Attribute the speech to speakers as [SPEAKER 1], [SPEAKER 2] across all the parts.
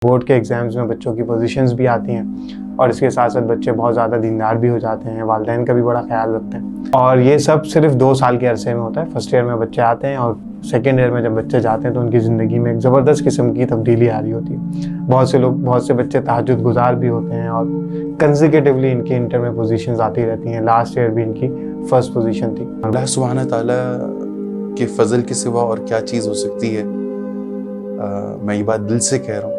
[SPEAKER 1] Board کے exams میں بچوں کی پوزیشنز بھی آتی ہیں اور اس کے ساتھ ساتھ بچے بہت زیادہ دیندار بھی ہو جاتے ہیں، والدین کا بھی بڑا خیال رکھتے ہیں، اور یہ سب صرف 2 سال کے عرصے میں ہوتا ہے۔ فرسٹ ایئر میں بچے آتے ہیں اور سیکنڈ ایئر میں جب بچے جاتے ہیں تو ان کی زندگی میں ایک زبردست قسم کی تبدیلی آ رہی ہوتی ہے۔ بہت سے بچے تہجد گزار بھی ہوتے ہیں اور کنزیکیٹیولی ان کی انٹر میں پوزیشنز آتی رہتی ہیں۔ لاسٹ ایئر بھی ان کی فرسٹ پوزیشن تھی۔
[SPEAKER 2] اللہ سبحانہ تعالیٰ کے فضل کے سوا اور کیا چیز ہو سکتی ہے، میں یہ بات دل سے کہہ رہا ہوں۔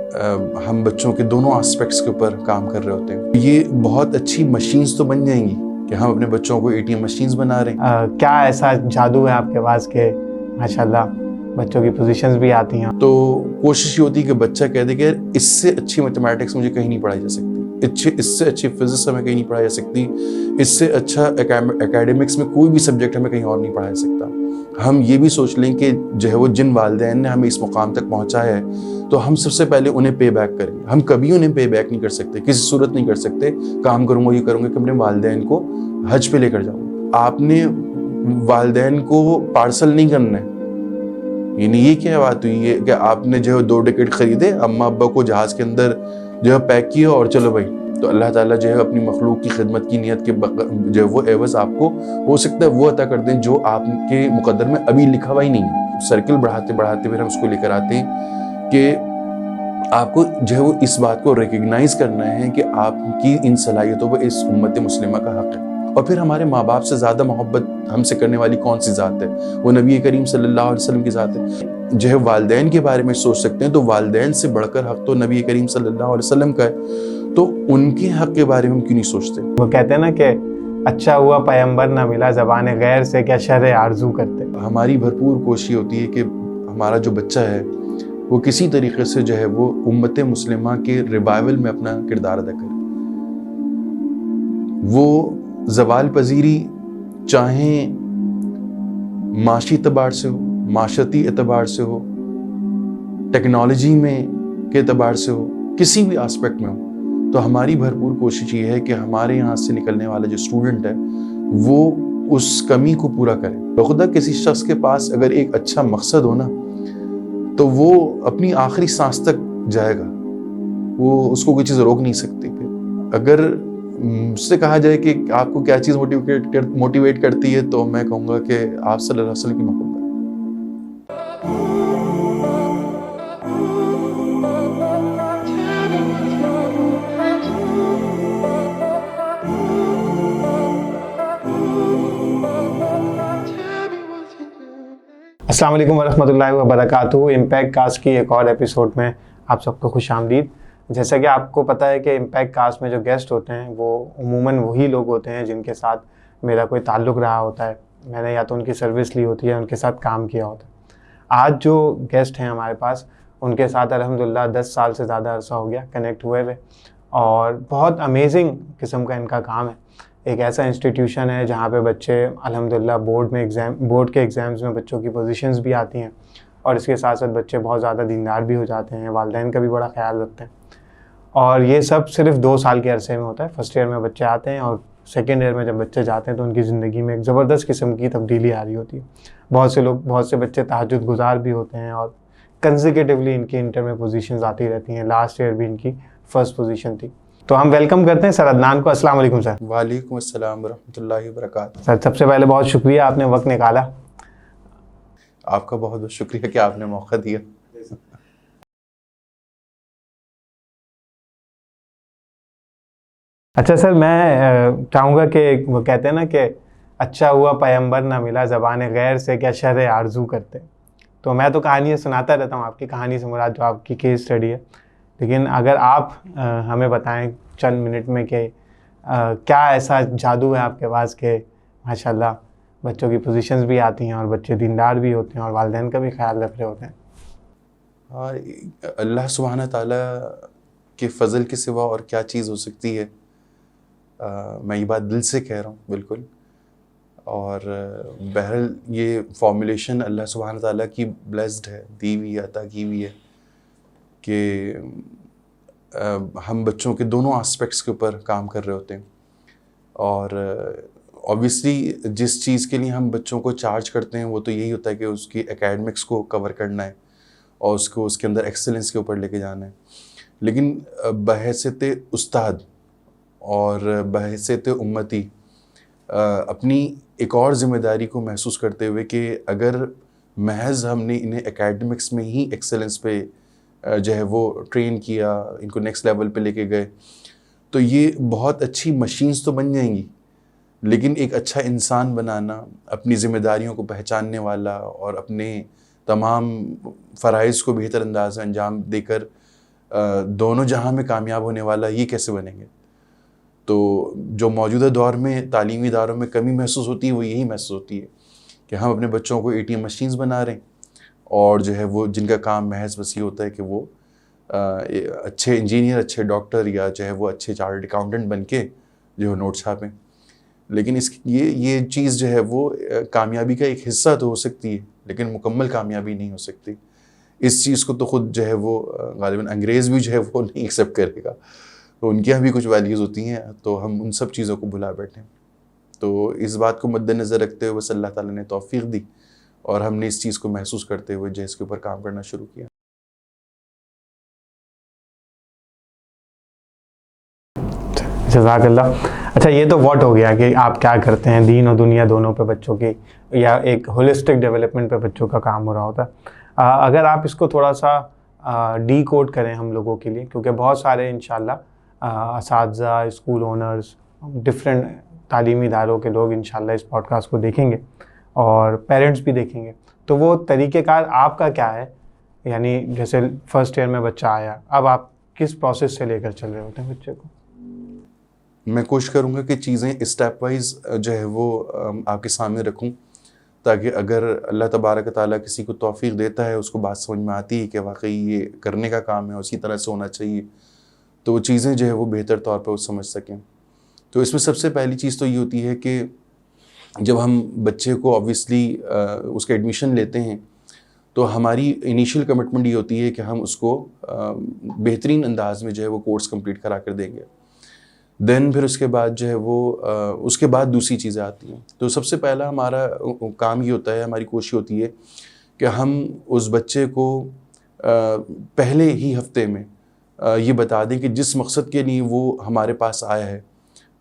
[SPEAKER 2] ہم بچوں کے دونوں آسپیکٹس کے اوپر کام کر رہے ہوتے ہیں۔ یہ بہت اچھی مشینز تو بن جائیں گی کہ ہم اپنے بچوں کو ATM مشینز بنا رہے ہیں۔
[SPEAKER 1] کیا ایسا جادو ہے آپ کے پاس کہ ماشاءاللہ بچوں کی پوزیشنز بھی آتی ہیں؟
[SPEAKER 2] تو کوشش یہ ہوتی ہے کہ بچہ کہہ دے کہ اس سے اچھی میتھمیٹکس مجھے کہیں نہیں پڑھائی جا سکتی، اس سے اچھی فزکس ہمیں کہیں نہیں پڑھائی جا سکتی، اس سے اچھا اکیڈمکس میں کوئی بھی سبجیکٹ ہمیں کہیں اور نہیں پڑھایا جا سکتا۔ ہم یہ بھی سوچ لیں کہ جو ہے وہ جن والدین نے ہمیں اس مقام تک پہنچایا ہے تو ہم سب سے پہلے انہیں پے بیک کریں گے۔ ہم کبھی انہیں پے بیک نہیں کر سکتے، کسی صورت نہیں کر سکتے۔ کام کروں گا یہ کروں گا کہ اپنے والدین کو حج پہ لے کر جاؤں۔ آپ نے والدین کو پارسل نہیں کرنا ہے، یعنی یہ کیا بات ہوئی ہے کہ آپ نے جو ہے 2 ٹکٹ خریدے، اماں ابا کو جہاز کے اندر جو ہے پیک کیا اور چلو بھائی۔ تو اللہ تعالیٰ جو ہے اپنی مخلوق کی خدمت کی نیت کے جو ہے وہ عوض آپ کو ہو سکتا ہے وہ عطا کر دیں جو آپ کے مقدر میں ابھی لکھا ہوا ہی نہیں ہے۔ سرکل بڑھاتے بڑھاتے پھر ہم اس کو لے کر آتے ہیں کہ آپ کو جو ہے وہ اس بات کو ریکگنائز کرنا ہے کہ آپ کی ان صلاحیتوں پر اس امت مسلمہ کا حق ہے۔ اور پھر ہمارے ماں باپ سے زیادہ محبت ہم سے کرنے والی کون سی ذات ہے؟ وہ نبی کریم صلی اللہ علیہ وسلم کی ذات ہے۔ جو ہے والدین کے بارے میں سوچ سکتے ہیں تو والدین سے بڑھ کر حق تو نبی کریم صلی اللہ علیہ وسلم کا ہے، تو ان کے حق کے بارے میں ہم کیوں نہیں سوچتے؟
[SPEAKER 1] وہ کہتے ہیں نا کہ اچھا ہوا پیغمبر نہ ملا زبان غیر سے، کیا شر آرزو کرتے۔
[SPEAKER 2] ہماری بھرپور کوشش ہوتی ہے کہ ہمارا جو بچہ ہے وہ کسی طریقے سے جو ہے وہ امت مسلمہ کے ریوائول میں اپنا کردار ادا کرے۔ وہ زوال پذیری چاہیں معاشی اعتبار سے ہو، معاشرتی اعتبار سے ہو، ٹیکنالوجی میں کے اعتبار سے ہو، کسی بھی آسپیکٹ میں ہو، تو ہماری بھرپور کوشش یہ ہے کہ ہمارے یہاں سے نکلنے والا جو اسٹوڈنٹ ہے وہ اس کمی کو پورا کرے۔ بخدا کسی شخص کے پاس اگر ایک اچھا مقصد ہو نا تو وہ اپنی آخری سانس تک جائے گا، وہ اس کو کوئی چیز روک نہیں سکتی۔ پھر اگر مجھ سے کہا جائے کہ آپ کو کیا چیز موٹیویٹ کرتی ہے تو میں کہوں گا کہ آپ صلی اللہ علیہ وسلم کی محبت۔
[SPEAKER 1] السلام علیکم ورحمۃ اللہ وبرکاتہ۔ امپیکٹ کاسٹ کی ایک اور ایپیسوڈ میں آپ سب کو خوش آمدید۔ جیسا کہ آپ کو پتہ ہے کہ امپیکٹ کاسٹ میں جو گیسٹ ہوتے ہیں وہ عموماً وہی لوگ ہوتے ہیں جن کے ساتھ میرا کوئی تعلق رہا ہوتا ہے، میں نے یا تو ان کی سروس لی ہوتی ہے یا ان کے ساتھ کام کیا ہوتا ہے۔ آج جو گیسٹ ہیں ہمارے پاس ان کے ساتھ الحمدللہ 10 سال سے زیادہ عرصہ ہو گیا کنیکٹ ہوئے اور بہت امیزنگ قسم کا ان کا کام ہے۔ ایک ایسا انسٹیٹیوشن ہے جہاں پہ بچے الحمدللہ بورڈ کے ایگزامز میں بچوں کی پوزیشنز بھی آتی ہیں اور اس کے ساتھ ساتھ بچے بہت زیادہ دیندار بھی ہو جاتے ہیں، والدین کا بھی بڑا خیال رکھتے ہیں، اور یہ سب صرف 2 سال کے عرصے میں ہوتا ہے۔ فرسٹ ایئر میں بچے آتے ہیں اور سیکنڈ ایئر میں جب بچے جاتے ہیں تو ان کی زندگی میں ایک زبردست قسم کی تبدیلی آ رہی ہوتی ہے۔ بہت سے بچے تہجد گزار بھی ہوتے ہیں اور کنزیکیٹیولی ان کی انٹر میں پوزیشنز آتی رہتی ہیں۔ لاسٹ ایئر بھی ان کی فرسٹ پوزیشن تھی۔ تو ہم ویلکم کرتے ہیں سر عدنان کو۔ السلام علیکم سر۔
[SPEAKER 2] وعلیکم السلام ورحمۃ اللہ وبرکاتہ۔
[SPEAKER 1] سر سب سے پہلے بہت شکریہ آپ نے وقت نکالا۔
[SPEAKER 2] آپ کا بہت بہت شکریہ کہ آپ نے موقع دیا۔
[SPEAKER 1] اچھا سر، میں چاہوں گا کہ وہ کہتے ہیں نا کہ اچھا ہوا پیغمبر نہ ملا زبان غیر سے، کیا شر آرزو کرتے۔ تو میں تو کہانی سناتا رہتا ہوں، آپ کی کہانی سے مراد جو آپ کی کیس اسٹڈی ہے، لیکن اگر آپ ہمیں بتائیں چند منٹ میں کہ کیا ایسا جادو ہے آپ کے پاس کہ ماشاءاللہ بچوں کی پوزیشنز بھی آتی ہیں اور بچے دیندار بھی ہوتے ہیں اور والدین کا بھی خیال رکھ رہے ہوتے ہیں۔
[SPEAKER 2] ہاں، اللہ سبحانہ تعالیٰ کے فضل کے سوا اور کیا چیز ہو سکتی ہے، میں یہ بات دل سے کہہ رہا ہوں بالکل۔ اور بہرحال یہ فارمولیشن اللہ سبحانہ تعالیٰ کی بلیسڈ ہے، دی ہوئی ہے، عطا کی ہوئی ہے کہ ہم بچوں کے دونوں آسپیکٹس کے اوپر کام کر رہے ہوتے ہیں۔ اور اوبیسلی جس چیز کے لیے ہم بچوں کو چارج کرتے ہیں وہ تو یہی ہوتا ہے کہ اس کی اکیڈمکس کو کور کرنا ہے اور اس کو اس کے اندر ایکسلنس کے اوپر لے کے جانا ہے۔ لیکن بحیثیت استاد اور بحیثیت امتی اپنی ایک اور ذمہ داری کو محسوس کرتے ہوئے کہ اگر محض ہم نے انہیں اکیڈمکس میں ہی ایکسلنس پہ جو ہے وہ ٹرین کیا، ان کو نیکسٹ لیول پہ لے کے گئے، تو یہ بہت اچھی مشینز تو بن جائیں گی، لیکن ایک اچھا انسان بنانا، اپنی ذمہ داریوں کو پہچاننے والا اور اپنے تمام فرائض کو بہتر انداز میں انجام دے کر دونوں جہاں میں کامیاب ہونے والا، یہ کیسے بنیں گے؟ تو جو موجودہ دور میں تعلیمی اداروں میں کمی محسوس ہوتی ہے وہ یہی محسوس ہوتی ہے کہ ہم اپنے بچوں کو ATM مشینز بنا رہے ہیں، اور جو ہے وہ جن کا کام محض بس یہ ہوتا ہے کہ وہ اچھے انجینئر، اچھے ڈاکٹر یا جو ہے وہ اچھے چارٹرڈ اکاؤنٹنٹ بن کے جو ہے نوٹ چھاپیں. لیکن یہ چیز جو ہے وہ کامیابی کا ایک حصہ تو ہو سکتی ہے لیکن مکمل کامیابی نہیں ہو سکتی. اس چیز کو تو خود جو ہے وہ غالباً انگریز بھی جو ہے وہ نہیں ایکسیپٹ کرے گا. تو ان کے یہاں بھی کچھ ویلیوز ہوتی ہیں، تو ہم ان سب چیزوں کو بھلا بیٹھیں. تو اس بات کو مد نظر رکھتے ہوئے بس اللہ تعالیٰ نے توفیق دی اور ہم نے اس چیز کو محسوس کرتے ہوئے جو اس کے اوپر کام کرنا شروع کیا.
[SPEAKER 1] جزاک اللہ. اچھا یہ تو واٹ ہو گیا کہ آپ کیا کرتے ہیں، دین اور دنیا دونوں پہ بچوں کی یا ایک ہولسٹک ڈیولپمنٹ پہ بچوں کا کام ہو رہا ہوتا ہے. اگر آپ اس کو تھوڑا سا ڈی کوڈ کریں ہم لوگوں کے لیے، کیونکہ بہت سارے انشاءاللہ اساتذہ، اسکول اونرز، ڈفرینٹ تعلیمی اداروں کے لوگ انشاءاللہ اس پوڈ کاسٹ کو دیکھیں گے اور پیرنٹس بھی دیکھیں گے، تو وہ طریقہ کار آپ کا کیا ہے؟ یعنی جیسے فرسٹ ایئر میں بچہ آیا، اب آپ کس پروسیس سے لے کر چل رہے ہوتے ہیں بچے کو؟
[SPEAKER 2] میں کوشش کروں گا کہ چیزیں اسٹیپ وائز جو ہے وہ آپ کے سامنے رکھوں، تاکہ اگر اللہ تبارک تعالیٰ کسی کو توفیق دیتا ہے، اس کو بات سمجھ میں آتی ہے کہ واقعی یہ کرنے کا کام ہے، اسی طرح سے ہونا چاہیے، تو وہ چیزیں جو ہے وہ بہتر طور پر وہ سمجھ سکیں. تو اس میں سب سے پہلی چیز تو یہ ہوتی ہے کہ جب ہم بچے کو آبویسلی اس کا ایڈمیشن لیتے ہیں تو ہماری انیشیل کمٹمنٹ یہ ہوتی ہے کہ ہم اس کو بہترین انداز میں جو ہے وہ کورس کمپلیٹ کرا کر دیں گے. دین پھر اس کے بعد جو ہے وہ اس کے بعد دوسری چیزیں آتی ہیں. تو سب سے پہلا ہمارا کام یہ ہوتا ہے، ہماری کوشش ہوتی ہے کہ ہم اس بچے کو پہلے ہی ہفتے میں یہ بتا دیں کہ جس مقصد کے لیے وہ ہمارے پاس آیا ہے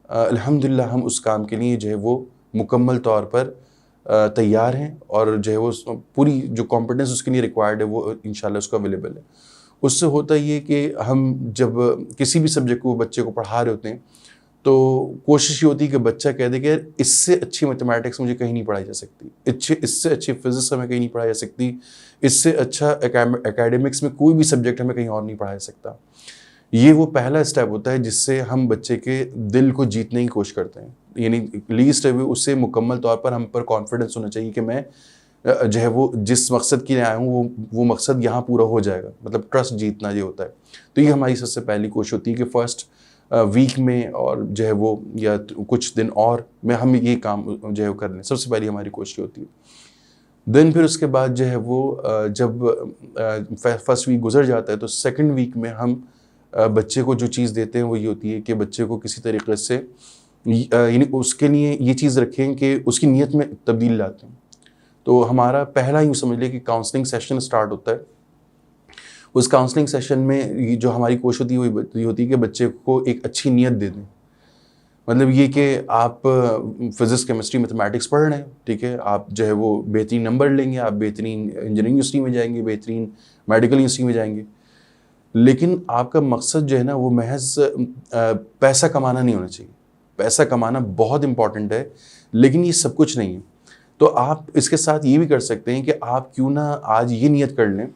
[SPEAKER 2] الحمدللہ ہم اس کام کے لیے جو ہے وہ مکمل طور پر تیار ہیں، اور جو ہے وہ پوری جو کمپٹنس اس کے لیے ریکوائرڈ ہے وہ انشاءاللہ اس کو اویلیبل ہے. اس سے ہوتا یہ کہ ہم جب کسی بھی سبجیکٹ کو بچے کو پڑھا رہے ہوتے ہیں تو کوشش یہ ہوتی ہے کہ بچہ کہہ دے کہ اس سے اچھی میتھمیٹکس مجھے کہیں نہیں پڑھائی جا سکتی، اس سے اچھی فزکس ہمیں کہیں نہیں پڑھائی جا سکتی، اس سے اچھا اکیڈمکس میں کوئی بھی سبجیکٹ ہمیں کہیں اور نہیں پڑھا جا سکتا. یہ وہ پہلا اسٹیپ ہوتا ہے جس سے ہم بچے کے دل کو جیتنے کی کوشش کرتے ہیں. یعنی لیسٹ ہے اس سے مکمل طور پر ہم پر کانفیڈنس ہونا چاہیے کہ میں جو ہے وہ جس مقصد کے لیے آیا ہوں وہ مقصد یہاں پورا ہو جائے گا، مطلب ٹرسٹ جیتنا یہ ہوتا ہے. تو یہ ہماری سب سے پہلی کوشش ہوتی ہے کہ فرسٹ ویک میں اور جو ہے وہ یا کچھ دن اور میں ہم یہ کام جو ہے وہ کر لیں. سب سے پہلی ہماری کوشش ہوتی ہے. دین پھر اس کے بعد جو ہے وہ جب فرسٹ ویک گزر جاتا ہے تو سیکنڈ ویک میں ہم بچے کو جو چیز دیتے ہیں وہ یہ ہوتی ہے کہ بچے کو کسی طریقے سے یعنی اس کے لیے یہ چیز رکھیں کہ اس کی نیت میں تبدیل لاتے ہیں. تو ہمارا پہلا یوں سمجھ لیں کہ کاؤنسلنگ سیشن سٹارٹ ہوتا ہے. اس کاؤنسلنگ سیشن میں جو ہماری کوشش ہوتی ہے وہ یہ ہوتی ہے کہ بچے کو ایک اچھی نیت دے دیں. مطلب یہ کہ آپ فزکس، کیمسٹری، میتھمیٹکس پڑھ رہے ہیں، ٹھیک ہے، آپ جو ہے وہ بہترین نمبر لیں گے، آپ بہترین انجینئرنگ یونیورسٹی میں جائیں گے، بہترین میڈیکل یونیورسٹی میں جائیں گے، لیکن آپ کا مقصد جو ہے نا وہ محض پیسہ کمانا نہیں ہونا چاہیے. پیسہ کمانا بہت امپورٹنٹ ہے لیکن یہ سب کچھ نہیں ہے. تو آپ اس کے ساتھ یہ بھی کر سکتے ہیں کہ آپ کیوں نہ آج یہ نیت کر لیں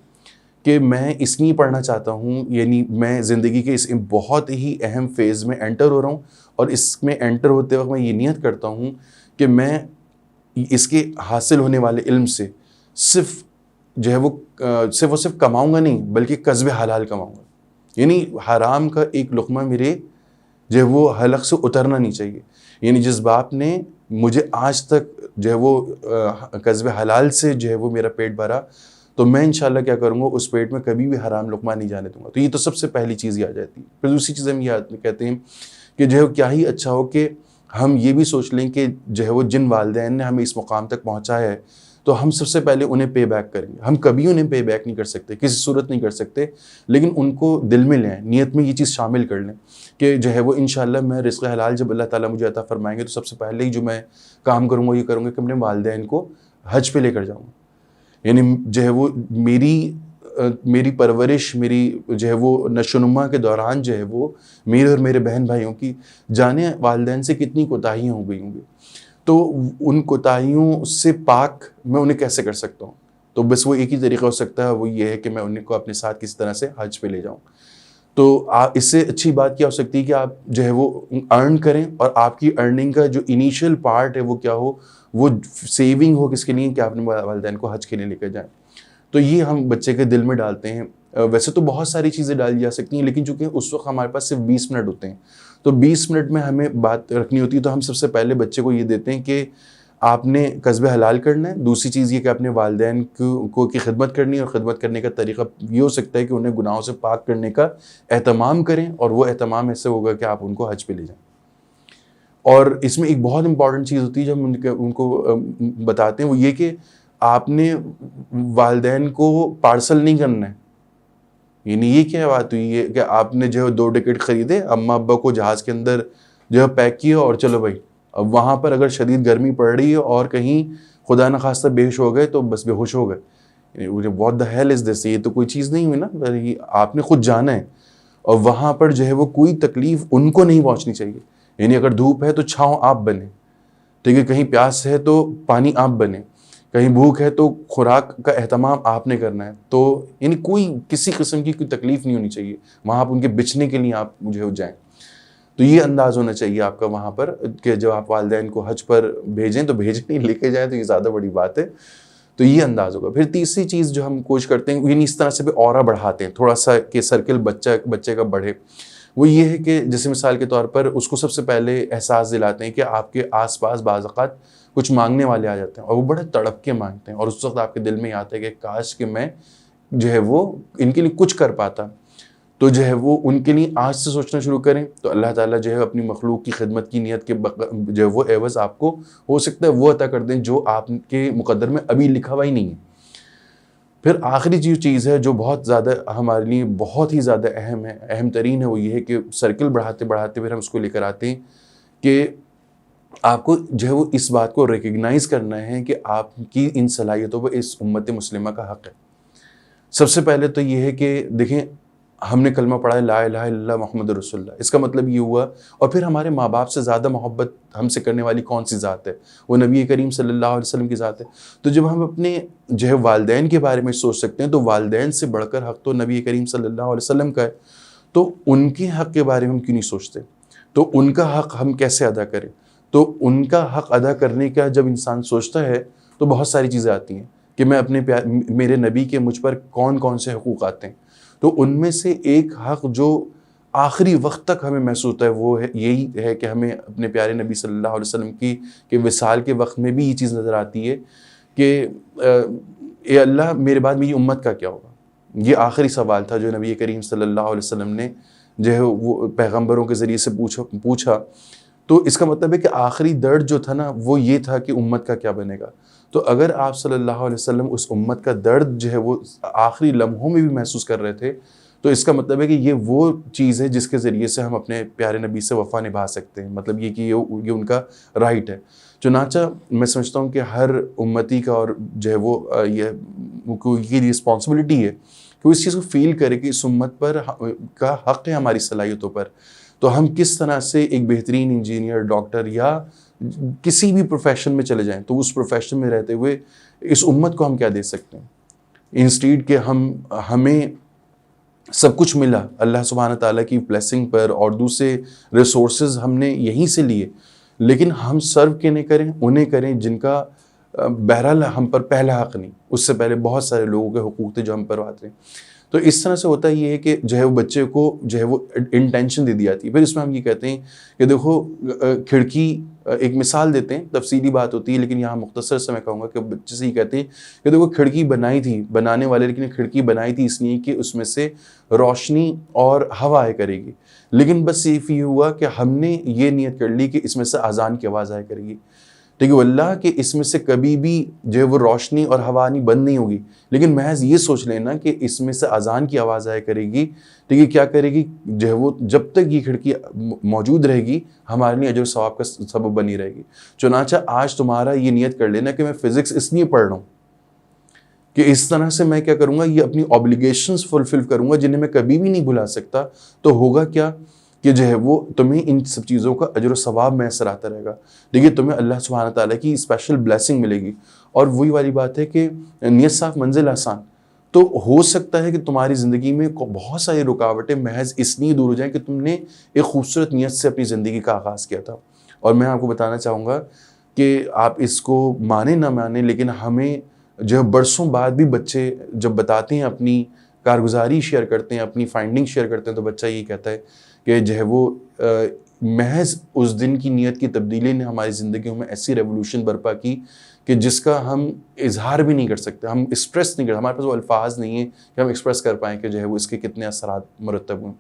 [SPEAKER 2] کہ میں اس لیے پڑھنا چاہتا ہوں، یعنی میں زندگی کے اس بہت ہی اہم فیز میں انٹر ہو رہا ہوں، اور اس میں انٹر ہوتے وقت میں یہ نیت کرتا ہوں کہ میں اس کے حاصل ہونے والے علم سے صرف جو ہے وہ صرف کماؤں گا نہیں بلکہ کسب حلال کماؤں گا. یعنی حرام کا ایک لقمہ میرے جو ہے وہ حلق سے اترنا نہیں چاہیے. یعنی جس باپ نے مجھے آج تک جو ہے وہ کسب حلال سے جو ہے وہ میرا پیٹ بھرا، تو میں انشاءاللہ کیا کروں گا، اس پیٹ میں کبھی بھی حرام لقمہ نہیں جانے دوں گا. تو یہ تو سب سے پہلی چیز یہ آ جاتی ہے. پھر دوسری چیز ہم یہ کہتے ہیں کہ جو ہے کیا ہی اچھا ہو کہ ہم یہ بھی سوچ لیں کہ جو ہے وہ جن والدین نے ہمیں اس مقام تک پہنچایا ہے تو ہم سب سے پہلے انہیں پے بیک کریں گے. ہم کبھی انہیں پے بیک نہیں کر سکتے, کسی صورت نہیں کر سکتے, لیکن ان کو دل میں لیں, نیت میں یہ چیز شامل کر لیں کہ جو ہے وہ انشاءاللہ میں رزق حلال جب اللہ تعالیٰ مجھے عطا فرمائیں گے تو سب سے پہلے ہی جو میں کام کروں گا یہ کروں گا کہ اپنے والدین کو حج پہ لے کر جاؤں گا. یعنی جو ہے وہ میری پرورش, میری جو ہے وہ نشو و نما کے دوران جو ہے وہ میرے اور میرے بہن بھائیوں کی جانے والدین سے کتنی کوتاہیاں ہو گئی ہوں گی, تو ان کوتاہیوں سے پاک میں انہیں کیسے کر سکتا ہوں. تو بس وہ ایک ہی طریقہ ہو سکتا ہے, وہ یہ ہے کہ میں انہیں کو اپنے ساتھ کسی طرح سے حج پہ لے جاؤں. تو اس سے اچھی بات کیا ہو سکتی ہے کہ آپ جو ہے وہ ارن کریں, اور آپ کی ارننگ کا جو انیشیل پارٹ ہے وہ کیا ہو, وہ سیونگ ہو کس کے لیے, کہ آپ اپنے والدین کو حج کے لیے لے کر جائیں. تو یہ ہم بچے کے دل میں ڈالتے ہیں. ویسے تو بہت ساری چیزیں ڈالی جا سکتی ہیں, لیکن چونکہ اس وقت ہمارے پاس صرف 20 منٹ ہوتے ہیں, تو 20 منٹ میں ہمیں بات رکھنی ہوتی ہے, تو ہم سب سے پہلے بچے کو یہ دیتے ہیں کہ آپ نے قصب حلال کرنا ہے. دوسری چیز یہ کہ اپنے والدین کی خدمت کرنی ہے, اور خدمت کرنے کا طریقہ یہ ہو سکتا ہے کہ انہیں گناہوں سے پاک کرنے کا اہتمام کریں, اور وہ اہتمام ایسے ہوگا کہ آپ ان کو حج پہ لے جائیں. اور اس میں ایک بہت امپورٹنٹ چیز ہوتی ہے جب ان کو بتاتے ہیں, وہ یہ کہ آپ نے والدین کو پارسل نہیں کرنا ہے. یعنی یہ کیا بات ہوئی ہے کہ آپ نے جو ہے 2 ٹکٹ خریدے, اماں ابا کو جہاز کے اندر جو ہے پیک کیا, اور چلو بھائی اب وہاں پر اگر شدید گرمی پڑ رہی ہے اور کہیں خدا نخواستہ بے ہوش ہو گئے تو بس بے ہوش ہو گئے. واٹ دا ہیل از دس, یہ تو کوئی چیز نہیں ہوئی نا, آپ نے خود جانا ہے, اور وہاں پر جو ہے وہ کوئی تکلیف ان کو نہیں پہنچنی چاہیے. یعنی اگر دھوپ ہے تو چھاؤں آپ بنے, ٹھیک ہے, کہیں پیاس ہے تو پانی آپ بنے, کہیں بھوک ہے تو خوراک کا اہتمام آپ نے کرنا ہے. تو یعنی کوئی کسی قسم کی کوئی تکلیف نہیں ہونی چاہیے وہاں آپ ان کے بچنے کے لیے آپ جو جائیں. تو یہ انداز ہونا چاہیے آپ کا وہاں پر کہ جب آپ والدین کو حج پر بھیجیں تو بھیجیں نہیں, لے کے جائیں تو یہ زیادہ بڑی بات ہے. تو یہ انداز ہوگا. پھر تیسری چیز جو ہم کوشش کرتے ہیں, یعنی اس طرح سے بھی اورا بڑھاتے ہیں تھوڑا سا کہ سرکل بچے کا بڑھے, وہ یہ ہے کہ جیسے مثال کے طور پر اس کو سب سے پہلے احساس دلاتے ہیں کہ آپ کے آس پاس بعض اوقات کچھ مانگنے والے آ جاتے ہیں, اور وہ بڑے تڑپ کے مانگتے ہیں, اور اس وقت آپ کے دل میں یہ آتا ہے کہ کاش کہ میں جو ہے وہ ان کے لیے کچھ کر پاتا. تو جو ہے وہ ان کے لیے آج سے سوچنا شروع کریں, تو اللہ تعالیٰ جو ہے اپنی مخلوق کی خدمت کی نیت کے جو ہے وہ عوض آپ کو ہو سکتا ہے وہ عطا کر دیں جو آپ کے مقدر میں ابھی لکھا ہوا ہی نہیں ہے. پھر آخری جو چیز ہے جو بہت زیادہ ہمارے لیے بہت ہی زیادہ اہم ترین ہے, وہ یہ ہے کہ سرکل بڑھاتے بڑھاتے پھر ہم اس کو لے کر آتے ہیں کہ آپ کو جو ہے وہ اس بات کو ریکگنائز کرنا ہے کہ آپ کی ان صلاحیتوں پر اس امت مسلمہ کا حق ہے. سب سے پہلے تو یہ ہے کہ دیکھیں, ہم نے کلمہ پڑھا ہے لا الہ الا اللہ محمد رسول اللہ, اس کا مطلب یہ ہوا, اور پھر ہمارے ماں باپ سے زیادہ محبت ہم سے کرنے والی کون سی ذات ہے, وہ نبی کریم صلی اللہ علیہ وسلم کی ذات ہے. تو جب ہم اپنے جو ہے والدین کے بارے میں سوچ سکتے ہیں, تو والدین سے بڑھ کر حق تو نبی کریم صلی اللہ علیہ وسلم کا ہے, تو ان کے حق کے بارے میں ہم کیوں نہیں سوچتے, تو ان کا حق ہم کیسے ادا کریں. تو ان کا حق ادا کرنے کا جب انسان سوچتا ہے تو بہت ساری چیزیں آتی ہیں کہ میں اپنے میرے نبی کے مجھ پر کون کون سے حقوق آتے ہیں. تو ان میں سے ایک حق جو آخری وقت تک ہمیں محسوس ہوتا ہے وہ یہی ہے کہ ہمیں اپنے پیارے نبی صلی اللہ علیہ وسلم کی وصال کے وقت میں بھی یہ چیز نظر آتی ہے کہ اے اللہ میرے بعد میری امت کا کیا ہوگا. یہ آخری سوال تھا جو نبی کریم صلی اللہ علیہ وسلم نے جو ہے وہ پیغمبروں کے ذریعے سے پوچھا. تو اس کا مطلب ہے کہ آخری درد جو تھا نا وہ یہ تھا کہ امت کا کیا بنے گا. تو اگر آپ صلی اللہ علیہ وسلم اس امت کا درد جو ہے وہ آخری لمحوں میں بھی محسوس کر رہے تھے, تو اس کا مطلب ہے کہ یہ وہ چیز ہے جس کے ذریعے سے ہم اپنے پیارے نبی سے وفا نبھا سکتے ہیں. مطلب یہ کہ یہ ان کا رائٹ ہے. چنانچہ میں سمجھتا ہوں کہ ہر امتی کا اور جو ہے وہ یہ رسپانسبلٹی ہے کہ وہ اس چیز کو فیل کرے کہ اس امت پر کا حق ہے ہماری صلاحیتوں پر. تو ہم کس طرح سے ایک بہترین انجینئر, ڈاکٹر یا کسی بھی پروفیشن میں چلے جائیں تو اس پروفیشن میں رہتے ہوئے اس امت کو ہم کیا دے سکتے ہیں, انسٹیڈ کہ ہمیں سب کچھ ملا اللہ سبحانہ تعالیٰ کی بلیسنگ پر اور دوسرے ریسورسز ہم نے یہیں سے لیے, لیکن ہم سرو کے کریں انہیں کریں جن کا بہرحال ہم پر پہلا حق نہیں, اس سے پہلے بہت سارے لوگوں کے حقوق تھے جو ہم پر آتے ہیں. تو اس طرح سے ہوتا یہ ہے کہ جو ہے وہ بچے کو جو ہے وہ انٹینشن دے دی جاتی ہے. پھر اس میں ہم یہ کہتے ہیں کہ دیکھو کھڑکی, ایک مثال دیتے ہیں, تفصیلی بات ہوتی ہے لیکن یہاں مختصر سے میں کہوں گا کہ بچے سے یہ کہتے ہیں کہ دیکھو کھڑکی بنائی تھی بنانے والے, لیکن کھڑکی بنائی تھی اس لیے کہ اس میں سے روشنی اور ہوا آئے کرے گی, لیکن بس صرف یہ ہوا کہ ہم نے یہ نیت کر لی کہ اس میں سے اذان کی آواز آئے کرے گی. ٹھیک ہے، واللہ کہ اس میں سے کبھی بھی جو ہے وہ روشنی اور ہوا آنی بند نہیں ہوگی، لیکن محض یہ سوچ لینا کہ اس میں سے اذان کی آواز آیا کرے گی، ٹھیک ہے، کیا کرے گی، جو ہے وہ جب تک یہ کھڑکی موجود رہے گی ہمارے لیے اجر و ثواب کا سبب بنی رہے گی۔ چنانچہ آج تمہارا یہ نیت کر لینا کہ میں فزکس اس لیے پڑھ رہا ہوں کہ اس طرح سے میں کیا کروں گا، یہ اپنی اوبلیگیشنز فلفل کروں گا جنہیں میں کبھی بھی نہیں بھلا سکتا، تو ہوگا کیا کہ جو ہے وہ تمہیں ان سب چیزوں کا اجر و ثواب میسر آتا رہے گا، دیکھیے تمہیں اللہ سبحانہ تعالیٰ کی اسپیشل بلیسنگ ملے گی۔ اور وہی والی بات ہے کہ نیت صاف منزل آسان، تو ہو سکتا ہے کہ تمہاری زندگی میں بہت ساری رکاوٹیں محض اس لیے دور ہو جائیں کہ تم نے ایک خوبصورت نیت سے اپنی زندگی کا آغاز کیا تھا۔ اور میں آپ کو بتانا چاہوں گا کہ آپ اس کو مانیں نہ مانیں، لیکن ہمیں جو ہے برسوں بعد بھی بچے جب بتاتے ہیں، اپنی کارگزاری شیئر کرتے ہیں، اپنی فائنڈنگ شیئر کرتے ہیں، تو بچہ یہ کہتا ہے کہ جو ہے وہ محض اس دن کی نیت کی تبدیلی نے ہماری زندگیوں میں ایسی ریولوشن برپا کی کہ جس کا ہم اظہار بھی نہیں کر سکتے، ہم ایکسپریس نہیں کر، ہمارے پاس وہ الفاظ نہیں ہیں کہ ہم ایکسپریس کر پائیں کہ جو ہے وہ اس کے کتنے اثرات مرتب ہوئے۔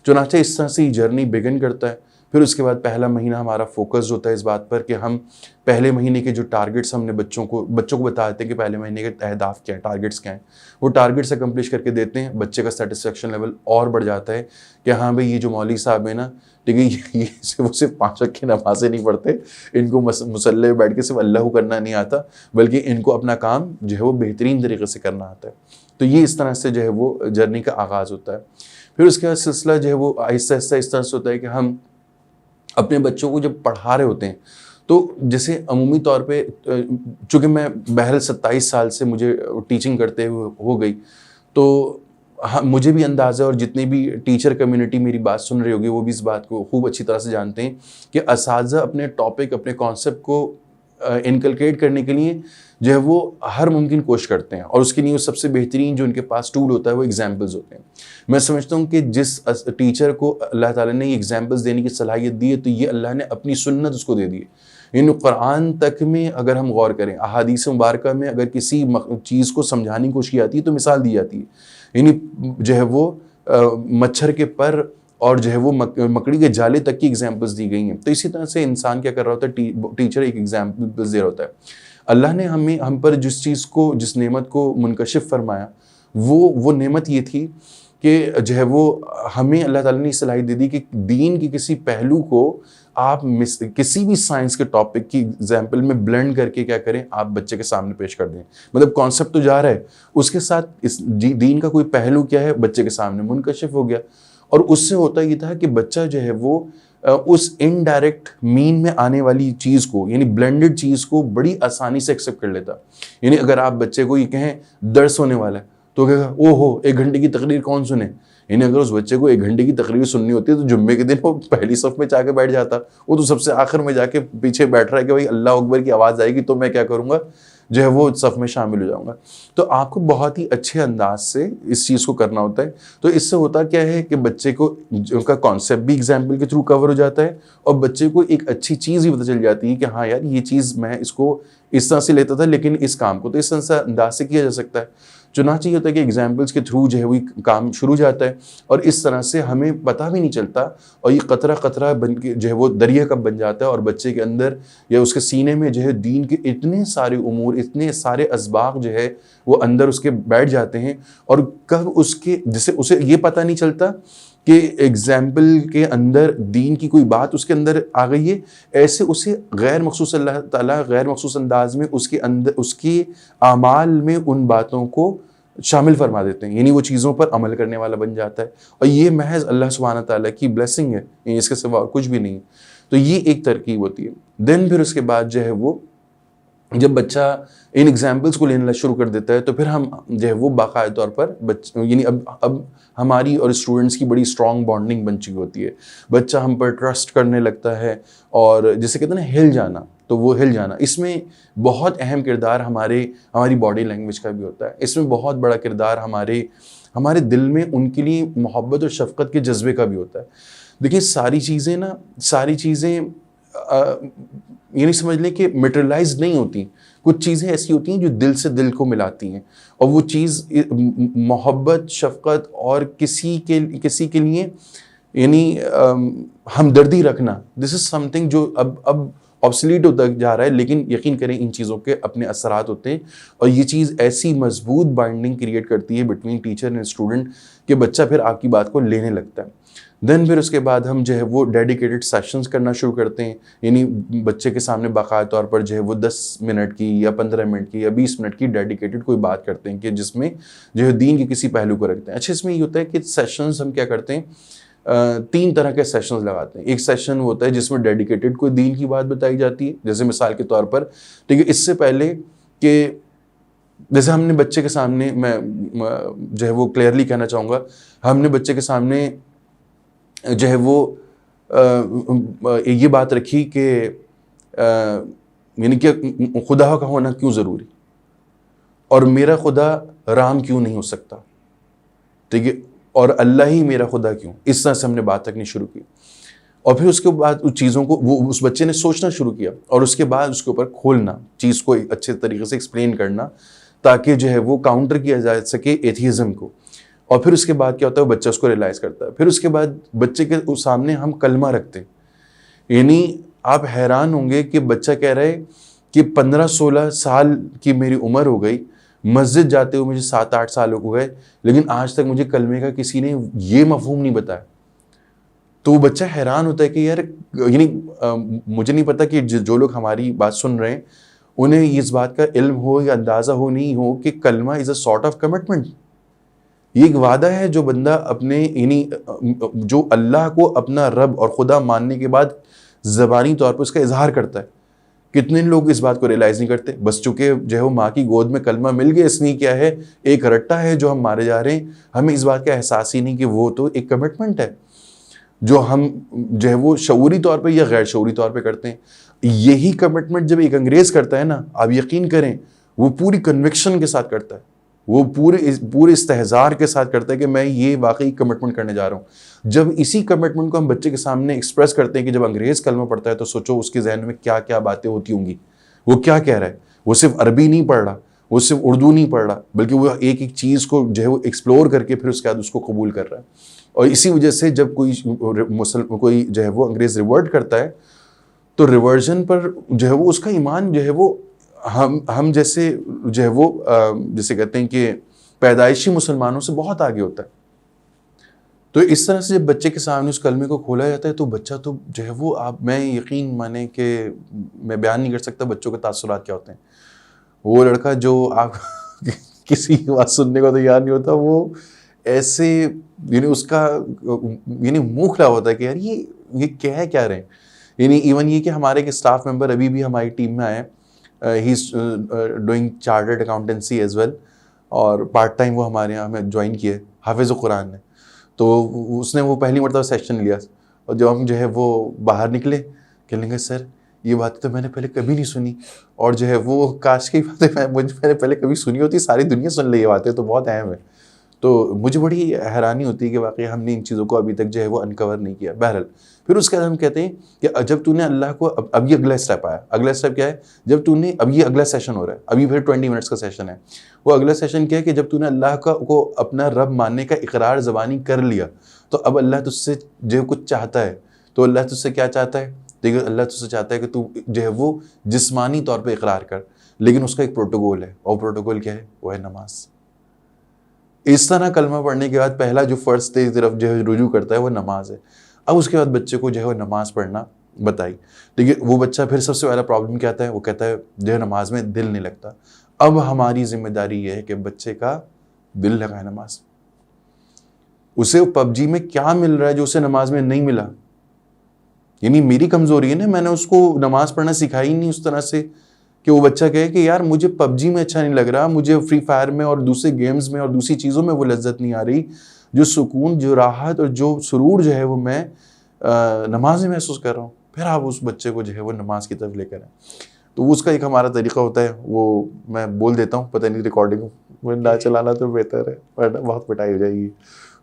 [SPEAKER 2] چنانچہ اس طرح سے یہ جرنی بگن کرتا ہے۔ پھر اس کے بعد پہلا مہینہ ہمارا فوکس ہوتا ہے اس بات پر کہ ہم پہلے مہینے کے جو ٹارگٹس ہم نے بچوں کو بتا دیتے ہیں کہ پہلے مہینے کے اہداف کیا ہیں، ٹارگٹس کیا ہیں، وہ ٹارگٹس اکمپلش کر کے دیتے ہیں، بچے کا سیٹسفیکشن لیول اور بڑھ جاتا ہے کہ ہاں بھئی یہ جو مولوی صاحب ہیں نا، ٹھیک ہے، یہ وہ صرف 5 وقت کی نمازیں نہیں پڑھتے، ان کو مصلی پہ بیٹھ کے صرف اللہ کرنا نہیں آتا، بلکہ ان کو اپنا کام جو ہے وہ بہترین طریقے سے کرنا آتا ہے۔ تو یہ اس طرح سے جو ہے وہ جرنی کا آغاز ہوتا ہے۔ پھر اس کے بعد سلسلہ جو ہے وہ آہستہ آہستہ اس طرح سے ہوتا ہے کہ ہم اپنے بچوں کو جب پڑھا رہے ہوتے ہیں تو جیسے عمومی طور پہ، چونکہ میں بہرحال 27 سال سے مجھے ٹیچنگ کرتے ہوئے ہو گئی، تو مجھے بھی اندازہ، اور جتنے بھی ٹیچر کمیونٹی میری بات سن رہی ہوگی وہ بھی اس بات کو خوب اچھی طرح سے جانتے ہیں کہ اساتذہ اپنے ٹاپک، اپنے کانسیپٹ کو انکلکیٹ کرنے کے لیے جو ہے وہ ہر ممکن کوشش کرتے ہیں، اور اس کے لیے سب سے بہترین جو ان کے پاس ٹول ہوتا ہے وہ ایگزامپلز ہوتے ہیں۔ میں سمجھتا ہوں کہ جس ٹیچر کو اللہ تعالیٰ نے یہ ایگزامپلز دینے کی صلاحیت دی ہے، تو یہ اللہ نے اپنی سنت اس کو دے دی ہے۔ یعنی قرآن تک میں اگر ہم غور کریں، احادیث مبارکہ میں اگر کسی چیز کو سمجھانے کی کوشش کی جاتی ہے تو مثال دی جاتی ہے، یعنی جو ہے وہ مچھر کے پر اور جو ہے وہ مکڑی کے جالے تک کی ایگزامپلز دی گئی ہیں۔ تو اسی طرح سے انسان کیا کر رہا ہوتا ہے، ٹیچر ایک ایگزامپل دے رہا ہوتا ہے۔ اللہ نے ہم پر جس نعمت کو منکشف فرمایا، وہ نعمت یہ تھی کہ جو ہے وہ ہمیں اللہ تعالیٰ نے صلاحیت دے دی کہ دین کے کسی پہلو کو آپ کسی بھی سائنس کے ٹاپک کی ایگزامپل میں بلینڈ کر کے کیا کریں، آپ بچے کے سامنے پیش کر دیں۔ مطلب کانسیپٹ تو جا رہا ہے، اس کے ساتھ اس دین کا کوئی پہلو کیا ہے بچے کے سامنے منکشف ہو گیا۔ اور اس سے ہوتا یہ تھا کہ بچہ جو ہے وہ اس انڈائریکٹ مین میں آنے والی چیز کو، یعنی بلینڈڈ چیز کو بڑی آسانی سے ایکسیپٹ کر لیتا۔ یعنی اگر آپ بچے کو یہ کہیں درس ہونے والا ہے تو کہے گا او ہو 1 گھنٹے کی تقریر کون سنے؟ یعنی اگر اس بچے کو 1 گھنٹے کی تقریر سننی ہوتی ہے تو جمعے کے دن وہ پہلی صف میں جا کے بیٹھ جاتا، وہ تو سب سے آخر میں جا کے پیچھے بیٹھ رہا ہے کہ بھائی اللہ اکبر کی آواز آئے گی تو میں کیا کروں گا، جو ہے وہ صف میں شامل ہو جاؤں گا۔ تو آپ کو بہت ہی اچھے انداز سے اس چیز کو کرنا ہوتا ہے۔ تو اس سے ہوتا کیا ہے کہ بچے کو ان کا کانسیپٹ بھی ایگزامپل کے تھرو کور ہو جاتا ہے، اور بچے کو ایک اچھی چیز بھی پتہ چل جاتی ہے کہ ہاں یار یہ چیز میں اس کو اس طرح سے لیتا تھا، لیکن اس کام کو تو اس طرح سے انداز سے کیا جا سکتا ہے۔ چنانچہ یہ ہوتا ہے کہ ایگزامپلس کے تھرو جو ہے وہ کام شروع جاتا ہے، اور اس طرح سے ہمیں پتہ بھی نہیں چلتا، اور یہ قطرہ قطرہ بن کے جو ہے وہ دریا کب بن جاتا ہے، اور بچے کے اندر یا اس کے سینے میں جو ہے دین کے اتنے سارے امور، اتنے سارے اسباق جو ہے وہ اندر اس کے بیٹھ جاتے ہیں، اور کب اس کے جسے اسے یہ پتہ نہیں چلتا کہ ایگزامپل کے اندر دین کی کوئی بات اس کے اندر آ گئی ہے، ایسے اسے غیر مخصوص اللہ تعالیٰ غیر مخصوص انداز میں اس کے اندر اس کے اعمال میں ان باتوں کو شامل فرما دیتے ہیں، یعنی وہ چیزوں پر عمل کرنے والا بن جاتا ہے، اور یہ محض اللہ سبحانہ تعالیٰ کی بلیسنگ ہے، یعنی اس کے سوا اور کچھ بھی نہیں ہے۔ تو یہ ایک ترکیب ہوتی ہے۔ دین پھر اس کے بعد جو ہے وہ جب بچہ ان ایگزامپلس کو لینا شروع کر دیتا ہے تو پھر ہم جو ہے وہ باقاعدہ طور پر یعنی اب ہماری اور اسٹوڈنٹس کی بڑی اسٹرانگ بانڈنگ بن چکی ہوتی ہے، بچہ ہم پر ٹرسٹ کرنے لگتا ہے، اور جسے کہتے ہیں نا ہل جانا، تو وہ ہل جانا، اس میں بہت اہم کردار ہماری باڈی لینگویج کا بھی ہوتا ہے، اس میں بہت بڑا کردار ہمارے دل میں ان کے لیے محبت اور شفقت کے جذبے کا بھی ہوتا ہے۔ دیکھیں ساری چیزیں یعنی سمجھ لیں کہ میٹرلائز نہیں ہوتی، کچھ چیزیں ایسی ہوتی ہیں جو دل سے دل کو ملاتی ہیں، اور وہ چیز محبت، شفقت اور کسی کے لیے یعنی ہمدردی رکھنا، دس از سم تھنگ جو اب آبسلیٹ ہوتا جا رہا ہے، لیکن یقین کریں ان چیزوں کے اپنے اثرات ہوتے ہیں، اور یہ چیز ایسی مضبوط بائنڈنگ کریٹ کرتی ہے بٹوین ٹیچر اینڈ اسٹوڈنٹ کہ بچہ پھر آپ کی بات کو لینے لگتا ہے. دین پھر اس کے بعد ہم جو ہے وہ ڈیڈیکیٹڈ سیشنز کرنا شروع کرتے ہیں، یعنی بچے کے سامنے باقاعدہ طور پر جو ہے وہ 10 منٹ کی یا 15 منٹ کی یا 20 منٹ کی ڈیڈیکیٹڈ کوئی بات کرتے ہیں کہ جس میں جو ہے دین کے کسی پہلو کو رکھتے ہیں. اچھا، اس میں یہ ہوتا ہے کہ سیشنز ہم کیا کرتے ہیں، 3 طرح کے سیشنز لگاتے ہیں. ایک سیشن ہوتا ہے جس میں ڈیڈیکیٹڈ کوئی دین کی بات بتائی جاتی ہے، جیسے مثال کے طور پر ٹھیک ہے، اس سے پہلے کہ جیسے ہم نے بچے کے سامنے، میں جو ہے وہ کلیئرلی کہنا چاہوں گا، ہم نے بچے کے سامنے جو ہے وہ یہ بات رکھی کہ یعنی کہ خدا کا ہونا کیوں ضروری اور میرا خدا رام کیوں نہیں ہو سکتا، ٹھیک ہے، اور اللہ ہی میرا خدا کیوں، اس طرح سے ہم نے بات رکھنی شروع کی. اور پھر اس کے بعد اس چیزوں کو وہ اس بچے نے سوچنا شروع کیا، اور اس کے بعد اس کے اوپر کھولنا، چیز کو اچھے طریقے سے ایکسپلین کرنا تاکہ جو ہے وہ کاؤنٹر کیا جا سکے ایتھیزم کو. اور پھر اس کے بعد کیا ہوتا ہے، بچہ اس کو ریلائز کرتا ہے. پھر اس کے بعد بچے کے سامنے ہم کلمہ رکھتے ہیں. یعنی آپ حیران ہوں گے کہ بچہ کہہ رہا ہے کہ 15-16 سال کی میری عمر ہو گئی، مسجد جاتے ہوئے مجھے 7-8 سال ہو گئے، لیکن آج تک مجھے کلمے کا کسی نے یہ مفہوم نہیں بتایا. تو وہ بچہ حیران ہوتا ہے کہ یار، یعنی مجھے نہیں پتا کہ جو لوگ ہماری بات سن رہے ہیں انہیں اس بات کا علم ہو یا اندازہ ہو نہیں ہو کہ کلمہ از اے سارٹ آف کمٹمنٹ. یہ ایک وعدہ ہے جو بندہ اپنے، یعنی جو اللہ کو اپنا رب اور خدا ماننے کے بعد زبانی طور پر اس کا اظہار کرتا ہے. کتنے لوگ اس بات کو ریلائز نہیں کرتے، بس چونکہ جو ہے وہ ماں کی گود میں کلمہ مل گیا، اس لیے کیا ہے، ایک رٹا ہے جو ہم مارے جا رہے ہیں. ہمیں اس بات کا احساس ہی نہیں کہ وہ تو ایک کمٹمنٹ ہے جو ہم جو ہے وہ شعوری طور پہ یا غیر شعوری طور پہ کرتے ہیں. یہی کمٹمنٹ جب ایک انگریز کرتا ہے نا، آپ یقین کریں وہ پوری کنوکشن کے ساتھ کرتا ہے، وہ پورے استحضار کے ساتھ کرتا ہے کہ میں یہ واقعی کمٹمنٹ کرنے جا رہا ہوں. جب اسی کمٹمنٹ کو ہم بچے کے سامنے ایکسپریس کرتے ہیں کہ جب انگریز کلمہ پڑھتا ہے تو سوچو اس کے ذہن میں کیا کیا باتیں ہوتی ہوں گی. وہ کیا کہہ رہا ہے، وہ صرف عربی نہیں پڑھ رہا، وہ صرف اردو نہیں پڑھ رہا، بلکہ وہ ایک ایک چیز کو جو ہے وہ ایکسپلور کر کے پھر اس کے بعد اس کو قبول کر رہا ہے. اور اسی وجہ سے جب کوئی جو ہے وہ انگریز ریورٹ کرتا ہے تو ریورژن پر جو ہے وہ اس کا ایمان جو ہے وہ ہم جیسے جو ہے وہ جیسے کہتے ہیں کہ پیدائشی مسلمانوں سے بہت آگے ہوتا ہے. تو اس طرح سے جب بچے کے سامنے اس کلمے کو کھولا جاتا ہے تو بچہ تو جو ہے وہ میں یقین مانے کہ میں بیان نہیں کر سکتا بچوں کے تاثرات کیا ہوتے ہیں. وہ لڑکا جو آپ کسی کی بات سننے کو تیار نہیں ہوتا، وہ ایسے یعنی اس کا یعنی منہ کھلا ہوتا ہے کہ یار یہ کیا رہے ہیں. یعنی ایون یہ کہ ہمارے ایک اسٹاف ممبر ابھی بھی ہماری ٹیم میں آئے، he is doing chartered accountancy as well, اور پارٹ ٹائم وہ ہمارے یہاں ہمیں جوائن کیے، حافظ قرآن نے. تو اس نے وہ پہلی مرتبہ سیشن لیا، اور جب ہم جو ہے وہ باہر نکلے کہنے لگے سر یہ بات تو میں نے پہلے کبھی نہیں سنی، اور جو ہے وہ کاش کی باتیں میں نے پہلے کبھی سنی ہوتی، ساری دنیا سن لی یہ باتیں تو بہت اہم ہے. تو مجھے بڑی حیرانی ہوتی ہے کہ واقعی ہم نے ان چیزوں کو ابھی تک جو ہے وہ انکور نہیں کیا. بہرحال پھر اس کے بعد ہم کہتے ہیں کہ جب تو نے اللہ کو اب یہ اگلا اسٹیپ آیا. اگلا اسٹیپ کیا ہے؟ جب تو نے اب یہ اگلا سیشن ہو رہا ہے، ابھی پھر 20 منٹس کا سیشن ہے. وہ اگلا سیشن کیا ہے کہ جب تو نے اللہ کو اپنا رب ماننے کا اقرار زبانی کر لیا تو اب اللہ تجھ سے جو کچھ چاہتا ہے. تو اللہ تجھ سے کیا چاہتا ہے؟ دیکھو اللہ تجھ سے چاہتا ہے کہ تو جو ہے وہ جسمانی طور پہ اقرار کر، لیکن اس کا ایک پروٹوکول ہے، اور پروٹوکول کیا ہے؟ وہ ہے نماز. اس طرح کلمہ پڑھنے کے بعد پہلا جو فرض کی طرف جو ہے رجوع کرتا ہے وہ نماز ہے. اب اس کے بعد بچے کو جو ہے وہ نماز پڑھنا بتائی. دیکھیے وہ بچہ پھر سب سے پہلا پرابلم کیا آتا ہے، وہ کہتا ہے جو ہے نماز میں دل نہیں لگتا. اب ہماری ذمہ داری یہ ہے کہ بچے کا دل لگائے نماز. اسے پب جی میں کیا مل رہا ہے جو اسے نماز میں نہیں ملا؟ یعنی میری کمزوری ہے نا، میں نے اس کو نماز پڑھنا سکھائی نہیں اس طرح سے کہ وہ بچہ کہے کہ یار مجھے پب جی میں اچھا نہیں لگ رہا، مجھے فری فائر میں اور دوسرے گیمز میں اور دوسری چیزوں میں وہ لذت نہیں آ رہی، جو سکون، جو راحت اور جو سرور جو ہے وہ میں نماز میں محسوس کر رہا ہوں. پھر آپ اس بچے کو جو ہے وہ نماز کی طرف لے کر آئیں. تو اس کا ایک ہمارا طریقہ ہوتا ہے، وہ میں بول دیتا ہوں، پتہ نہیں ریکارڈنگ وہ نہ چلانا تو بہتر ہے ورنہ بہت پٹائی ہو جائے گی.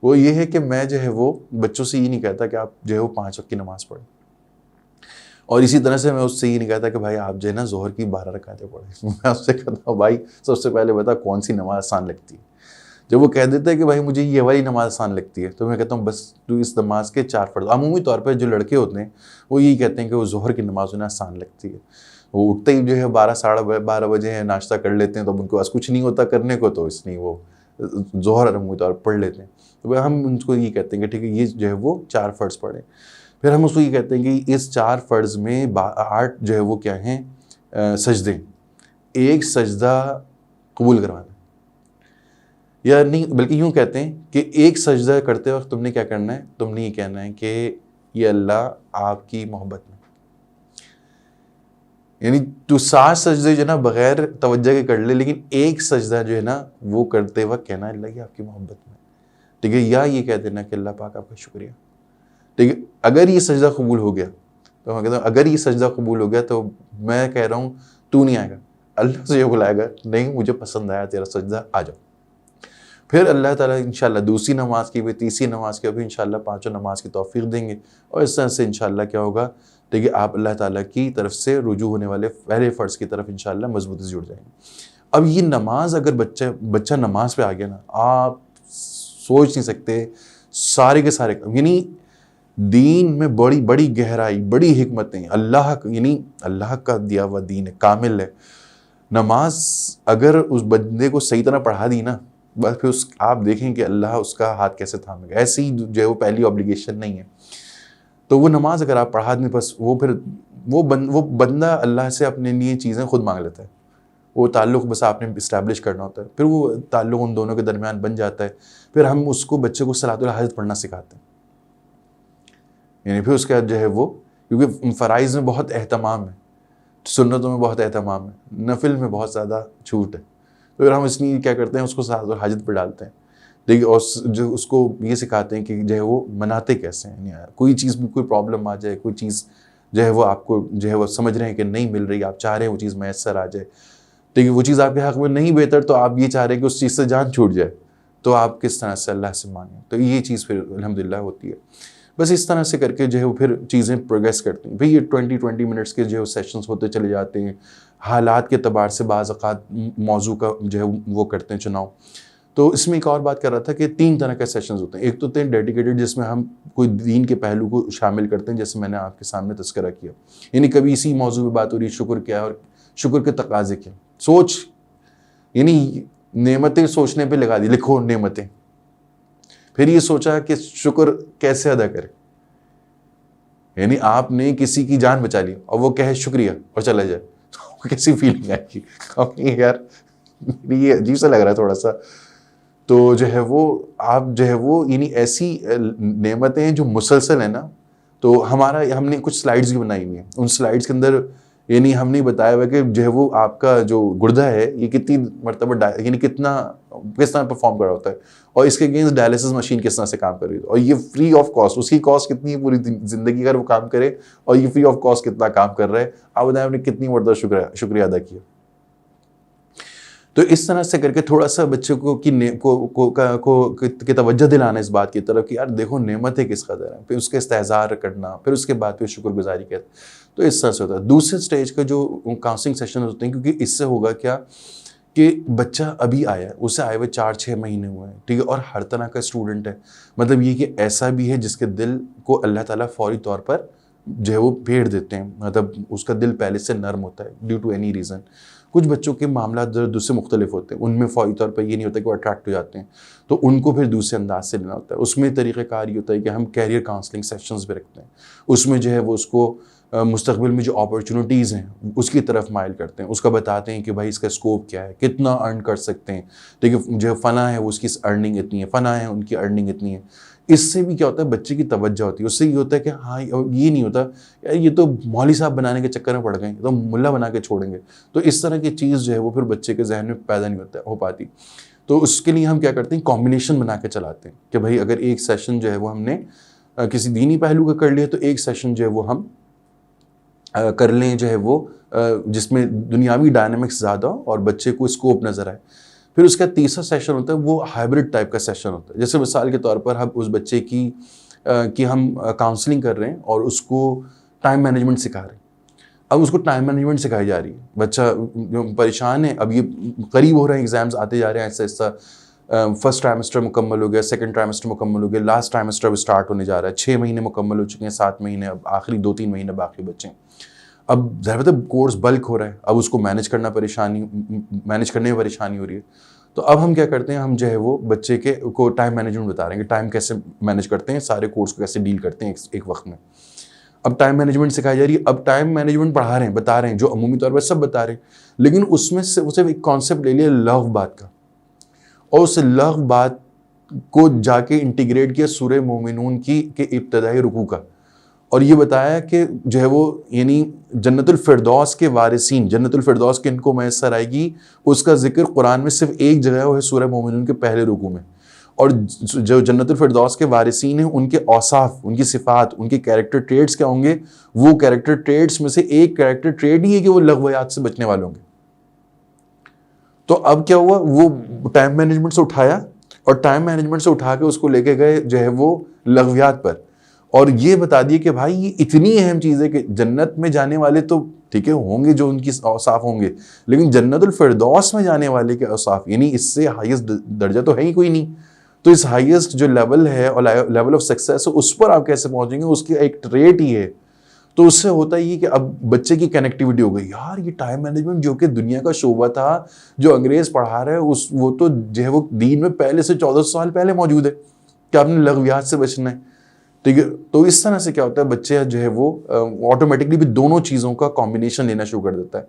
[SPEAKER 2] وہ یہ ہے کہ میں جو ہے وہ بچوں سے یہ نہیں کہتا کہ آپ جو ہے وہ 5 وقت کی نماز پڑھیں، اور اسی طرح سے میں اس سے یہ نہیں کہتا کہ بھائی آپ جو ہے نا ظہر کی 12 رکعتیں پڑھیں. میں اس سے کہتا ہوں بھائی سب سے پہلے بتا کون سی نماز آسان لگتی ہے. جب وہ کہہ دیتا ہے کہ بھائی مجھے یہ والی نماز آسان لگتی ہے تو میں کہتا ہوں بس تو اس نماز کے 4 فرض. عمومی طور پر جو لڑکے ہوتے ہیں وہ یہی کہتے ہیں کہ وہ ظہر کی نماز انہیں آسان لگتی ہے. وہ اٹھتے ہی جو ہے 12 ساڑھے 12 بجے ہیں, ناشتہ کر لیتے ہیں, تو اب ان کے پاس کچھ نہیں ہوتا کرنے کو, تو اس لیے وہ ظہر عمومی طور پر پڑھ لیتے ہیں. تو ہم ان کو یہ کہتے ہیں کہ ٹھیک ہے یہ جو ہے وہ 4 فرض پڑھیں. پھر ہم اس کو یہ کہتے ہیں کہ اس 4 فرض میں 8 جو ہے وہ کیا ہیں سجدے, ایک سجدہ قبول کروانا, یا نہیں بلکہ یوں کہتے ہیں کہ ایک سجدہ کرتے وقت تم نے کیا کرنا ہے, تم نے یہ کہنا ہے کہ یہ اللہ آپ کی محبت میں, یعنی تو 7 سجدے جو ہے نا بغیر توجہ کے کر لے, لیکن ایک سجدہ جو ہے نا وہ کرتے وقت کہنا ہے اللہ کی آپ کی محبت میں, ٹھیک ہے, یا یہ کہہ دینا کہ اللہ پاک آپ کا شکریہ, ٹھیک ہے. اگر یہ سجدہ قبول ہو گیا تو میں کہتا ہوں اگر یہ سجدہ قبول ہو گیا تو میں کہہ رہا ہوں تو نہیں آئے گا, اللہ سے یہ بلائے گا نہیں مجھے پسند آیا تیرا سجدہ, آ جاؤ. پھر اللہ تعالیٰ انشاءاللہ دوسری نماز کی بھی, تیسری نماز کی بھی انشاءاللہ 5 نماز کی توفیق دیں گے, اور اس طرح سے انشاءاللہ کیا ہوگا, ٹھیک ہے, آپ اللہ تعالیٰ کی طرف سے رجوع ہونے والے پہلے فرض کی طرف انشاءاللہ مضبوطی سے جڑ جائیں گے. اب یہ نماز اگر بچہ نماز پہ آ گیا نا, آپ سوچ نہیں سکتے سارے کے سارے, یعنی دین میں بڑی بڑی گہرائی, بڑی حکمتیں, یعنی اللہ کا دیا ہوا دین ہے, کامل ہے. نماز اگر اس بندے کو صحیح طرح پڑھا دی نا, بس پھر آپ دیکھیں کہ اللہ اس کا ہاتھ کیسے تھامے گا. ایسے ہی جو ہے وہ پہلی اوبلیگیشن نہیں ہے, تو وہ نماز اگر آپ پڑھا دیں بس وہ پھر وہ بندہ اللہ سے اپنے لیے چیزیں خود مانگ لیتا ہے. وہ تعلق بس آپ نے اسٹیبلش کرنا ہوتا ہے, پھر وہ تعلق ان دونوں کے درمیان بن جاتا ہے. پھر ہم اس کو بچے کو صلاۃ الحاجت پڑھنا سکھاتے ہیں, یعنی پھر اس کا جو ہے وہ, کیونکہ فرائض میں بہت اہتمام ہے, سنتوں میں بہت اہتمام ہے, نفل میں بہت زیادہ چھوٹ ہے, تو پھر ہم اس لیے کیا کرتے ہیں اس کو صلاۃ الحاجت پہ ڈالتے ہیں, دیکھیے, اور جو اس کو یہ سکھاتے ہیں کہ جو ہے وہ مناتے کیسے ہیں, یعنی کوئی چیز میں کوئی پرابلم آ جائے, کوئی چیز جو ہے وہ آپ کو جو ہے وہ سمجھ رہے ہیں کہ نہیں مل رہی, آپ چاہ رہے ہیں وہ چیز میسر آ جائے, ٹھیک ہے, وہ چیز آپ کے حق میں نہیں بہتر, تو آپ یہ چاہ رہے ہیں کہ اس چیز سے جان چھوٹ جائے, تو آپ کس طرح سے اللہ سے مانگیں. تو یہ چیز پھر الحمدللہ ہوتی ہے. بس اس طرح سے کر کے جو ہے وہ پھر چیزیں پروگریس کرتی ہیں. بھئی یہ 20 منٹس کے جو ہے سیشنز ہوتے چلے جاتے ہیں, حالات کے اعتبار سے بعض اوقات موضوع کا جو ہے وہ کرتے ہیں چناؤ. تو اس میں ایک اور بات کر رہا تھا کہ 3 طرح کے سیشنز ہوتے ہیں. ایک تو ہوتے ہیں ڈیڈیکیٹڈ, جس میں ہم کوئی دین کے پہلو کو شامل کرتے ہیں, جیسے میں نے آپ کے سامنے تذکرہ کیا, یعنی کبھی اسی موضوع پہ بات ہو رہی ہے شکر کیا ہے اور شکر کے تقاضے کیا, سوچ, یعنی نعمتیں سوچنے پہ لگا دی, لکھو نعمتیں, پھر یہ سوچا کہ شکر کیسے ادا کرے. یعنی آپ نے کسی کی جان بچا لی اور وہ کہے شکریہ اور چلا جائے, تو کیسی فیلنگ آئے گی یار, یہ عجیب سا لگ رہا ہے تھوڑا سا. تو جو ہے وہ آپ جو ہے وہ یعنی ایسی نعمتیں جو مسلسل ہیں نا, تو ہم نے کچھ سلائیڈز بھی بنائی ہوئی ہیں. ان سلائیڈز کے اندر یعنی ہم نے بتایا ہوا کہ جو ہے وہ آپ کا جو گردہ ہے یہ کتنی مرتبہ یعنی کس طرح پرفارم کر رہا ہوتا ہے, اور اس کے اگینسٹ ڈائلیسس مشین کس طرح سے کام کر رہی ہے, اور یہ فری آف کاسٹ, اس کی کاسٹ کتنی ہے پوری زندگی اگر وہ کام کرے, اور یہ فری آف کاسٹ کتنا کام کر رہا ہے. آپ بتائیں آپ نے کتنی مرتبہ شکریہ ادا کیا. تو اس طرح سے کر کے تھوڑا سا بچے کی توجہ دلانا اس بات کی طرف کہ یار دیکھو نعمتیں کس قدر ہیں, پھر اس کے استحضار کرنا, پھر اس کے بعد پھر شکر گزاری کہتے. تو اس طرح سے ہوتا ہے. دوسرے سٹیج کا جو کاؤنسلنگ سیشن ہوتے ہیں, کیونکہ اس سے ہوگا کیا کہ بچہ ابھی آیا ہے, اسے آئے ہوئے 4-6 مہینے ہوئے ہیں, ٹھیک ہے, اور ہر طرح کا اسٹوڈنٹ ہے. مطلب یہ کہ ایسا بھی ہے جس کے دل کو اللہ تعالیٰ فوری طور پر جو ہے وہ پھیر دیتے ہیں, مطلب اس کا دل پہلے سے نرم ہوتا ہے ڈیو ٹو اینی ریزن. کچھ بچوں کے معاملات دوسرے مختلف ہوتے ہیں, ان میں فوری طور پر یہ نہیں ہوتا کہ وہ اٹریکٹ ہو جاتے ہیں, تو ان کو پھر دوسرے انداز سے لینا ہوتا ہے. اس میں طریقہ کار یہ ہوتا ہے کہ ہم کیریئر کاؤنسلنگ سیشنز بھی رکھتے ہیں. اس میں جو ہے وہ اس کو مستقبل میں جو اپرچونیٹیز ہیں اس کی طرف مائل کرتے ہیں, اس کا بتاتے ہیں کہ بھائی اس کا اسکوپ کیا ہے, کتنا ارن کر سکتے ہیں, ٹھیک ہے, جو فلاں ہے اس کی ارننگ اتنی ہے, فلاں ہے ان کی ارننگ اتنی ہے. اس سے بھی کیا ہوتا ہے بچے کی توجہ ہوتی ہے. اس سے یہ ہوتا ہے کہ ہاں یہ نہیں ہوتا یار یہ تو مولوی صاحب بنانے کے چکر میں پڑ گئے, تو ملا بنا کے چھوڑیں گے. تو اس طرح کی چیز جو ہے وہ پھر بچے کے ذہن میں پیدا نہیں ہو پاتی. تو اس کے لیے ہم کیا کرتے ہیں, کمبینیشن بنا کے چلاتے ہیں کہ بھائی اگر ایک سیشن جو ہے وہ ہم نے کسی دینی پہلو کا کر لیا, تو ایک سیشن جو ہے وہ ہم کر لیں جو ہے وہ جس میں دنیاوی ڈائنامکس زیادہ اور بچے کو اسکوپ نظر آئے. پھر اس کا تیسرا سیشن ہوتا ہے وہ ہائبرڈ ٹائپ کا سیشن ہوتا ہے. جیسے مثال کے طور پر ہم اس بچے کی ہم کاؤنسلنگ کر رہے ہیں اور اس کو ٹائم مینجمنٹ سکھا رہے ہیں. اب اس کو ٹائم مینجمنٹ سکھائی جا رہی ہے, بچہ پریشان ہے, اب یہ قریب ہو رہے ہیں ایگزامز آتے جا رہے ہیں ایسا ایسا, فرسٹ ٹرائمسٹر مکمل ہو گیا, سیکنڈ ٹرائمسٹر مکمل ہو گیا, لاسٹ ٹرائمسٹر اب اسٹارٹ ہونے جا رہا ہے, 6 مہینے مکمل ہو چکے ہیں, 7 مہینے, اب آخری 2-3 مہینے باقی بچے ہیں. اب ظاہر ہے کورس بلک ہو رہا ہے, اب اس کو مینیج کرنے میں پریشانی ہو رہی ہے. تو اب ہم کیا کرتے ہیں, ہم جو ہے وہ بچے کو ٹائم مینجمنٹ بتا رہے ہیں کہ ٹائم کیسے مینیج کرتے ہیں, سارے کورس کو کیسے ڈیل کرتے ہیں ایک وقت میں. اب ٹائم مینجمنٹ سکھائی جا رہی ہے, اب ٹائم مینجمنٹ پڑھا رہے ہیں, بتا رہے ہیں, جو عمومی طور پر سب بتا رہے ہیں, لیکن اس میں سے صرف ایک کانسیپٹ لے لیا لغو بات کا, اور اس لغو بات کو جا کے انٹیگریٹ کیا سورہ مومنون کے ابتدائی رکوع کا, اور یہ بتایا کہ جو ہے وہ یعنی جنت الفردوس کے وارثین, جنت الفردوس کن کو میسر آئے گی, اس کا ذکر قرآن میں صرف ایک جگہ ہے, وہ ہے سورہ مومنون کے پہلے رکوع میں. اور جو جنت الفردوس کے وارثین ہیں, ان کے اوصاف, ان کی صفات, ان کے کیریکٹر ٹریٹس کیا ہوں گے, وہ کیریکٹر ٹریٹس میں سے ایک کیریکٹر ٹریٹ ہی ہے کہ وہ لغویات سے بچنے والے ہوں گے. تو اب کیا ہوا, وہ ٹائم مینجمنٹ سے اٹھایا, اور ٹائم مینجمنٹ سے اٹھا کے اس کو لے کے گئے جو ہے وہ لغویات پر, اور یہ بتا دیے کہ بھائی یہ اتنی اہم چیز ہے کہ جنت میں جانے والے تو ٹھیک ہے ہوں گے جو ان کی اوصاف ہوں گے, لیکن جنت الفردوس میں جانے والے کے اوصاف یعنی اس سے ہائیسٹ درجہ تو ہے ہی کوئی نہیں. تو اس ہائیسٹ جو لیول ہے اور لیول آف سکسیس ہے, اس پر آپ کیسے پہنچیں گے, اس کی ایک ٹریٹ ہی ہے. تو اس سے ہوتا ہی کہ اب بچے کی کنیکٹیوٹی ہو گئی, یار یہ ٹائم مینجمنٹ جو کہ دنیا کا شعبہ تھا, جو انگریز پڑھا رہا ہے, وہ تو جو ہے وہ دین میں پہلے سے 1400 سال پہلے موجود ہے کہ آپ نے لغویات سے بچنا ہے. ٹھیک ہے, تو اس طرح سے کیا ہوتا ہے, بچے جو ہے وہ آٹومیٹکلی بھی دونوں چیزوں کا کمبینیشن لینا شروع کر دیتا ہے.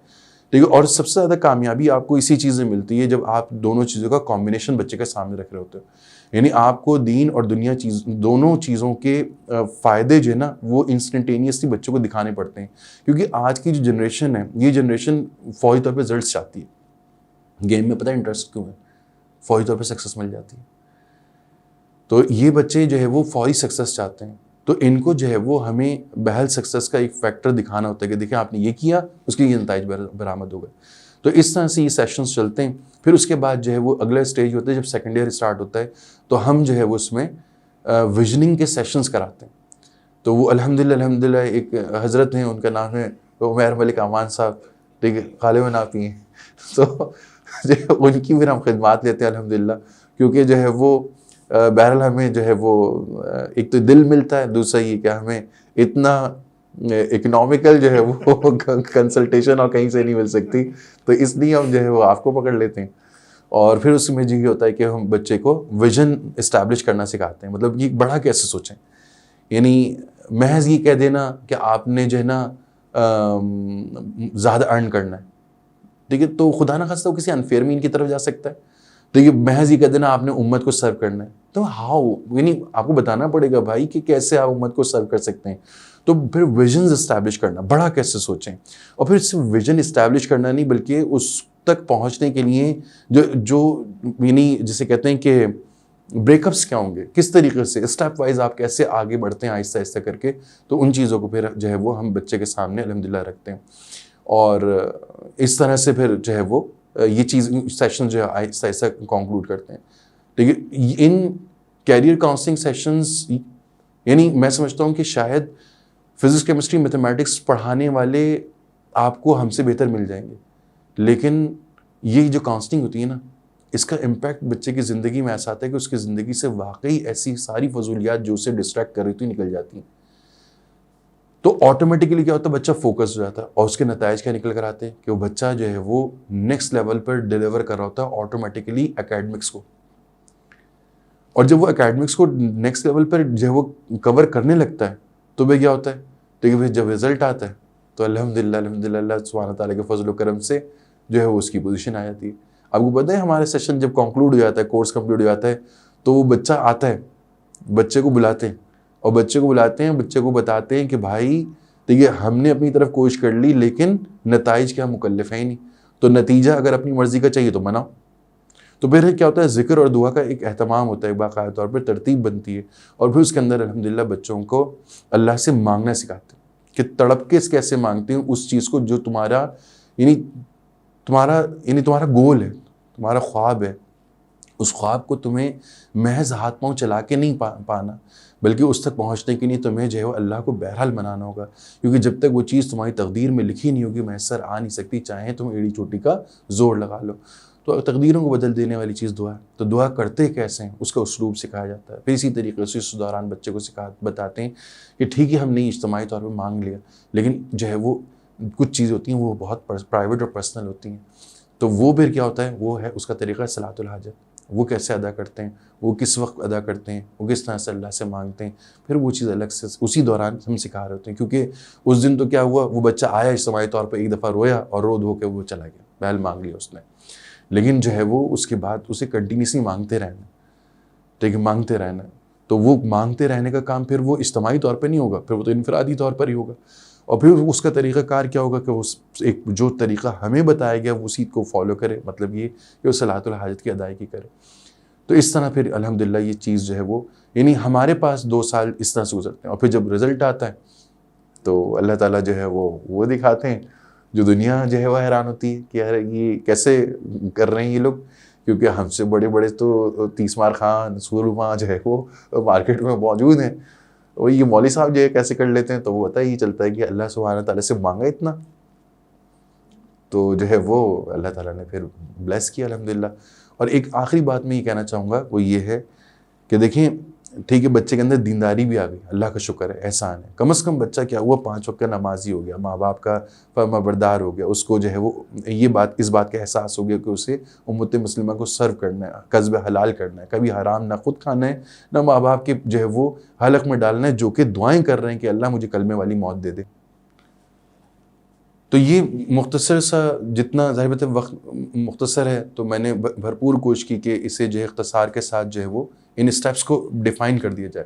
[SPEAKER 2] ٹھیک ہے, اور سب سے زیادہ کامیابی آپ کو اسی چیز میں ملتی ہے جب آپ دونوں چیزوں کا کمبینیشن بچے کے سامنے رکھ رہے ہوتے ہیں. یعنی آپ کو دین اور دنیا دونوں چیزوں کے فائدے جو ہے نا وہ انسٹنٹینیسلی بچوں کو دکھانے پڑتے ہیں, کیونکہ آج کی جو جنریشن ہے, یہ جنریشن فوری طور پہ رزلٹس چاہتی ہے. گیم میں پتہ ہے انٹرسٹ کیوں ہے, فوری طور پہ سکسیس مل جاتی ہے. تو یہ بچے جو ہے وہ فوری سکسیس چاہتے ہیں, تو ان کو جو ہے وہ ہمیں بہل سکسیس کا ایک فیکٹر دکھانا ہوتا ہے کہ دیکھیں آپ نے یہ کیا, اس کے یہ نتائج برآمد ہو گئے. تو اس طرح سے یہ سیشنز چلتے ہیں. پھر اس کے بعد جو ہے وہ اگلا اسٹیج ہوتا ہے, جب سیکنڈ ایئر اسٹارٹ ہوتا ہے تو ہم جو ہے وہ اس میں ویژننگ کے سیشنز کراتے ہیں. تو وہ الحمدللہ ایک حضرت ہیں, ان کا نام ہے عمیر ملک امان صاحب, ٹھیک ہے, غالباً آپ ہی ہیں. تو ان کی پھر ہم خدمات لیتے ہیں الحمدللہ, کیونکہ جو ہے وہ بہرحال ہمیں جو ہے وہ ایک تو دل ملتا ہے, دوسرا یہ کہ ہمیں اتنا اکنامیکل جو ہے وہ کنسلٹیشن اور کہیں سے نہیں مل سکتی, تو اس لیے ہم جو ہے وہ آپ کو پکڑ لیتے ہیں. اور پھر اس میں یہ ہوتا ہے کہ ہم بچے کو ویژن اسٹیبلش کرنا سکھاتے ہیں, مطلب یہ بڑا کیسے سوچیں. یعنی محض یہ کہہ دینا کہ آپ نے جو ہے نا زیادہ ارن کرنا ہے, ٹھیک ہے, تو خدا نہ خواستہ وہ کسی انفیئر مین کی طرف جا سکتا ہے. تو یہ محض یہ کہہ دینا آپ نے امت کو سرو کرنا ہے, تو ہاؤ, یعنی آپ کو بتانا پڑے گا بھائی کہ کیسے آپ امت کو سرو کر سکتے ہیں. تو پھر ویژنز اسٹیبلش کرنا, بڑا کیسے سوچیں. اور پھر صرف ویژن اسٹیبلش کرنا نہیں, بلکہ اس تک پہنچنے کے لیے جو یعنی جسے کہتے ہیں کہ بریک اپس کیا ہوں گے, کس طریقے سے اسٹیپ وائز آپ کیسے آگے بڑھتے ہیں آہستہ آہستہ کر کے, تو ان چیزوں کو پھر جو ہے وہ ہم بچے کے سامنے الحمدللہ رکھتے ہیں. اور اس طرح سے پھر جو ہے وہ یہ چیز سیشن جو ہے آہستہ آہستہ کنکلوڈ کرتے ہیں. ٹھیک ہے, ان کیریئر کاؤنسلنگ سیشنز یعنی میں سمجھتا ہوں کہ شاید فزکس کیمسٹری میتھمیٹکس پڑھانے والے آپ کو ہم سے بہتر مل جائیں گے, لیکن یہ جو کاؤنسلنگ ہوتی ہے نا, اس کا امپیکٹ بچے کی زندگی میں ایسا آتا ہے کہ اس کی زندگی سے واقعی ایسی ساری فضولیات جو اسے ڈسٹریکٹ کر رہی تھی نکل جاتی ہیں. تو آٹومیٹکلی کیا ہوتا ہے, بچہ فوکس ہو جاتا ہے, اور اس کے نتائج کیا نکل کر آتے ہیں کہ وہ بچہ جو ہے وہ نیکسٹ لیول پر ڈیلیور کر رہا ہوتا ہے آٹومیٹکلی اکیڈمکس کو. اور جب وہ اکیڈمکس کو نیکسٹ لیول پر جو ہے وہ کور کرنے لگتا ہے تو وہ کیا ہوتا ہے, ٹھیک ہے, پھر جب رزلٹ آتا ہے تو الحمدللہ اللہ سبحانہ تعالیٰ کے فضل و کرم سے جو ہے وہ اس کی پوزیشن آ جاتی ہے. آپ کو پتہ ہے ہمارے سیشن جب کنکلوڈ ہو جاتا ہے, کورس کمپلیٹ ہو جاتا ہے, تو وہ بچہ آتا ہے, بچے کو بلاتے ہیں, اور بچے کو بتاتے ہیں کہ بھائی دیکھیے ہم نے اپنی طرف کوشش کر لی, لیکن نتائج کیا مکلف ہے ہی نہیں, تو نتیجہ اگر اپنی مرضی کا چاہیے تو مناؤ. تو پھر کیا ہوتا ہے, ذکر اور دعا کا ایک اہتمام ہوتا ہے, باقاعدہ طور پر ترتیب بنتی ہے, اور پھر اس کے اندر الحمدللہ بچوں کو اللہ سے مانگنا سکھاتے ہیں کہ تڑپ کے کیسے مانگتے ہیں اس چیز کو جو تمہارا گول ہے, تمہارا خواب ہے. اس خواب کو تمہیں محض ہاتھ پاؤں چلا کے نہیں پانا, بلکہ اس تک پہنچنے کے لیے تمہیں جو ہے وہ اللہ کو بہرحال منانا ہوگا, کیونکہ جب تک وہ چیز تمہاری تقدیر میں لکھی نہیں ہوگی میسر آ نہیں سکتی, چاہے تم ایڑی چوٹی کا زور لگا لو. تو تقدیروں کو بدل دینے والی چیز دعا ہے. تو دعا کرتے کیسے ہیں اس کا اسلوب سکھایا جاتا ہے. پھر اسی طریقے سے اس دوران بچے کو بتاتے ہیں کہ ٹھیک ہے ہم نے اجتماعی طور پہ مانگ لیا، لیکن جو ہے وہ کچھ چیزیں ہوتی ہیں وہ بہت پرائیویٹ اور پرسنل ہوتی ہیں. تو وہ پھر کیا ہوتا ہے، وہ ہے اس کا طریقہ صلاۃ الحاجت. وہ کیسے ادا کرتے ہیں، وہ کس وقت ادا کرتے ہیں، وہ کس طرح سے اللہ سے مانگتے ہیں، پھر وہ چیز الگ سے اسی دوران ہم سکھا رہے ہوتے ہیں. کیونکہ اس دن تو کیا ہوا، وہ بچہ آیا اجتماعی طور پہ ایک دفعہ رویا اور رو دھو کے وہ چلا گیا، بہل مانگ لیا اس نے، لیکن جو ہے وہ اس کے بعد اسے کنٹینیوسلی مانگتے رہنا، ٹھیک ہے، مانگتے رہنا. تو وہ مانگتے رہنے کا کام پھر وہ اجتماعی طور پہ نہیں ہوگا، پھر وہ تو انفرادی طور پر ہی ہوگا. اور پھر اس کا طریقہ کار کیا ہوگا کہ وہ ایک جو طریقہ ہمیں بتایا گیا وہ اسی کو فالو کرے، مطلب یہ کہ وہ صلاۃ الحاجت کی ادائیگی کرے. تو اس طرح پھر الحمدللہ یہ چیز جو ہے وہ، یعنی ہمارے پاس 2 سال اس طرح سے گزرتے ہیں. اور پھر جب رزلٹ آتا ہے تو اللہ تعالیٰ جو ہے وہ دکھاتے ہیں، جو دنیا جو ہے وہ حیران ہوتی ہے کہ یار یہ کیسے کر رہے ہیں یہ لوگ، کیونکہ ہم سے بڑے بڑے تو 30 مار خان سورما جو ہے وہ مارکیٹ میں موجود ہیں، اور یہ مولوی صاحب جو ہے کیسے کر لیتے ہیں. تو وہ پتہ ہی چلتا ہے کہ اللہ سبحانہ تعالیٰ سے مانگا اتنا، تو جو ہے وہ اللہ تعالیٰ نے پھر بلیس کیا الحمدللہ. اور ایک آخری بات میں یہ کہنا چاہوں گا وہ یہ ہے کہ دیکھیں ٹھیک ہے بچے کے اندر دینداری بھی آ گئی، اللہ کا شکر ہے، احسان ہے. کم از کم بچہ کیا ہوا 5 وقت کا نمازی ہو گیا، ماں باپ کا فرما بردار ہو گیا، اس کو جو ہے وہ اس بات کا احساس ہو گیا کہ اسے امت مسلمہ کو سرو کرنا ہے، کسب حلال کرنا ہے، کبھی حرام نہ خود کھانا ہے نہ ماں باپ کے جو ہے وہ حلق میں ڈالنا ہے، جو کہ دعائیں کر رہے ہیں کہ اللہ مجھے کلمے والی موت دے دے. تو یہ مختصر سا، جتنا ظاہر بات ہے وقت مختصر ہے تو میں نے بھرپور کوشش کی کہ اسے جو ہے اختصار کے ساتھ جو ہے وہ ان اسٹیپس کو ڈیفائن کر دیا جائے.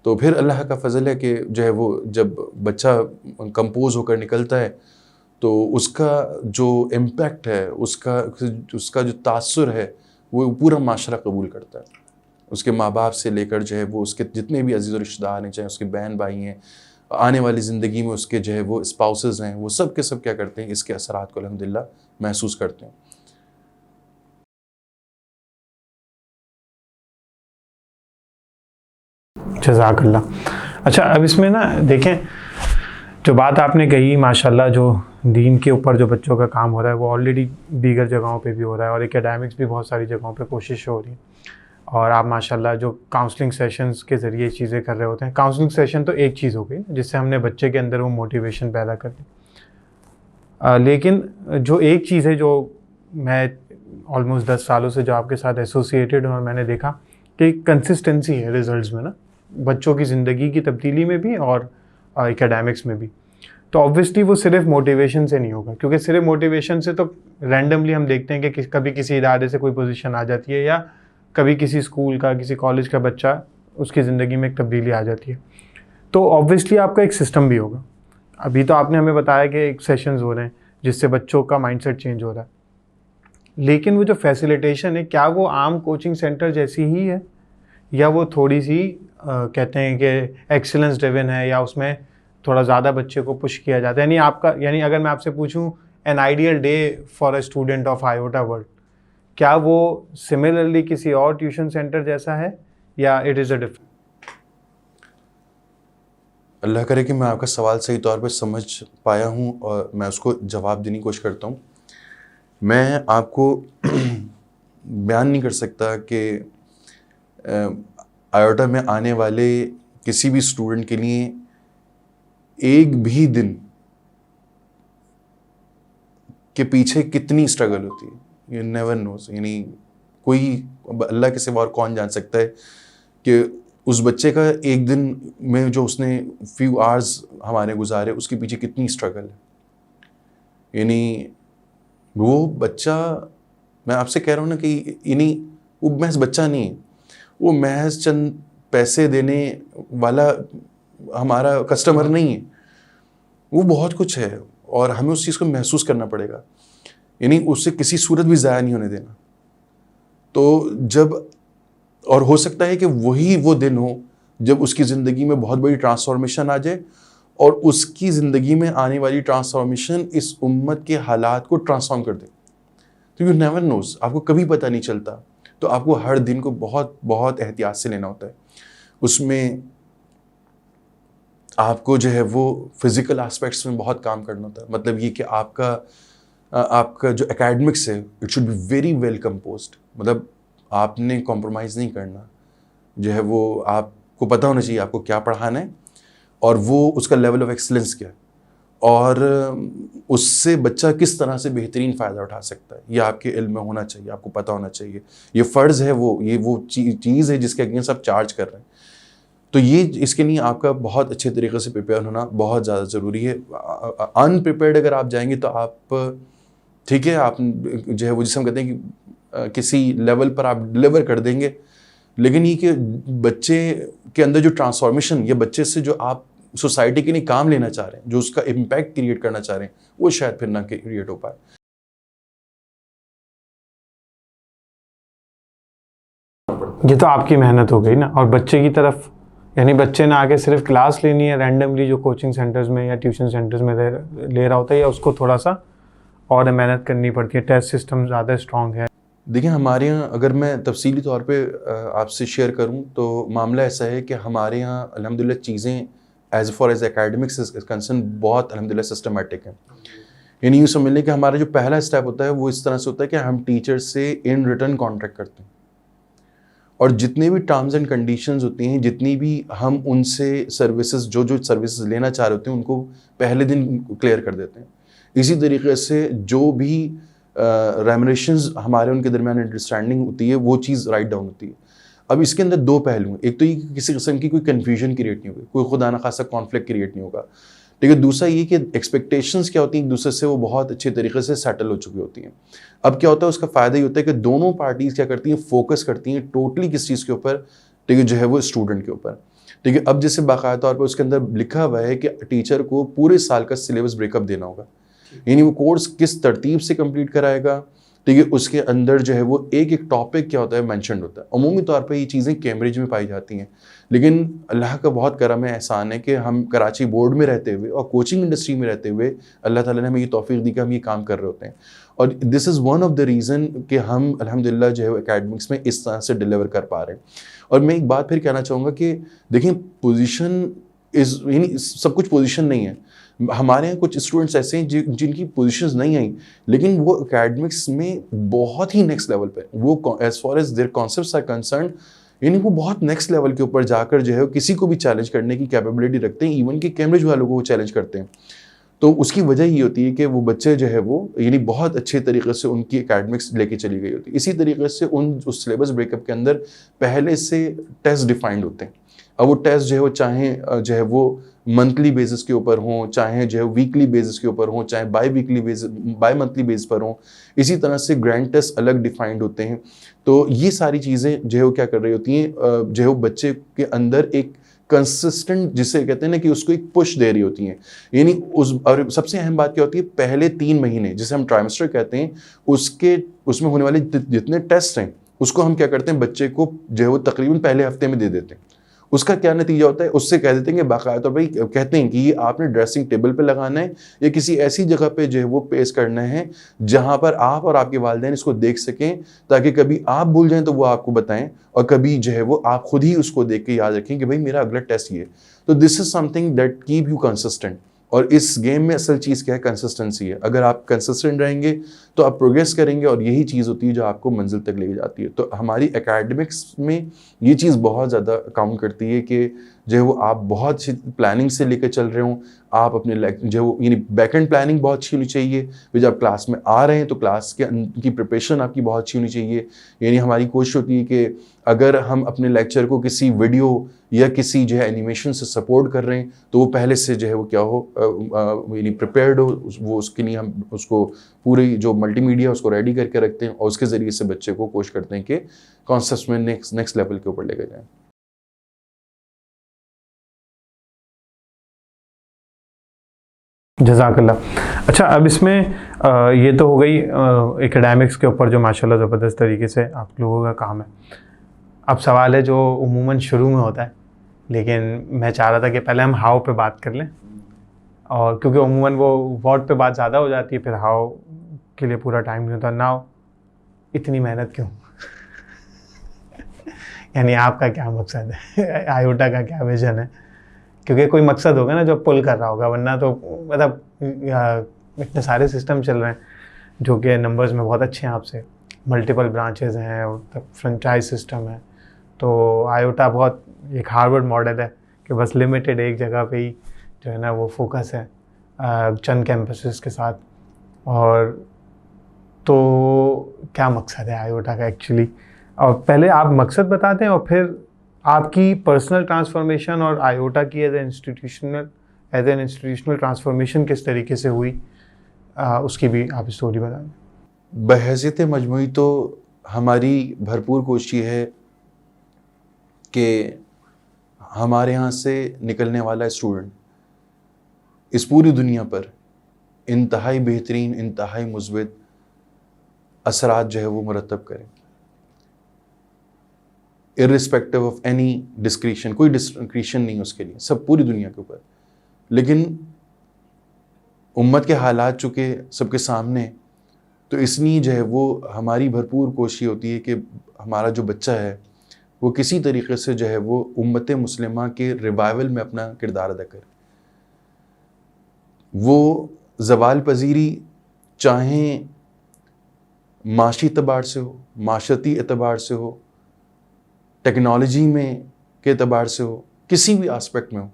[SPEAKER 2] تو پھر اللہ کا فضل ہے کہ جو ہے وہ جب بچہ کمپوز ہو کر نکلتا ہے تو اس کا جو امپیکٹ ہے، اس کا جو تاثر ہے وہ پورا معاشرہ قبول کرتا ہے. اس کے ماں باپ سے لے کر جو ہے وہ اس کے جتنے بھی عزیز و رشتہ دار ہیں، چاہے اس کے بہن بھائی ہیں، آنے والی زندگی میں اس کے جو ہے وہ اسپاؤسز ہیں، وہ سب کے سب کیا کرتے ہیں، اس کے اثرات کو الحمدللہ محسوس کرتے ہیں.
[SPEAKER 1] جزاک اللہ. اچھا اب اس میں نا دیکھیں جو بات آپ نے کہی، ماشاءاللہ جو دین کے اوپر جو بچوں کا کام ہو رہا ہے وہ آلریڈی دیگر جگہوں پہ بھی ہو رہا ہے، اور اکیڈیمکس بھی بہت ساری جگہوں پہ کوشش ہو رہی ہے. اور آپ ماشاءاللہ جو کاؤنسلنگ سیشنز کے ذریعے چیزیں کر رہے ہوتے ہیں. کاؤنسلنگ سیشن تو ایک چیز ہو گئی جس سے ہم نے بچے کے اندر وہ موٹیویشن پیدا کر دی، لیکن جو ایک چیز ہے جو میں آلموسٹ 10 سالوں سے جو آپ کے ساتھ ایسوسیٹیڈ ہوں، اور میں نے دیکھا کہ کنسسٹنسی ہے ریزلٹس میں نا، بچوں کی زندگی کی تبدیلی میں بھی اور اکیڈیمکس میں بھی. تو آبویسلی وہ صرف موٹیویشن سے نہیں ہوگا، کیونکہ صرف موٹیویشن سے تو رینڈملی ہم دیکھتے ہیں کہ کبھی کسی ادارے سے کوئی پوزیشن آ جاتی ہے، یا کبھی کسی اسکول کا کسی کالج کا بچہ اس کی زندگی میں ایک تبدیلی آ جاتی ہے. تو آبویسلی آپ کا ایک سسٹم بھی ہوگا. ابھی تو آپ نے ہمیں بتایا کہ ایک سیشنز ہو رہے ہیں جس سے بچوں کا مائنڈ سیٹ چینج ہو رہا ہے، لیکن وہ جو فیسیلیٹیشن ہے کیا وہ عام کوچنگ سینٹر جیسی ہی ہے، یا وہ تھوڑی سی کہتے ہیں کہ ایکسلنس ڈریون ہے، یا اس میں تھوڑا زیادہ بچے کو پش کیا جاتا ہے؟ یعنی اگر میں آپ سے پوچھوں an ideal day for a student of iota world, کیا وہ سملرلی کسی اور ٹیوشن سینٹر جیسا ہے یا اٹ از اے ڈفرنٹ؟
[SPEAKER 2] اللہ کرے کہ میں آپ کا سوال صحیح طور پہ سمجھ پایا ہوں اور میں اس کو جواب دینے کی کوشش کرتا ہوں. میں آپ کو بیان نہیں کر سکتا کہ آئیوٹا میں آنے والے کسی بھی اسٹوڈنٹ کے لیے ایک بھی دن کے پیچھے کتنی اسٹرگل ہوتی ہے. یو نیور نوز، یعنی کوئی اللہ کے سوا اور کون جان سکتا ہے کہ اس بچے کا ایک دن میں جو اس نے فیو آورز ہمارے گزارے اس کے پیچھے کتنی اسٹرگل ہے. یعنی وہ بچہ، میں آپ سے کہہ رہا ہوں نا کہ یعنی وہ محض بچہ نہیں ہے، وہ محض چند پیسے دینے والا ہمارا کسٹمر نہیں ہے، وہ بہت کچھ ہے اور ہمیں اس چیز کو محسوس کرنا پڑے گا. یعنی اس سے کسی صورت بھی ضائع نہیں ہونے دینا. تو جب، اور ہو سکتا ہے کہ وہی وہ دن ہو جب اس کی زندگی میں بہت بڑی ٹرانسفارمیشن آ جائے، اور اس کی زندگی میں آنے والی ٹرانسفارمیشن اس امت کے حالات کو ٹرانسفارم کر دے. تو یو نیور نوز، آپ کو کبھی پتہ نہیں چلتا. تو آپ کو ہر دن کو بہت بہت احتیاط سے لینا ہوتا ہے. اس میں آپ کو جو ہے وہ فزیکل آسپیکٹس میں بہت کام کرنا ہوتا ہے. مطلب یہ کہ آپ کا آپ کا جو اکیڈمکس ہے it should be very well composed. مطلب آپ نے کمپرومائز نہیں کرنا, جو ہے وہ آپ کو پتہ ہونا چاہیے آپ کو کیا پڑھانا ہے اور وہ اس کا لیول آف ایکسلنس کیا ہے, اور اس سے بچہ کس طرح سے بہترین فائدہ اٹھا سکتا ہے یہ آپ کے علم میں ہونا چاہیے, آپ کو پتہ ہونا چاہیے. یہ فرض ہے, وہ چیز ہے جس کے اگینسٹ آپ چارج کر رہے ہیں. تو یہ اس کے لیے آپ کا بہت اچھے طریقے سے پریپیئر ہونا بہت زیادہ ضروری ہے. ان پریپیئرڈ اگر آپ جائیں گے تو آپ ٹھیک ہے, آپ جو ہے وہ جسے ہم کہتے ہیں کہ کسی لیول پر آپ ڈلیور کر دیں گے, لیکن یہ کہ بچے کے اندر جو ٹرانسفارمیشن یا بچے سے جو آپ سوسائٹی کے لیے کام لینا چاہ رہے ہیں, جو اس کا امپیکٹ کریٹ کرنا چاہ رہے ہیں, وہ شاید پھر نہ کریٹ ہو پائے.
[SPEAKER 1] یہ تو آپ کی محنت ہو گئی نا, اور بچے کی طرف یعنی بچے نے آگے صرف کلاس لینی ہے رینڈملی جو کوچنگ سینٹرز میں یا ٹیوشن سینٹرز میں لے رہا ہوتا ہے, یا اس کو تھوڑا سا اور محنت کرنی پڑتی ہے, ٹیسٹ سسٹم زیادہ اسٹرانگ ہے؟
[SPEAKER 2] دیکھیں ہمارے یہاں اگر میں تفصیلی طور پہ آپ سے شیئر کروں تو معاملہ ایسا ہے کہ ہمارے یہاں الحمدللہ چیزیں as far as academics is concern بہت الحمدللہ سسٹمیٹک ہیں. یعنی یوں سمجھ لیں کہ ہمارا جو پہلا اسٹیپ ہوتا ہے وہ اس طرح سے ہوتا ہے کہ ہم ٹیچر سے ان ریٹرن کانٹریکٹ کرتے ہیں, اور جتنے بھی ٹرمز اینڈ کنڈیشنز ہوتی ہیں, جتنی بھی ہم ان سے سروسز جو سروسز لینا چاہ رہے ہوتے ہیں ان کو پہلے دن کلیئر کر دیتے ہیں. اسی طریقے سے جو بھی ریمونیشنز ہمارے ان کے درمیان انڈرسٹینڈنگ ہوتی ہے وہ چیز رائٹ ڈاؤن ہوتی ہے. اب اس کے اندر دو پہلو ہیں, ایک تو یہ کہ کسی قسم کی کوئی کنفیوژن کریٹ نہیں ہوگی, کوئی خدا نخواستہ کانفلکٹ کریٹ نہیں ہوگا. ٹھیک ہے, دوسرا یہ کہ ایکسپیکٹیشنز کیا ہوتی ہیں ایک دوسرے سے وہ بہت اچھے طریقے سے سیٹل ہو چکی ہوتی ہیں. اب کیا ہوتا ہے, اس کا فائدہ یہ ہوتا ہے کہ دونوں پارٹیز کیا کرتی ہیں, فوکس کرتی ہیں ٹوٹلی کس چیز کے اوپر, ٹھیک ہے, جو ہے وہ اسٹوڈنٹ کے اوپر. ٹھیک ہے, اب جیسے باقاعدہ طور پر اس کے اندر لکھا ہوا ہے کہ ٹیچر کو پورے سال کا سلیبس بریک اپ دینا ہوگا, یعنی وہ کورس کس ترتیب سے کمپلیٹ کرائے گا. ٹھیک ہے, اس کے اندر جو ہے وہ ایک ایک ٹاپک کیا ہوتا ہے مینشنڈ ہوتا ہے. عمومی طور پہ یہ چیزیں کیمبرج میں پائی جاتی ہیں, لیکن اللہ کا بہت کرم ہے, احسان ہے کہ ہم کراچی بورڈ میں رہتے ہوئے اور کوچنگ انڈسٹری میں رہتے ہوئے اللہ تعالیٰ نے ہمیں یہ توفیق دی کہ ہم یہ کام کر رہے ہوتے ہیں. اور this is one of the reason کہ ہم الحمدللہ جو ہے اکیڈمکس میں اس طرح سے ڈلیور کر پا رہے ہیں. اور میں ایک بات پھر کہنا چاہوں گا کہ دیکھیں پوزیشن یعنی سب کچھ پوزیشن نہیں ہے. ہمارے یہاں کچھ اسٹوڈنٹس ایسے ہیں جن کی پوزیشنز نہیں آئیں, لیکن وہ اکیڈمکس میں بہت ہی نیکسٹ لیول پہ, وہ as far as their concepts are concerned, یعنی وہ بہت نیکسٹ لیول کے اوپر جا کر جو ہے کسی کو بھی چیلنج کرنے کی کیپیبلٹی رکھتے ہیں, ایون کہ کیمبرج والوں کو وہ چیلنج کرتے ہیں. تو اس کی وجہ یہ ہوتی ہے کہ وہ بچے جو ہے وہ یعنی بہت اچھے طریقے سے ان کی اکیڈمکس لے کے چلی گئی ہوتی ہے. اسی طریقے سے اس سلیبس بریک اپ کے اندر پہلے سے ٹیسٹ ڈیفائنڈ ہوتے ہیں. اب وہ ٹیسٹ جو ہے وہ چاہیں جو ہے وہ منتھلی بیسس کے اوپر ہوں, چاہے جو ہے ویکلی بیسس کے اوپر ہوں, چاہے بائی منتھلی بیس پر ہوں, اسی طرح سے گرینڈ ٹیسٹ الگ ڈیفائنڈ ہوتے ہیں. تو یہ ساری چیزیں جو ہے وہ کیا کر رہی ہوتی ہیں, جو ہے وہ بچے کے اندر ایک کنسسٹنٹ جسے کہتے ہیں نا کہ اس کو ایک پش دے رہی ہوتی ہیں. یعنی اور سب سے اہم بات کیا ہوتی ہے, پہلے 3 مہینے جسے ہم ٹرائمسٹر کہتے ہیں, اس میں ہونے والے جتنے ٹیسٹ ہیں اس کو ہم کیا کرتے ہیں بچے کو جو ہے وہ تقریباً پہلے ہفتے میں دے دیتے ہیں. اس کا کیا نتیجہ ہوتا ہے, اس سے کہہ دیتے ہیں کہ باقاعدہ بھائی کہتے ہیں کہ یہ آپ نے ڈریسنگ ٹیبل پہ لگانا ہے یا کسی ایسی جگہ پہ جو ہے وہ پیش کرنا ہے جہاں پر آپ اور آپ کے والدین اس کو دیکھ سکیں, تاکہ کبھی آپ بھول جائیں تو وہ آپ کو بتائیں, اور کبھی جو ہے وہ آپ خود ہی اس کو دیکھ کے یاد رکھیں کہ بھائی میرا اگلا ٹیسٹ یہ ہے. تو this is something that keep you consistent. اور اس گیم میں اصل چیز کیا ہے, کنسسٹنسی ہے. اگر آپ کنسسٹنٹ رہیں گے تو آپ پروگریس کریں گے, اور یہی چیز ہوتی ہے جو آپ کو منزل تک لے جاتی ہے. تو ہماری اکیڈمکس میں یہ چیز بہت زیادہ کاؤنٹ کرتی ہے کہ جو ہے وہ آپ بہت اچھی پلاننگ سے لے کے چل رہے ہوں. آپ اپنے جو ہے وہ یعنی بیک اینڈ پلاننگ بہت اچھی ہونی چاہیے. جب آپ کلاس میں آ رہے ہیں تو کلاس کی پریپریشن آپ کی بہت اچھی ہونی چاہیے. یعنی ہماری کوشش ہوتی ہے کہ اگر ہم اپنے لیکچر کو کسی ویڈیو یا کسی جو ہے اینیمیشن سے سپورٹ کر رہے ہیں تو وہ پہلے سے جو ہے وہ کیا ہو یعنی پریپیئرڈ ہو. وہ اس کے لیے ہم اس کو پوری جو ملٹی میڈیا اس کو ریڈی کر کے رکھتے ہیں, اور اس کے ذریعے سے بچے کو کوشش کرتے ہیں کہ کانسیپٹس میں نیکسٹ لیول کے اوپر لے کے جائیں.
[SPEAKER 1] جزاک اللہ. اچھا, اب اس میں یہ تو ہو گئی ایکڈیمکس کے اوپر جو ماشاءاللہ زبردست طریقے سے آپ لوگوں کا کام ہے. اب سوال ہے جو عموماً شروع میں ہوتا ہے, لیکن میں چاہ رہا تھا کہ پہلے ہم ہاؤ پہ بات کر لیں, اور کیونکہ عموماً وہ واٹ پہ بات زیادہ ہو جاتی ہے, پھر ہاؤ کے لیے پورا ٹائم نہیں ہوتا. ناؤ اتنی محنت کیوں؟ یعنی آپ کا کیا مقصد ہے, آئیوٹا کا کیا ویژن ہے؟ کیونکہ کوئی مقصد ہوگا نا جو پل کر رہا ہوگا, ورنہ تو مطلب اتنے سارے سسٹم چل رہے ہیں. جو کہ نمبرز میں بہت اچھے ہیں آپ سے, ملٹیپل برانچز ہیں اور فرنچائز سسٹم ہے. تو آئیوٹا بہت ایک ہارورڈ ماڈل ہے کہ بس لمیٹڈ ایک جگہ پہ ہی جو ہے نا وہ فوکس ہے چند کیمپسز کے ساتھ. اور تو کیا مقصد ہے آئیوٹا کا ایکچولی, اور پہلے آپ مقصد بتاتے ہیں اور پھر آپ کی پرسنل ٹرانسفارمیشن اور آئیوٹا کی ایز این انسٹیٹیوشنل ٹرانسفارمیشن کس طریقے سے ہوئی, اس کی بھی آپ اسٹوری بتائیں.
[SPEAKER 2] بحیثیت مجموعی تو ہماری بھرپور کوشش یہ ہے کہ ہمارے یہاں سے نکلنے والا اسٹوڈنٹ اس پوری دنیا پر انتہائی بہترین, انتہائی مثبت اثرات جو ہے وہ مرتب کریں, ارسپیکٹو آف اینی ڈسکریشن. کوئی ڈسکریشن نہیں اس کے لیے, سب پوری دنیا کے اوپر. لیکن امت کے حالات چونکہ سب کے سامنے, تو اس لیے جو ہے وہ ہماری بھرپور کوشش ہوتی ہے کہ ہمارا جو بچہ ہے وہ کسی طریقے سے جو ہے وہ امت مسلمہ کے ریوائول میں اپنا کردار ادا کرے. وہ زوال پذیری چاہیں معاشی اعتبار سے ہو, معاشرتی اعتبار سے ہو, ٹیکنالوجی میں کے اعتبار سے ہو, کسی بھی آسپیکٹ میں ہو,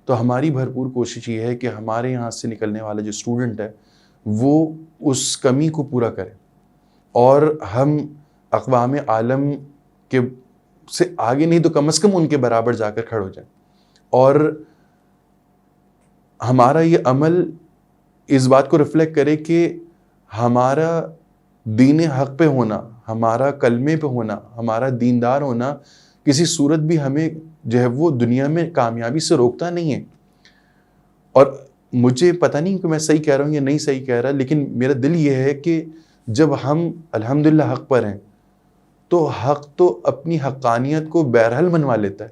[SPEAKER 2] تو ہماری بھرپور کوشش یہ ہے کہ ہمارے یہاں سے نکلنے والا جو اسٹوڈنٹ ہے وہ اس کمی کو پورا کرے اور ہم اقوام عالم کے سے آگے نہیں تو کم از کم ان کے برابر جا کر کھڑے ہو جائیں. اور ہمارا یہ عمل اس بات کو ریفلیکٹ کرے کہ ہمارا دین حق پہ ہونا, ہمارا کلمے پہ ہونا, ہمارا دیندار ہونا کسی صورت بھی ہمیں جو ہے وہ دنیا میں کامیابی سے روکتا نہیں ہے. اور مجھے پتہ نہیں کہ میں صحیح کہہ رہا ہوں یا نہیں صحیح کہہ رہا, لیکن میرا دل یہ ہے کہ جب ہم الحمدللہ حق پر ہیں تو حق تو اپنی حقانیت کو بہرحال منوا لیتا ہے.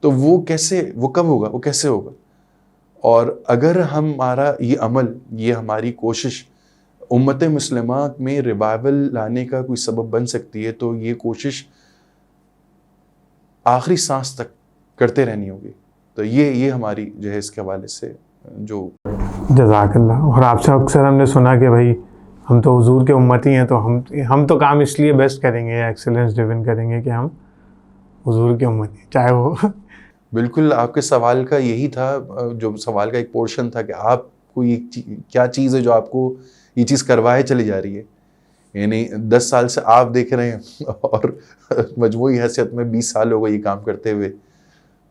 [SPEAKER 2] تو وہ کیسے, وہ کب ہوگا, وہ کیسے ہوگا؟ اور اگر ہمارا یہ عمل, یہ ہماری کوشش امت مسلمہ میں ریوائول لانے کا کوئی سبب بن سکتی ہے, تو یہ کوشش آخری سانس تک کرتے رہنی ہوگی. تو یہ ہماری جو ہے اس کے حوالے سے جو.
[SPEAKER 1] جزاک اللہ. اور آپ سے اکثر ہم نے سنا کہ بھائی ہم تو حضور کے امتی ہیں, تو ہم تو کام اس لیے بیسٹ کریں گے, ایکسلنس ڈریون کریں گے کہ ہم حضور کے امتی ہیں, چاہے وہ.
[SPEAKER 2] بالکل آپ کے سوال کا یہی تھا, جو سوال کا ایک پورشن تھا کہ آپ کو یہ کیا چیز ہے جو آپ کو یہ چیز کروائے چلی جا رہی ہے. یعنی 10 سال سے آپ دیکھ رہے ہیں اور مجموعی حیثیت میں 20 سال ہو گئے یہ کام کرتے ہوئے,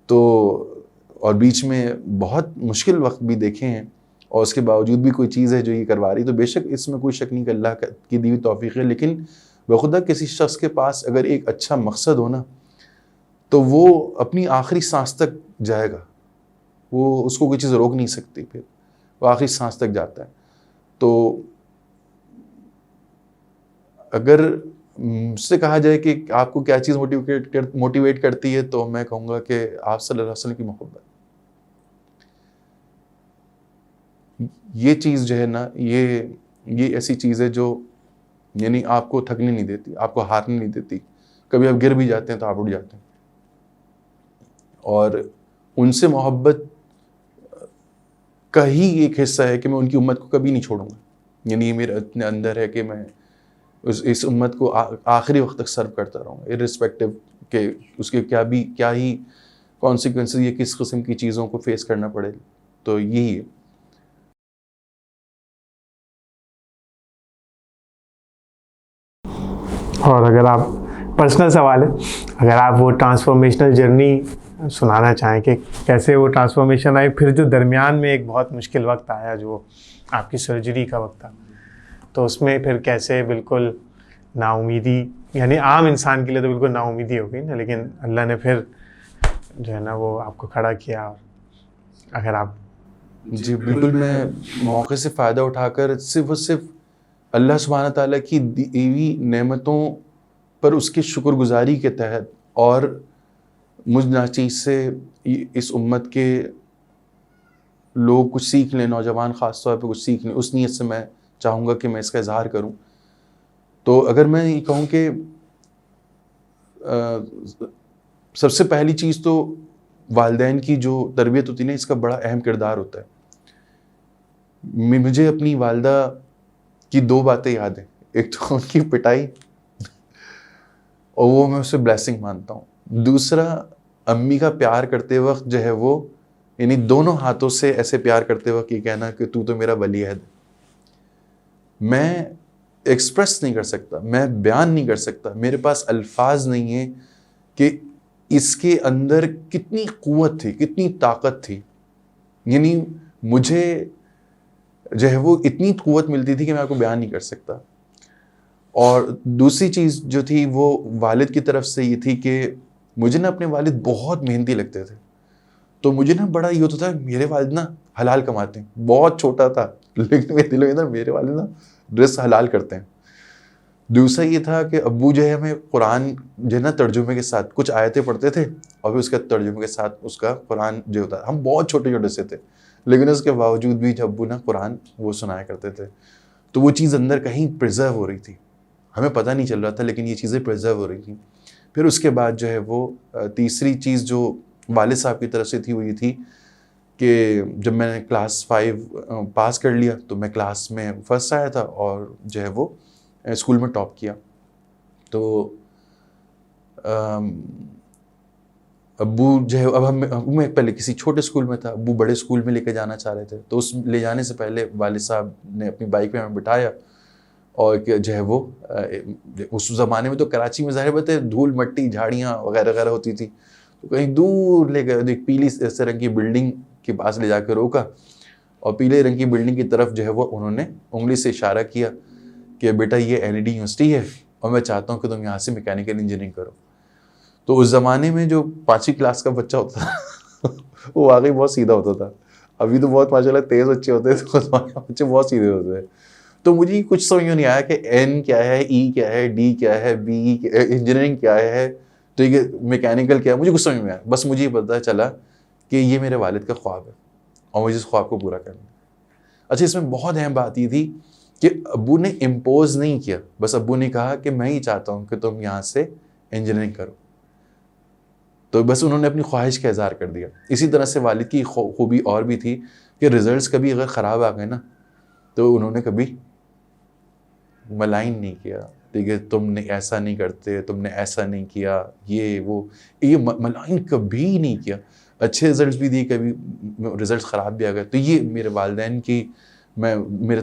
[SPEAKER 2] تو اور بیچ میں بہت مشکل وقت بھی دیکھے ہیں, اور اس کے باوجود بھی کوئی چیز ہے جو یہ کروا رہی, تو بے شک اس میں کوئی شک نہیں کہ اللہ کی دی ہوئی توفیق ہے. لیکن بخدا کسی شخص کے پاس اگر ایک اچھا مقصد ہو نا, تو وہ اپنی آخری سانس تک جائے گا, وہ اس کو کوئی چیز روک نہیں سکتی, پھر وہ آخری سانس تک جاتا ہے. تو اگر مجھ سے کہا جائے کہ آپ کو کیا چیز موٹیویٹ کرتی ہے, تو میں کہوں گا کہ آپ صلی اللہ علیہ وسلم کی محبت. یہ چیز جو ہے نا, یہ ایسی چیز ہے جو یعنی آپ کو تھکنے نہیں دیتی, آپ کو ہارنے نہیں دیتی. کبھی آپ گر بھی جاتے ہیں تو آپ اٹھ جاتے ہیں. اور ان سے محبت کا ہی ایک حصہ ہے کہ میں ان کی امت کو کبھی نہیں چھوڑوں گا. یعنی یہ میرے اتنے اندر ہے کہ میں اس امت کو آخری وقت تک سرو کرتا رہوں گا, ارسپیکٹو کہ اس کے کیا ہی کانسیکوینسز یا کس قسم کی چیزوں کو فیس کرنا پڑے. تو یہی ہے.
[SPEAKER 1] اور اگر آپ پرسنل سوال ہے, اگر آپ وہ ٹرانسفارمیشنل جرنی سنانا چاہیں کہ کیسے وہ ٹرانسفارمیشن آئی, پھر جو درمیان میں ایک بہت مشکل وقت آیا جو آپ کی سرجری کا وقت تھا, تو اس میں پھر کیسے بالکل نا امیدی, یعنی عام انسان کے لیے تو بالکل نا امیدی ہو گئی نا, لیکن اللہ نے پھر جو ہے نا وہ آپ کو کھڑا کیا. اور اگر آپ.
[SPEAKER 2] جی بالکل, میں موقع سے فائدہ اٹھا کر صرف اور صرف اللہ سبحانہ تعالیٰ کی دی ہوئی نعمتوں پر اس کی شکر گزاری کے تحت, اور مجھ ناچیز سے اس امت کے لوگ کچھ سیکھ لیں, نوجوان خاص طور پہ کچھ سیکھ لیں, اس نیت سے میں چاہوں گا کہ میں اس کا اظہار کروں. تو اگر میں یہ کہوں کہ سب سے پہلی چیز تو والدین کی جو تربیت ہوتی ہے نا, اس کا بڑا اہم کردار ہوتا ہے. مجھے اپنی والدہ کی 2 باتیں یاد ہیں. ایک تو ان کی پٹائی, اور وہ میں اسے بلیسنگ مانتا ہوں. دوسرا امی کا پیار کرتے وقت جو ہے وہ, یعنی دونوں ہاتھوں سے ایسے پیار کرتے وقت یہ کہنا کہ تو میرا ولی عہد. میں ایکسپریس نہیں کر سکتا, میں بیان نہیں کر سکتا, میرے پاس الفاظ نہیں ہیں کہ اس کے اندر کتنی قوت تھی, کتنی طاقت تھی. یعنی مجھے جو ہے وہ اتنی قوت ملتی تھی کہ میں آپ کو بیان نہیں کر سکتا. اور دوسری چیز جو تھی وہ والد کی طرف سے یہ تھی کہ مجھے نا اپنے والد بہت محنتی لگتے تھے. تو مجھے نا بڑا یہ ہوتا تھا میرے والد نا حلال کماتے ہیں. بہت چھوٹا تھا لیکن میرے دل میں نا میرے والد نا رزق حلال کرتے ہیں. دوسرا یہ تھا کہ ابو جو ہے ہمیں قرآن جو ہے نا ترجمے کے ساتھ کچھ آیتیں پڑھتے تھے اور پھر اس کے ترجمے کے ساتھ اس کا قرآن جو ہوتا ہے. ہم بہت چھوٹے چھوٹے سے تھے لیکن اس کے باوجود بھی جب ابو نا قرآن وہ سنایا کرتے تھے تو وہ چیز اندر کہیں پرزرو ہو رہی تھی. ہمیں پتہ نہیں چل رہا تھا لیکن یہ چیزیں پرزرو ہو رہی تھیں. پھر اس کے بعد جو ہے وہ تیسری چیز جو والد صاحب کی طرف سے تھی وہ یہ تھی کہ جب میں نے کلاس 5 پاس کر لیا تو میں کلاس میں فرسٹ آیا تھا اور جو ہے وہ اسکول میں ٹاپ کیا. تو ابو جو ہے اب میں پہلے کسی چھوٹے اسکول میں تھا, ابو بڑے اسکول میں لے کے جانا چاہ رہے تھے. تو اس لے جانے سے پہلے والد صاحب نے اپنی بائک پہ ہمیں بٹھایا اور جو ہے وہ اس زمانے میں تو کراچی میں ظاہر بات ہے دھول مٹی جھاڑیاں وغیرہ وغیرہ ہوتی تھی. تو کہیں دور لے گئے, ایک پیلی اس رنگ کی بلڈنگ کے پاس لے جا کے روکا اور پیلے رنگ کی بلڈنگ کی طرف جو ہے وہ انہوں نے انگلی سے اشارہ کیا کہ بیٹا یہ NLD یونیورسٹی ہے اور میں چاہتا ہوں کہ تم یہاں سے میکینیکل انجینئرنگ کرو. تو اس زمانے میں جو 5ویں کلاس کا بچہ ہوتا تھا وہ واقعی بہت سیدھا ہوتا تھا. ابھی تو بہت ماشاء اللہ تیز بچے ہوتے ہیں, تو بچے بہت سیدھے ہوتے ہیں. تو مجھے کچھ سمجھ میں نہیں آیا کہ N کیا ہے, E کیا ہے, D کیا ہے, B انجینئرنگ کیا ہے, تو یہ میکینیکل کیا ہے, مجھے کچھ سمجھ میں آیا. بس مجھے یہ پتہ چلا کہ یہ میرے والد کا خواب ہے اور مجھے اس خواب کو پورا کرنا ہے. اچھا, اس میں بہت اہم بات یہ تھی کہ ابو نے امپوز نہیں کیا, بس ابو نے کہا کہ میں ہی چاہتا ہوں کہ تم یہاں سے انجینئرنگ کرو. تو بس انہوں نے اپنی خواہش کا اظہار کر دیا. اسی طرح سے والد کی خوبی اور بھی تھی کہ رزلٹس کبھی اگر خراب آ گئے نا تو انہوں نے کبھی ملائن نہیں کیا, ٹھیک ہے, تم نے ایسا نہیں کرتے, تم نے ایسا نہیں کیا, یہ وہ, یہ ملائن کبھی نہیں کیا. اچھے رزلٹس بھی دیے, کبھی رزلٹس خراب بھی آ گئے. تو یہ میرے والدین کی میرے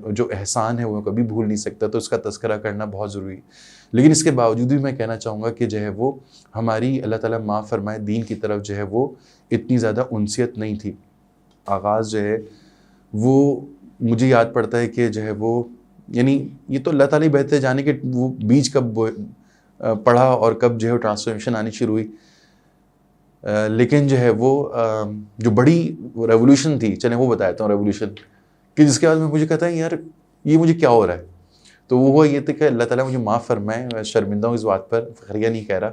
[SPEAKER 2] جو احسان ہے وہ کبھی بھول نہیں سکتا, تو اس کا تذکرہ کرنا بہت ضروری. لیکن اس کے باوجود بھی میں کہنا چاہوں گا کہ جو ہے وہ ہماری اللہ تعالیٰ معاف فرمائے دین کی طرف جو ہے وہ اتنی زیادہ انسیت نہیں تھی. آغاز جو ہے وہ مجھے یاد پڑتا ہے کہ جو ہے وہ یعنی یہ تو اللہ تعالیٰ بہتر جانے کہ وہ بیج کب پڑھا اور کب جو ہے ٹرانسفارمیشن آنی شروع ہوئی. لیکن جو ہے وہ جو بڑی ریولوشن تھی, چلیں وہ بتاتا ہوں ریولوشن, کہ جس کے بعد میں مجھے کہتا ہے یار یہ مجھے کیا ہو رہا ہے. تو وہ یہ تھا کہ اللہ تعالیٰ مجھے معاف فرمائے, میں شرمندہ ہوں اس بات پر, فخریہ نہیں کہہ رہا,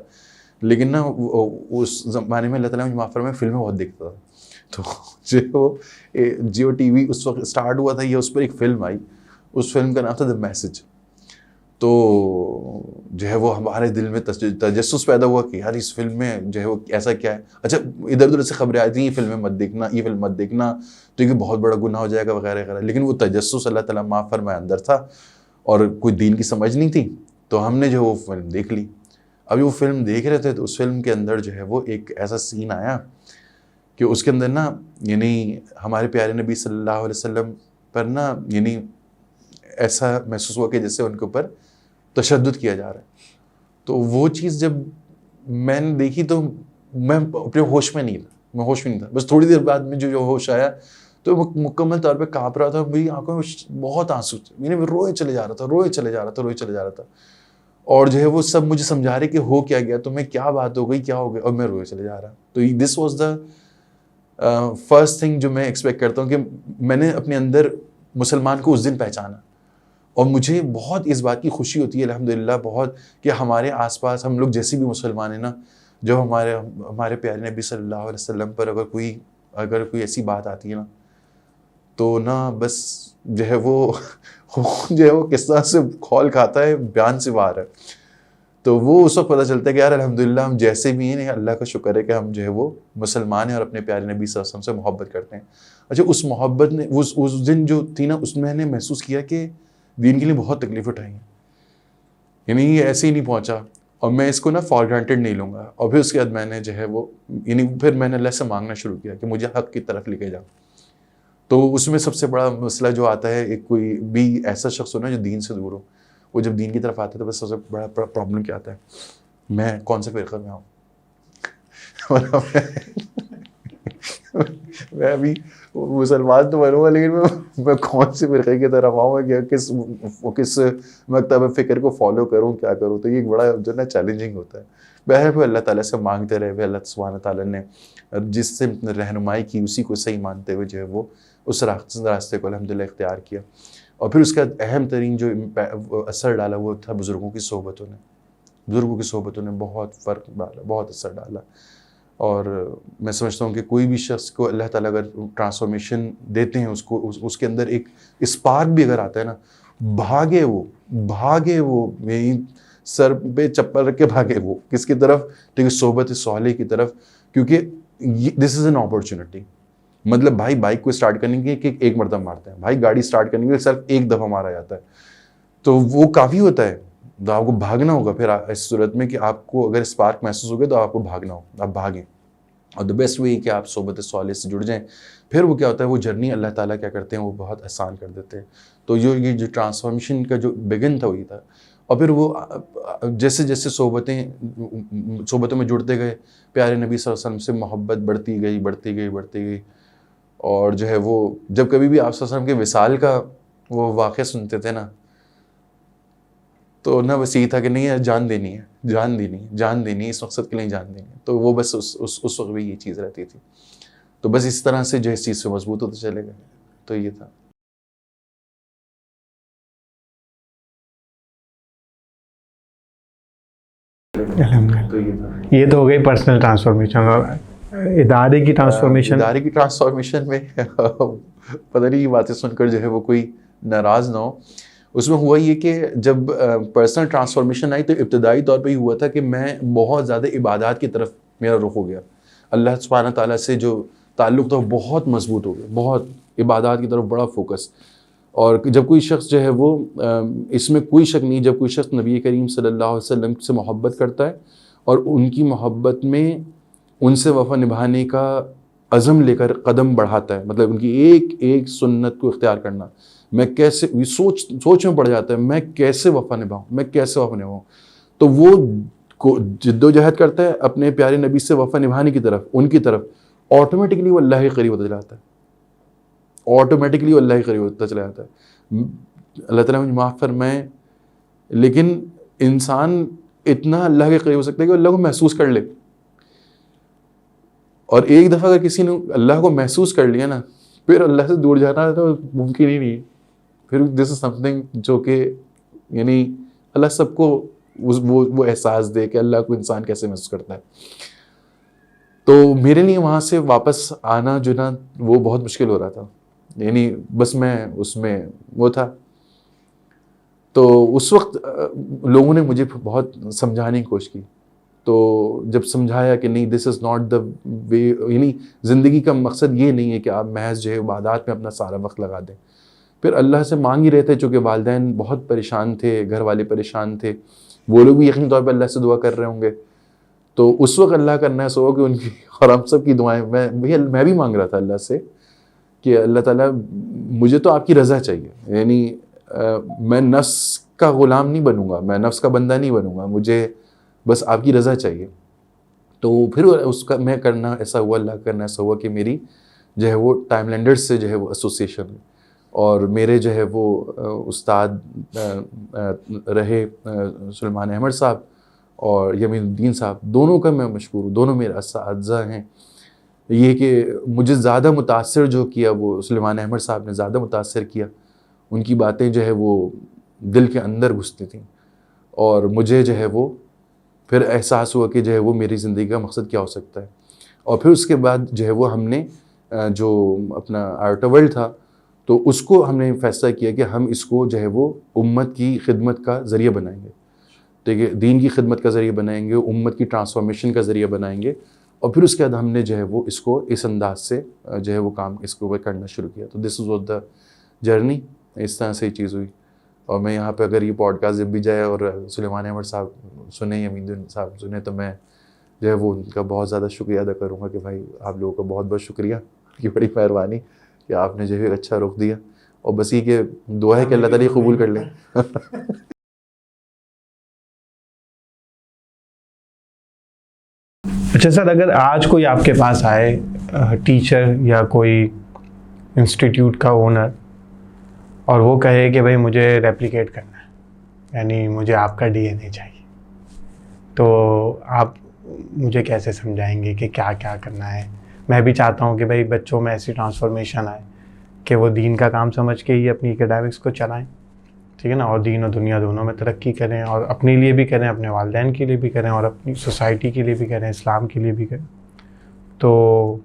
[SPEAKER 2] لیکن نا اس زمانے میں اللہ تعالیٰ مجھے معاف فرمائے فلمیں بہت دیکھتا تھا. تو جو جیو ٹی وی اس وقت اسٹارٹ ہوا تھا, یہ اس پر ایک فلم آئی, اس فلم کا نام تھا دا میسج. تو جو ہے وہ ہمارے دل میں تجسس پیدا ہوا کہ یار اس فلم میں جو ہے وہ ایسا کیا ہے. اچھا ادھر ادھر سے خبریں آئی تھیں یہ فلمیں مت دیکھنا, یہ فلم مت دیکھنا, تو یہ بہت بڑا گناہ ہو جائے گا وغیرہ وغیرہ. لیکن وہ تجسس اللہ تعالیٰ معاف فرمائے اندر تھا اور کوئی دین کی سمجھ نہیں تھی, تو ہم نے جو وہ فلم دیکھ لی. ابھی وہ فلم دیکھ رہے تھے تو اس فلم کے اندر جو ہے وہ ایک ایسا سین آیا کہ اس کے اندر نا یعنی ہمارے پیارے نبی صلی اللہ علیہ وسلم پر نا یعنی ایسا محسوس ہوا کہ جیسے ان کے اوپر تشدد کیا جا رہا ہے. تو وہ چیز جب میں نے دیکھی تو میں اپنے ہوش میں نہیں تھا, میں ہوش میں نہیں تھا. بس تھوڑی دیر بعد میں جو ہوش آیا تو مکمل طور پہ کانپ رہا تھا, میری آنکھوں میں بہت آنسو تھے, میں روئے چلے جا رہا تھا. اور جو ہے وہ سب مجھے سمجھا رہے کہ ہو کیا گیا, تو میں کیا بات ہو گئی, کیا ہو گیا, اور میں روئے چلے جا رہا. تو this was the first thing جو میں ایکسپیکٹ کرتا ہوں کہ میں نے اپنے اندر مسلمان کو اس دن پہچانا. اور مجھے بہت اس بات کی خوشی ہوتی ہے الحمدللہ بہت کہ ہمارے آس پاس ہم لوگ جیسے بھی مسلمان ہیں نا, جب ہمارے پیارے نبی صلی اللہ علیہ وسلم پر اگر کوئی ایسی بات آتی ہے نا تو نا بس جو ہے وہ کس طرح سے کھول کھاتا ہے, بیان سے باہر ہے. تو وہ اس وقت پتہ چلتا ہے کہ یار الحمدللہ ہم جیسے بھی ہیں, اللہ کا شکر ہے کہ ہم جو ہے وہ مسلمان ہیں اور اپنے پیارے نبی صلی اللہ علیہ وسلم سے محبت کرتے ہیں. اچھا اس محبت نے اس دن جو تھی نا اس میں نے محسوس کیا کہ دین کے لیے بہت تکلیف اٹھائی ہیں. یعنی یہ ایسے ہی نہیں پہنچا اور میں اس کو نا فار گرانٹیڈ نہیں لوں گا. اور پھر اس کے بعد میں نے جو ہے وہ یعنی پھر میں نے اللہ سے مانگنا شروع کیا کہ مجھے حق کی طرف لے کے جا. تو اس میں سب سے بڑا مسئلہ جو آتا ہے, ایک کوئی بھی ایسا شخص ہو نا جو دین سے دور ہو, وہ جب دین کی طرف آتا ہے تو بس سب سے بڑا پرابلم کیا آتا ہے, میں کون سے فرقے میں آؤں. میں ابھی مسلمان تو بنوں گا لیکن میں کون سے فرقے کی طرف آؤں, کہ کس مکتب فکر کو فالو کروں, کیا کروں. تو یہ ایک بڑا جو نا چیلنجنگ ہوتا ہے. بہرحال اللہ تعالیٰ سے مانگتے رہے, اللہ سبحانہ تعالیٰ نے جس سے رہنمائی کی اسی کو صحیح مانتے ہوئے جو ہے وہ اس راستے کو الحمدللہ اختیار کیا. اور پھر اس کا اہم ترین جو اثر ڈالا وہ تھا بزرگوں کی صحبتوں نے. بزرگوں کی صحبتوں نے بہت فرق ڈالا, بہت اثر ڈالا. اور میں سمجھتا ہوں کہ کوئی بھی شخص کو اللہ تعالیٰ اگر ٹرانسفارمیشن دیتے ہیں, اس کے اندر ایک اسپارک بھی اگر آتا ہے نا, بھاگے وہ یہی سر پہ چپل رکھ کے بھاگے وہ کس کی طرف, ٹھیک ہے, صحبت صالح کی طرف. کیونکہ دس از این اپرچونٹی. مطلب بھائی بائک کو اسٹارٹ کرنے کے کہ ایک مرتبہ مارتے ہیں, بھائی گاڑی اسٹارٹ کرنے کے صرف ایک دفعہ مارا جاتا ہے, تو وہ کافی ہوتا ہے. تو آپ کو بھاگنا ہوگا پھر اس صورت میں کہ آپ کو اگر اسپارک محسوس ہو گیا تو آپ کو بھاگنا ہو, آپ بھاگیں. اور دا بیسٹ وے کہ آپ صحبت صالح سے جڑ جائیں. پھر وہ کیا ہوتا ہے, وہ جرنی اللہ تعالیٰ کیا کرتے ہیں, وہ بہت آسان کر دیتے ہیں. تو یہ جو ٹرانسفارمیشن کا جو بگن تھا وہی تھا. اور پھر وہ جیسے جیسے صحبتوں میں جڑتے گئے, پیارے نبی صلی اللہ علیہ وسلم سے محبت بڑھتی گئی. اور جو ہے وہ جب کبھی بھی آپ صلی اللہ علیہ وسلم کے وصال کا وہ واقعہ سنتے تھے نا, تو نہ بس یہی تھا کہ نہیں جان دینی ہے اس مقصد کے لیے جان دینی ہے. تو وہ بس اس وقت بھی یہ چیز رہتی تھی. تو بس اس طرح سے جو اس چیز سے مضبوط ہوتے چلے گئے. تو یہ تھا.
[SPEAKER 1] یہ تو ہو گئی پرسنل ٹرانسفارمیشن. اور ادارے کی
[SPEAKER 2] ٹرانسفارمیشن میں پتہ نہیں یہ باتیں سن کر جو ہے وہ کوئی ناراض نہ ہو. اس میں ہوا یہ کہ جب پرسنل ٹرانسفارمیشن آئی تو ابتدائی طور پہ یہ ہوا تھا کہ میں بہت زیادہ عبادات کی طرف میرا رخ ہو گیا. اللہ سبحانہ تعالیٰ سے جو تعلق تھا وہ بہت مضبوط ہو گیا, بہت عبادات کی طرف بڑا فوکس. اور جب کوئی شخص جو ہے وہ اس میں کوئی شک نہیں, جب کوئی شخص نبی کریم صلی اللہ علیہ وسلم سے محبت کرتا ہے اور ان کی محبت میں ان سے وفا نبھانے کا عزم لے کر قدم بڑھاتا ہے, مطلب ان کی ایک ایک سنت کو اختیار کرنا, میں کیسے سوچ میں پڑ جاتا ہے میں کیسے وفا نبھاؤں. تو وہ جد و جہد کرتا ہے اپنے پیارے نبی سے وفا نبھانے کی طرف, ان کی طرف. آٹومیٹکلی وہ اللہ کے قریب ہوتا چلا جاتا ہے. اللہ تعالیٰ مجھے معاف فرمائے, لیکن انسان اتنا اللہ کے قریب ہو سکتا ہے کہ اللہ کو محسوس کر لے. اور ایک دفعہ اگر کسی نے اللہ کو محسوس کر لیا نا, پھر اللہ سے دور جانا تو ممکن ہی نہیں. پھر دس از سم تھنگ جو کہ یعنی اللہ سب کو وہ احساس دے کہ اللہ کو انسان کیسے محسوس کرتا ہے. تو میرے لیے وہاں سے واپس آنا جو نا وہ بہت مشکل ہو رہا تھا. یعنی بس میں اس میں وہ تھا. تو اس وقت لوگوں نے مجھے بہت سمجھانے کی کوشش کی. تو جب سمجھایا کہ نہیں دس از ناٹ دا وے, یعنی زندگی کا مقصد یہ نہیں ہے کہ آپ محض جو ہے عبادات میں اپنا سارا وقت لگا دیں. پھر اللہ سے مانگ ہی رہے تھے, چونکہ والدین بہت پریشان تھے, گھر والے پریشان تھے, وہ لوگ بھی یقینی طور پہ اللہ سے دعا کر رہے ہوں گے. تو اس وقت اللہ کرنا ہے سو کہ ان کی اور ہم سب کی دعائیں میں بھی مانگ رہا تھا اللہ سے کہ اللہ تعالیٰ مجھے تو آپ کی رضا چاہیے. یعنی میں نفس کا غلام نہیں بنوں گا, میں نفس کا بندہ نہیں بنوں گا, مجھے بس آپ کی رضا چاہیے. تو پھر اس کا میں کرنا ایسا ہوا, اللہ کرنا ایسا ہوا کہ میری جو ہے وہ ٹائم لینڈرز سے جو ہے وہ ایسوسیشن ہوئی. اور میرے جو ہے وہ استاد رہے سلیمان احمد صاحب اور یمین الدین صاحب, دونوں کا میں مشکور ہوں, دونوں میرے اساتذہ ہیں. یہ کہ مجھے زیادہ متاثر جو کیا وہ سلیمان احمد صاحب نے زیادہ متاثر کیا. ان کی باتیں جو ہے وہ دل کے اندر گھستی تھیں, اور مجھے جو ہے وہ پھر احساس ہوا کہ جو ہے وہ میری زندگی کا مقصد کیا ہو سکتا ہے. اور پھر اس کے بعد جو ہے وہ ہم نے جو اپنا آرٹ ورلڈ تھا تو اس کو ہم نے فیصلہ کیا کہ ہم اس کو جو ہے وہ امت کی خدمت کا ذریعہ بنائیں گے. ٹھیک ہے, دین کی خدمت کا ذریعہ بنائیں گے, امت کی ٹرانسفارمیشن کا ذریعہ بنائیں گے. اور پھر اس کے بعد ہم نے جو ہے وہ اس کو اس انداز سے جو ہے وہ کام اس کو کرنا شروع کیا. تو دس واز دا جرنی, اس طرح سے یہ چیز ہوئی. اور میں یہاں پہ اگر یہ پوڈ کاسٹ جب بھی جائے اور سلیمان احمد صاحب سنیں یا میدن صاحب سنیں تو میں جو ہے وہ ان کا بہت زیادہ شکریہ ادا کروں گا کہ بھائی آپ لوگوں کا بہت بہت شکریہ، آپ کی بڑی مہربانی کہ آپ نے جو ہے ایک اچھا رخ دیا، اور بس یہ کہ دعا ہے کہ اللہ تعالیٰ قبول کر لیں.
[SPEAKER 1] اچھا سر، اگر آج کوئی آپ کے پاس آئے ٹیچر یا کوئی انسٹیٹیوٹ کا اونر اور وہ کہے کہ بھائی مجھے ریپلیکیٹ کرنا ہے، یعنی مجھے آپ کا ڈی این اے چاہیے، تو آپ مجھے کیسے سمجھائیں گے کہ کیا کیا کرنا ہے؟ میں بھی چاہتا ہوں کہ بھائی بچوں میں ایسی ٹرانسفارمیشن آئے کہ وہ دین کا کام سمجھ کے ہی اپنی اکیڈمکس کو چلائیں، ٹھیک ہے نا، اور دین اور دنیا دونوں میں ترقی کریں، اور اپنے لیے بھی کریں، اپنے والدین کے لیے بھی کریں، اور اپنی سوسائٹی کے لیے بھی کریں، اسلام کے لیے بھی کریں. تو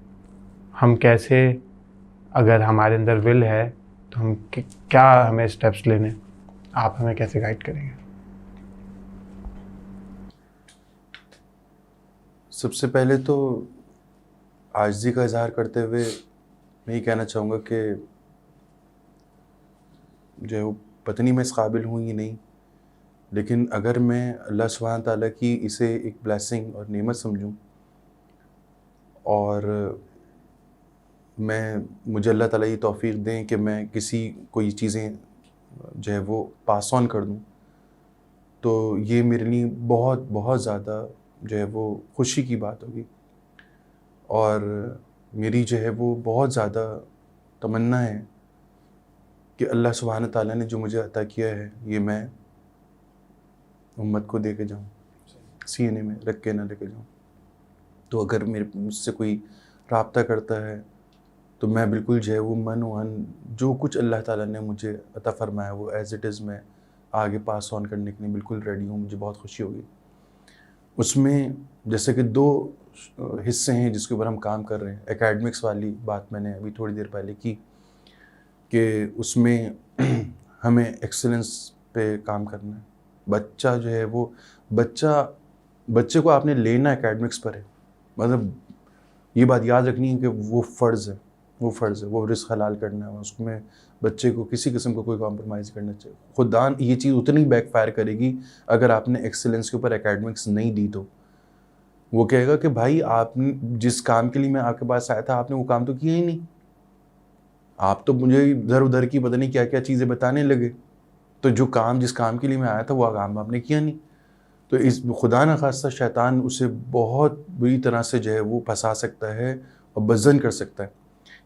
[SPEAKER 1] ہم کیسے، اگر ہمارے اندر ول ہے تو ہم کیا ہمیں اسٹیپس لینے، آپ ہمیں کیسے گائیڈ کریں گے؟
[SPEAKER 2] سب سے پہلے تو عاجزی کا اظہار کرتے ہوئے میں یہ کہنا چاہوں گا کہ جو ہے وہ پتہ نہیں میں اس قابل ہوں یا نہیں، لیکن اگر میں اللہ سبحانہ تعالیٰ کی اسے ایک بلیسنگ اور نعمت سمجھوں، اور مجھے اللہ تعالیٰ یہ توفیق دیں کہ میں کسی کو یہ چیزیں جو ہے وہ پاس آن کر دوں، تو یہ میرے لیے بہت بہت زیادہ جو ہے وہ خوشی کی بات ہوگی. اور میری جو ہے وہ بہت زیادہ تمنا ہے کہ اللہ سبحانہ تعالیٰ نے جو مجھے عطا کیا ہے یہ میں امت کو دے کے جاؤں، سینے میں رکھ کے نہ لے کے جاؤں. تو اگر مجھ سے کوئی رابطہ کرتا ہے تو میں بالکل جو ہے وہ من جو کچھ اللہ تعالیٰ نے مجھے عطا فرمایا وہ ایز اٹ از میں آگے پاس آن کرنے کے لیے بالکل ریڈی ہوں. مجھے بہت خوشی ہوگی. اس میں جیسے کہ 2 حصے ہیں جس کے اوپر ہم کام کر رہے ہیں. اکیڈمکس والی بات میں نے ابھی تھوڑی دیر پہلے کی کہ اس میں ہمیں ایکسلنس پہ کام کرنا ہے. بچہ جو ہے وہ بچے کو آپ نے لینا اکیڈمکس پر ہے، مطلب یہ بات یاد رکھنی ہے کہ وہ فرض ہے، وہ رزق حلال کرنا ہے. اس میں بچے کو کسی قسم کا کوئی کمپرومائز کرنا چاہیے. خدا یہ چیز اتنی بیک فائر کرے گی اگر آپ نے ایکسلنس کے اوپر اکیڈمکس نہیں دی تو. وہ کہے گا کہ بھائی آپ نے جس کام کے لیے میں آپ کے پاس آیا تھا آپ نے وہ کام تو کیا ہی نہیں، آپ تو مجھے ادھر ادھر کی پتہ نہیں کیا کیا چیزیں بتانے لگے، تو جس کام کے لیے میں آیا تھا وہ کام آپ نے کیا نہیں. تو اس خدا نخواستہ شیطان اسے بہت بری طرح سے جو ہے وہ پھنسا سکتا ہے اور بدظن کر سکتا ہے.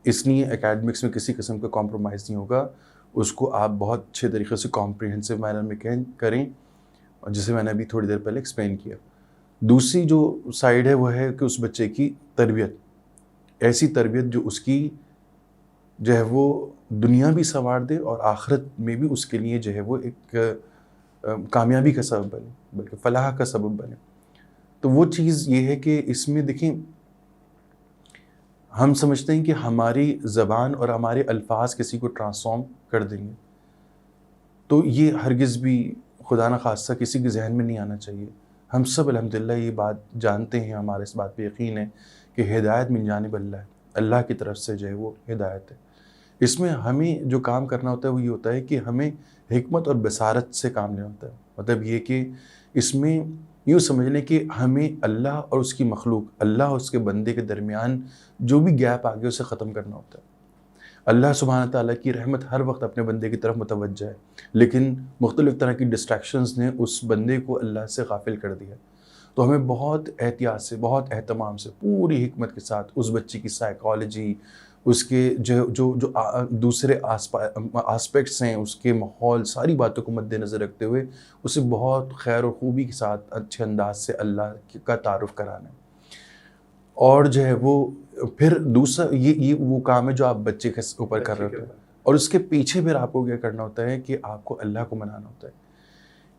[SPEAKER 2] اس لیے اکیڈمکس میں کسی قسم کا کمپرومائز نہیں ہوگا. اس کو آپ بہت اچھے طریقے سے کمپریہنسو مینر میں کریں، جسے میں نے ابھی تھوڑی دیر پہلے ایکسپلین کیا. دوسری جو سائیڈ ہے وہ ہے کہ اس بچے کی تربیت، ایسی تربیت جو اس کی جو ہے وہ دنیا بھی سنوار دے اور آخرت میں بھی اس کے لیے جو ہے وہ ایک کامیابی کا سبب بنے، بلکہ فلاح کا سبب بنے. تو وہ چیز یہ ہے کہ اس میں دیکھیں ہم سمجھتے ہیں کہ ہماری زبان اور ہمارے الفاظ کسی کو ٹرانسفارم کر دیں گے، تو یہ ہرگز بھی خدا نخواستہ کسی کے ذہن میں نہیں آنا چاہیے. ہم سب الحمدللہ یہ بات جانتے ہیں، ہمارے اس بات پہ یقین ہے کہ ہدایت من جانب اللہ ہے، اللہ کی طرف سے جو ہے وہ ہدایت ہے. اس میں ہمیں جو کام کرنا ہوتا ہے وہ یہ ہوتا ہے کہ ہمیں حکمت اور بصارت سے کام لینا ہوتا ہے. مطلب یہ کہ اس میں یوں سمجھ لیں کہ ہمیں اللہ اور اس کی مخلوق، اللہ اور اس کے بندے کے درمیان جو بھی گیپ آگے اسے ختم کرنا ہوتا ہے. اللہ سبحانہ تعالیٰ کی رحمت ہر وقت اپنے بندے کی طرف متوجہ ہے، لیکن مختلف طرح کی ڈسٹریکشنز نے اس بندے کو اللہ سے غافل کر دیا. تو ہمیں بہت احتیاط سے، بہت اہتمام سے، پوری حکمت کے ساتھ اس بچے کی سائیکالوجی، اس کے جو دوسرے آسپیکٹس ہیں، اس کے ماحول، ساری باتوں کو مد نظر رکھتے ہوئے اسے بہت خیر اور خوبی کے ساتھ اچھے انداز سے اللہ کا تعارف کرانا ہے. اور جو ہے وہ پھر دوسرا یہ وہ کام ہے جو آپ بچے کے اوپر کر رہے ہوتے ہیں، اور اس کے پیچھے پھر آپ کو کیا کرنا ہوتا ہے کہ آپ کو اللہ کو منانا ہوتا ہے.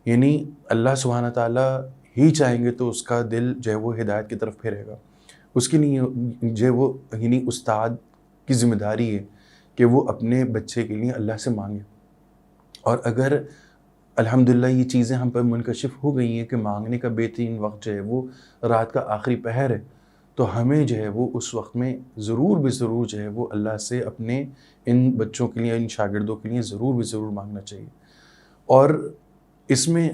[SPEAKER 2] یعنی اللہ سبحانہ تعالیٰ ہی چاہیں گے تو اس کا دل جو ہے وہ ہدایت کی طرف پھیرے گا. اس کے لیے جو ہے وہ یعنی استاد کی ذمہ داری ہے کہ وہ اپنے بچے کے لیے اللہ سے مانگے. اور اگر الحمدللہ یہ چیزیں ہم پر منکشف ہو گئی ہیں کہ مانگنے کا بہترین وقت جو ہے وہ رات کا آخری پہر ہے، تو ہمیں جو ہے وہ اس وقت میں ضرور جو ہے وہ اللہ سے اپنے ان بچوں کے لیے، ان شاگردوں کے لیے ضرور مانگنا چاہیے. اور اس میں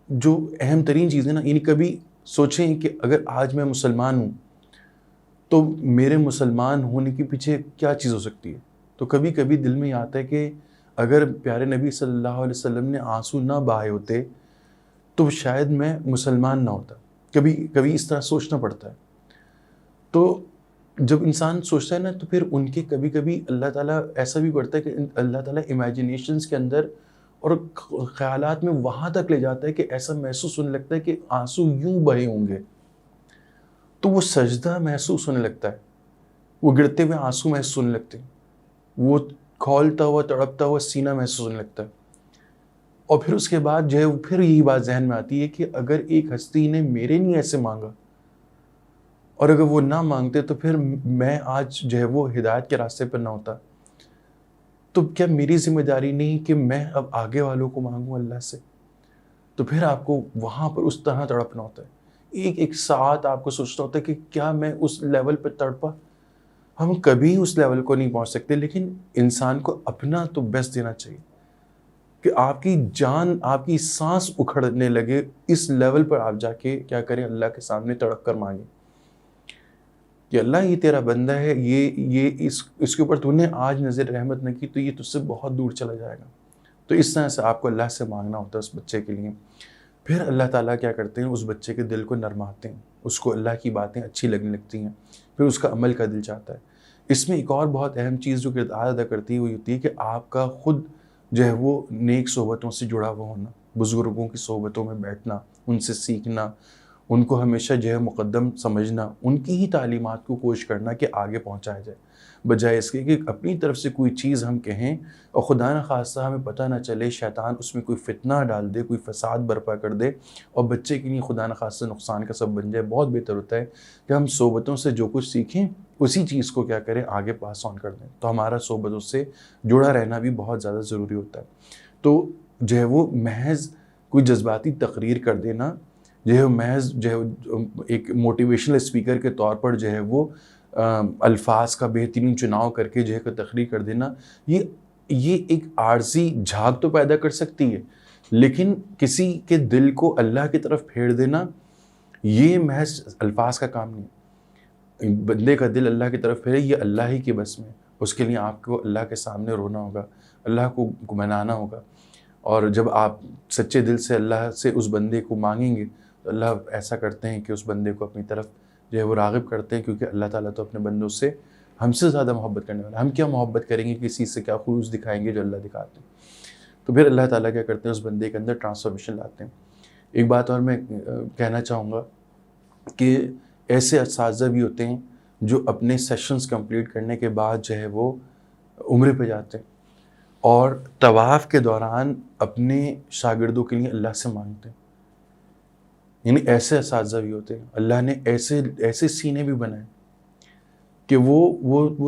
[SPEAKER 2] جو اہم ترین چیز ہے نا، یعنی کبھی سوچیں کہ اگر آج میں مسلمان ہوں تو میرے مسلمان ہونے کے پیچھے کیا چیز ہو سکتی ہے. تو کبھی کبھی دل میں یہ آتا ہے کہ اگر پیارے نبی صلی اللہ علیہ وسلم نے آنسو نہ بہائے ہوتے تو شاید میں مسلمان نہ ہوتا. کبھی کبھی اس طرح سوچنا پڑتا ہے. تو جب انسان سوچتا ہے نا تو پھر ان کے کبھی کبھی اللہ تعالیٰ ایسا بھی کرتا ہے کہ اللہ تعالیٰ امیجنیشنز کے اندر اور خیالات میں وہاں تک لے جاتا ہے کہ ایسا محسوس ہونے لگتا ہے کہ آنسو یوں بہے ہوں گے. تو وہ سجدہ محسوس ہونے لگتا ہے, وہ گرتے ہوئے آنسو محسوس ہونے لگتے ہیں, وہ کھولتا ہوا تڑپتا ہوا سینہ محسوس ہونے لگتا ہے. اور پھر اس کے بعد جو ہے پھر یہی بات ذہن میں آتی ہے کہ اگر ایک ہستی نے میرے نہیں ایسے مانگا اور اگر وہ نہ مانگتے تو پھر میں آج جو ہے وہ ہدایت کے راستے پر نہ ہوتا. تو کیا میری ذمہ داری نہیں کہ میں اب آگے والوں کو مانگوں اللہ سے؟ تو پھر آپ کو وہاں پر اس طرح تڑپنا ہوتا ہے, ایک ایک ساتھ آپ کو سوچنا ہوتا ہے کہ کیا میں اس لیول پہ تڑپا. ہم کبھی اس لیول کو نہیں پہنچ سکتے, لیکن انسان کو اپنا تو بیسٹ دینا چاہیے کہ آپ کی جان, آپ کی سانس اکھڑنے لگے اس لیول پر آپ جا کے کیا کریں, اللہ کے سامنے تڑپ کر مانگیں کہ اللہ یہ تیرا بندہ ہے, یہ اس کے اوپر تو نے آج نظر رحمت نہ کی تو یہ تجھ سے بہت دور چلا جائے گا. تو اس طرح سے آپ کو اللہ سے مانگنا ہوتا ہے اس بچے کے لیے. پھر اللہ تعالیٰ کیا کرتے ہیں, اس بچے کے دل کو نرماتے ہیں, اس کو اللہ کی باتیں اچھی لگنے لگتی ہیں, پھر اس کا عمل کا دل چاہتا ہے. اس میں ایک اور بہت اہم چیز جو کردار ادا کرتی ہے وہ ہوتی ہے کہ آپ کا خود جو ہے وہ نیک صحبتوں سے جڑا ہوا ہونا, بزرگوں کی صحبتوں میں بیٹھنا, ان سے سیکھنا, ان کو ہمیشہ جو ہے مقدم سمجھنا, ان کی ہی تعلیمات کو کوشش کرنا کہ آگے پہنچایا جائے, بجائے اس کے کہ اپنی طرف سے کوئی چیز ہم کہیں اور خدا نہ خواستہ ہمیں پتہ نہ چلے, شیطان اس میں کوئی فتنہ ڈال دے, کوئی فساد برپا کر دے اور بچے کے لیے خدا نہ خواستہ نقصان کا سبب بن جائے. بہت بہتر ہوتا ہے کہ ہم صحبتوں سے جو کچھ سیکھیں اسی چیز کو کیا کریں آگے پاس آن کر دیں. تو ہمارا صحبتوں سے جڑا رہنا بھی بہت زیادہ ضروری ہوتا ہے. تو جو ہے وہ محض کوئی جذباتی تقریر کر دینا, جو ہے محض جو ہے ایک موٹیویشنل اسپیکر کے طور پر جو ہے وہ الفاظ کا بہترین چناؤ کر کے جو ہے تقریر کر دینا, یہ ایک عارضی جھاگ تو پیدا کر سکتی ہے, لیکن کسی کے دل کو اللہ کی طرف پھیر دینا یہ محض الفاظ کا کام نہیں. بندے کا دل اللہ کی طرف پھیرے یہ اللہ ہی کے بس میں. اس کے لیے آپ کو اللہ کے سامنے رونا ہوگا, اللہ کو منانا ہوگا, اور جب آپ سچے دل سے اللہ سے اس بندے کو مانگیں گے تو اللہ ایسا کرتے ہیں کہ اس بندے کو اپنی طرف جو ہے وہ راغب کرتے ہیں, کیونکہ اللہ تعالیٰ تو اپنے بندوں سے ہم سے زیادہ محبت کرنے والا. ہم کیا محبت کریں گے, کسی سے کیا خلوص دکھائیں گے جو اللہ دکھاتے ہیں. تو پھر اللہ تعالیٰ کیا کرتے ہیں, اس بندے کے اندر ٹرانسفارمیشن لاتے ہیں. ایک بات اور میں کہنا چاہوں گا کہ ایسے اساتذہ بھی ہوتے ہیں جو اپنے سیشنز کمپلیٹ کرنے کے بعد جو ہے وہ عمرے پہ جاتے ہیں اور طواف کے دوران اپنے شاگردوں کے لیے اللہ سے مانگتے ہیں. یعنی ایسے اساتذہ بھی ہوتے ہیں, اللہ نے ایسے سینے بھی بنائے کہ وہ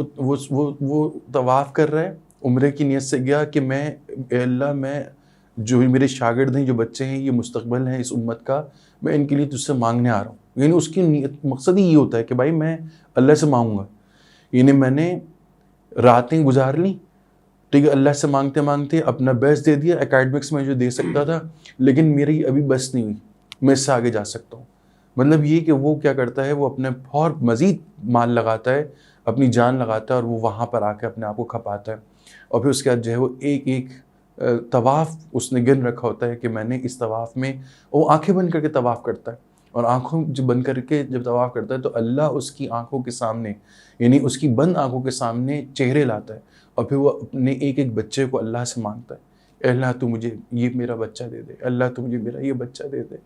[SPEAKER 2] طواف کر رہا ہے, عمرے کی نیت سے گیا کہ میں اے اللہ, میں جو میرے شاگرد ہیں, جو بچے ہیں, یہ مستقبل ہیں اس امت کا, میں ان کے لیے تجھ سے مانگنے آ رہا ہوں. یعنی اس کی نیت مقصد ہی یہ ہوتا ہے کہ بھائی میں اللہ سے مانگوں گا. یعنی میں نے راتیں گزار لیں, ٹھیک ہے, اللہ سے مانگتے مانگتے اپنا بیسٹ دے دیا, اکیڈمکس میں جو دے سکتا تھا, لیکن میری ابھی بس نہیں ہوئی, میں اس سے آگے جا سکتا ہوں. مطلب یہ کہ وہ کیا کرتا ہے, وہ اپنے اور مزید مال لگاتا ہے, اپنی جان لگاتا ہے, اور وہ وہاں پر آ کے اپنے آپ کو کھپاتا ہے. اور پھر اس کے بعد جو ہے وہ ایک ایک طواف اس نے گن رکھا ہوتا ہے کہ میں نے اس طواف میں, وہ آنکھیں بند کر کے طواف کرتا ہے, اور آنکھوں جب بند کر کے جب طواف کرتا ہے تو اللہ اس کی آنکھوں کے سامنے, یعنی اس کی بند آنکھوں کے سامنے چہرے لاتا ہے, اور پھر وہ اپنے ایک ایک بچے کو اللہ سے مانگتا ہے. اے اللہ تو مجھے یہ میرا بچہ دے دے, اللہ تو مجھے میرا یہ بچہ دے دے,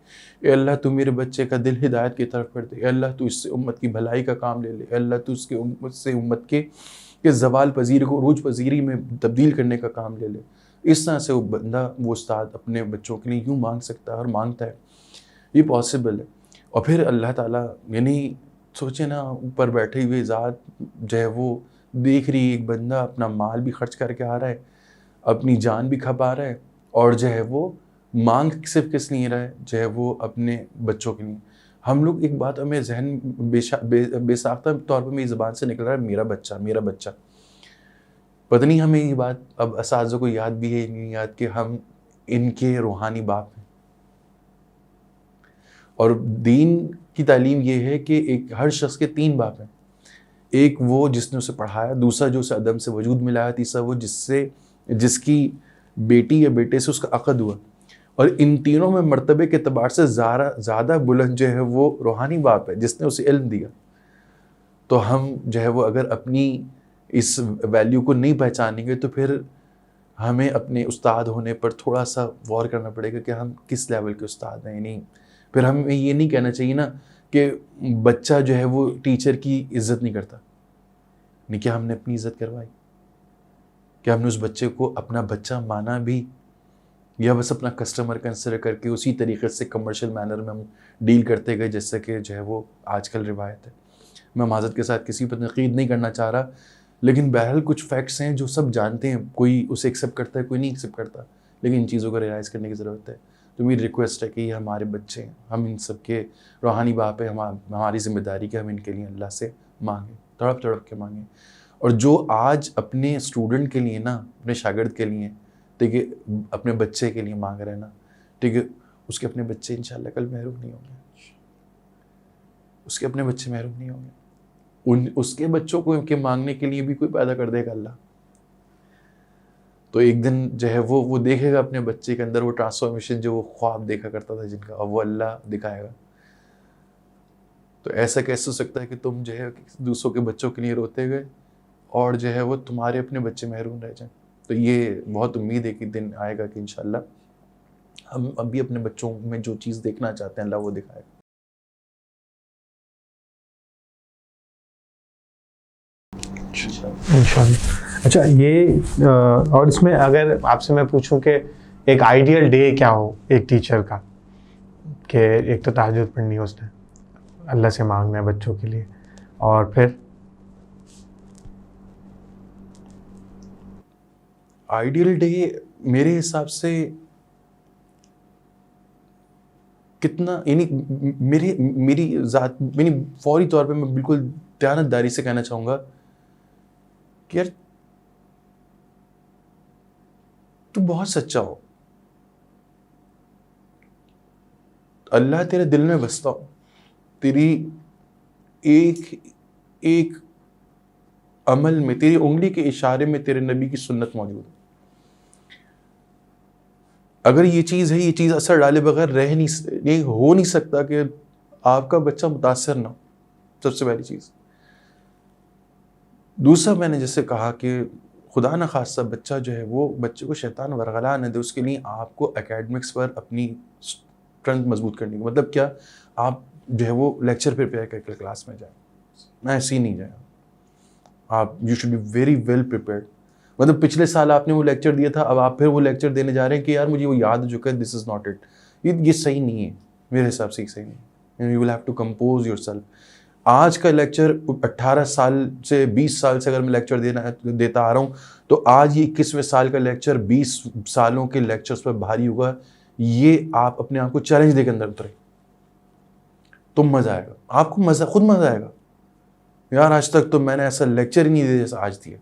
[SPEAKER 2] اے اللہ تو میرے بچے کا دل ہدایت کی طرف کر دے, اے اللہ تو اس سے امت کی بھلائی کا کام لے لے, اے اللہ تو اس کے امت کے زوال پذیر کو عروج پذیری میں تبدیل کرنے کا کام لے لے. اس طرح سے وہ بندہ, وہ استاد اپنے بچوں کے لیے یوں مانگ سکتا ہے اور مانگتا ہے, یہ پاسبل ہے. اور پھر اللہ تعالیٰ, یعنی سوچے نا, اوپر بیٹھے ہوئے ذات جو ہے وہ دیکھ رہی, ایک بندہ اپنا مال بھی خرچ کر کے آ رہا ہے, اپنی جان بھی کھپا رہا ہے, اور جو ہے وہ مانگ صرف کس لیے رہا ہے, جو ہے وہ اپنے بچوں کے لیے. ہم لوگ ایک بات ہمیں ذہن بے ساختہ طور پر میری زبان سے نکل رہا ہے, میرا بچہ میرا بچہ. پتہ نہیں ہمیں یہ بات اب اساتذہ کو یاد بھی ہے نہیں یاد کہ ہم ان کے روحانی باپ ہیں. اور دین کی تعلیم یہ ہے کہ ایک ہر شخص کے 3 باپ ہیں. ایک وہ جس نے اسے پڑھایا, دوسرا جو اسے عدم سے وجود میں لایا, تیسرا وہ جس کی بیٹی یا بیٹے سے اس کا عقد ہوا. اور ان تینوں میں مرتبے کے اعتبار سے زیادہ بلند جو ہے وہ روحانی باپ ہے جس نے اسے علم دیا. تو ہم جو ہے وہ اگر اپنی اس ویلیو کو نہیں پہچانیں گے تو پھر ہمیں اپنے استاد ہونے پر تھوڑا سا غور کرنا پڑے گا کہ ہم کس لیول کے استاد ہیں. یعنی پھر ہمیں یہ نہیں کہنا چاہیے نا کہ بچہ جو ہے وہ ٹیچر کی عزت نہیں کرتا. نہیں, کیا ہم نے اپنی عزت کروائی؟ کیا ہم نے اس بچے کو اپنا بچہ مانا بھی, یا بس اپنا کسٹمر کنسیڈر کر کے اسی طریقے سے کمرشل مینر میں ہم ڈیل کرتے گئے جیسا کہ جو ہے وہ آج کل روایت ہے. میں معذرت کے ساتھ کسی پر تنقید نہیں کرنا چاہ رہا, لیکن بہرحال کچھ فیکٹس ہیں جو سب جانتے ہیں, کوئی اسے ایکسیپٹ کرتا ہے, کوئی نہیں ایکسیپٹ کرتا, لیکن ان چیزوں کو ریئلائز کرنے کی ضرورت ہے. تو میری ریکویسٹ ہے کہ یہ ہمارے بچے ہیں, ہم ان سب کے روحانی باپ ہیں, ہماری ذمہ داری کہ ہم ان کے لیے اللہ سے مانگیں, تڑپ کے مانگیں. اور جو آج اپنے اسٹوڈنٹ کے لیے نا, اپنے شاگرد کے لیے, ٹھیک ہے, اپنے بچے کے لیے مانگ رہے ہیں نا, ٹھیک ہے, اس کے اپنے بچے انشاءاللہ کل محروم نہیں ہوں گے. اس کے اپنے بچے محروم نہیں ہوں گے. اس کے بچوں کو کے مانگنے کے لیے بھی کوئی پیدا کر دے گا اللہ. تو ایک دن جو ہے وہ دیکھے گا اپنے بچے کے اندر وہ ٹرانسفارمیشن جو وہ خواب دیکھا کرتا تھا جن کا, اور وہ اللہ دکھائے گا. تو ایسا کیسے ہو سکتا ہے کہ تم جو ہے دوسروں کے بچوں کے لیے روتے گئے اور جو ہے وہ تمہارے اپنے بچے محروم رہ جائیں؟ تو یہ بہت امید ہے کہ دن آئے گا کہ انشاءاللہ ہم ابھی اپنے بچوں میں جو چیز دیکھنا چاہتے ہیں اللہ وہ دکھائے گا.
[SPEAKER 1] انشاءاللہ. اچھا, یہ اور اس میں اگر آپ سے میں پوچھوں کہ ایک آئیڈیل ڈے کیا ہو ایک ٹیچر کا, کہ ایک تو تہجد پڑھنی ہے, اس نے اللہ سے مانگنا ہے بچوں کے لیے, اور پھر
[SPEAKER 2] آئیڈیل ڈے میرے حساب سے کتنا, یعنی میری ذات, یعنی فوری طور پہ میں بالکل دیانتداری سے کہنا چاہوں گا کہ یار تو بہت سچا ہو, اللہ تیرے دل میں بستا ہو, تیری ایک عمل میں, تیری انگلی کے اشارے میں تیرے نبی کی سنت موجود ہے. اگر یہ چیز ہے, یہ چیز اثر ڈالے بغیر نہیں ہو نہیں سکتا کہ آپ کا بچہ متاثر نہ ہو, سب سے پہلی چیز. دوسرا, میں نے جیسے کہا کہ خدا نہ خواستہ بچہ جو ہے وہ بچے کو شیطان ورغلا نہ دے, اس کے لیے آپ کو اکیڈمکس پر اپنی اسٹرینتھ مضبوط کرنی ہے. مطلب کیا, آپ جو ہے وہ لیکچر پریپیئر کر کے کلاس میں جائیں, میں ایسے ہی نہیں جائیں. آپ you should be very well prepared. مطلب پچھلے سال آپ نے وہ لیکچر دیا تھا, اب آپ پھر وہ لیکچر دینے جا رہے ہیں کہ یار مجھے وہ یاد ہو چکا ہے, دس از ناٹ اٹ. یہ صحیح نہیں ہے, میرے حساب سے یہ صحیح نہیں ہے. You will have to compose yourself. آج کا لیکچر 18 سال سے 20 سال سے اگر میں لیکچر دیتا آ رہا ہوں, تو آج یہ 21ویں سال کا لیکچر 20 سالوں کے لیکچرز پر بھاری ہوگا. یہ آپ اپنے آپ کو چیلنج دے کے اندر اترے تو مزہ آئے گا, آپ کو خود مزہ آئے گا. یار آج تک تو میں نے ایسا لیکچر ہی نہیں دیا جیسا آج دیا.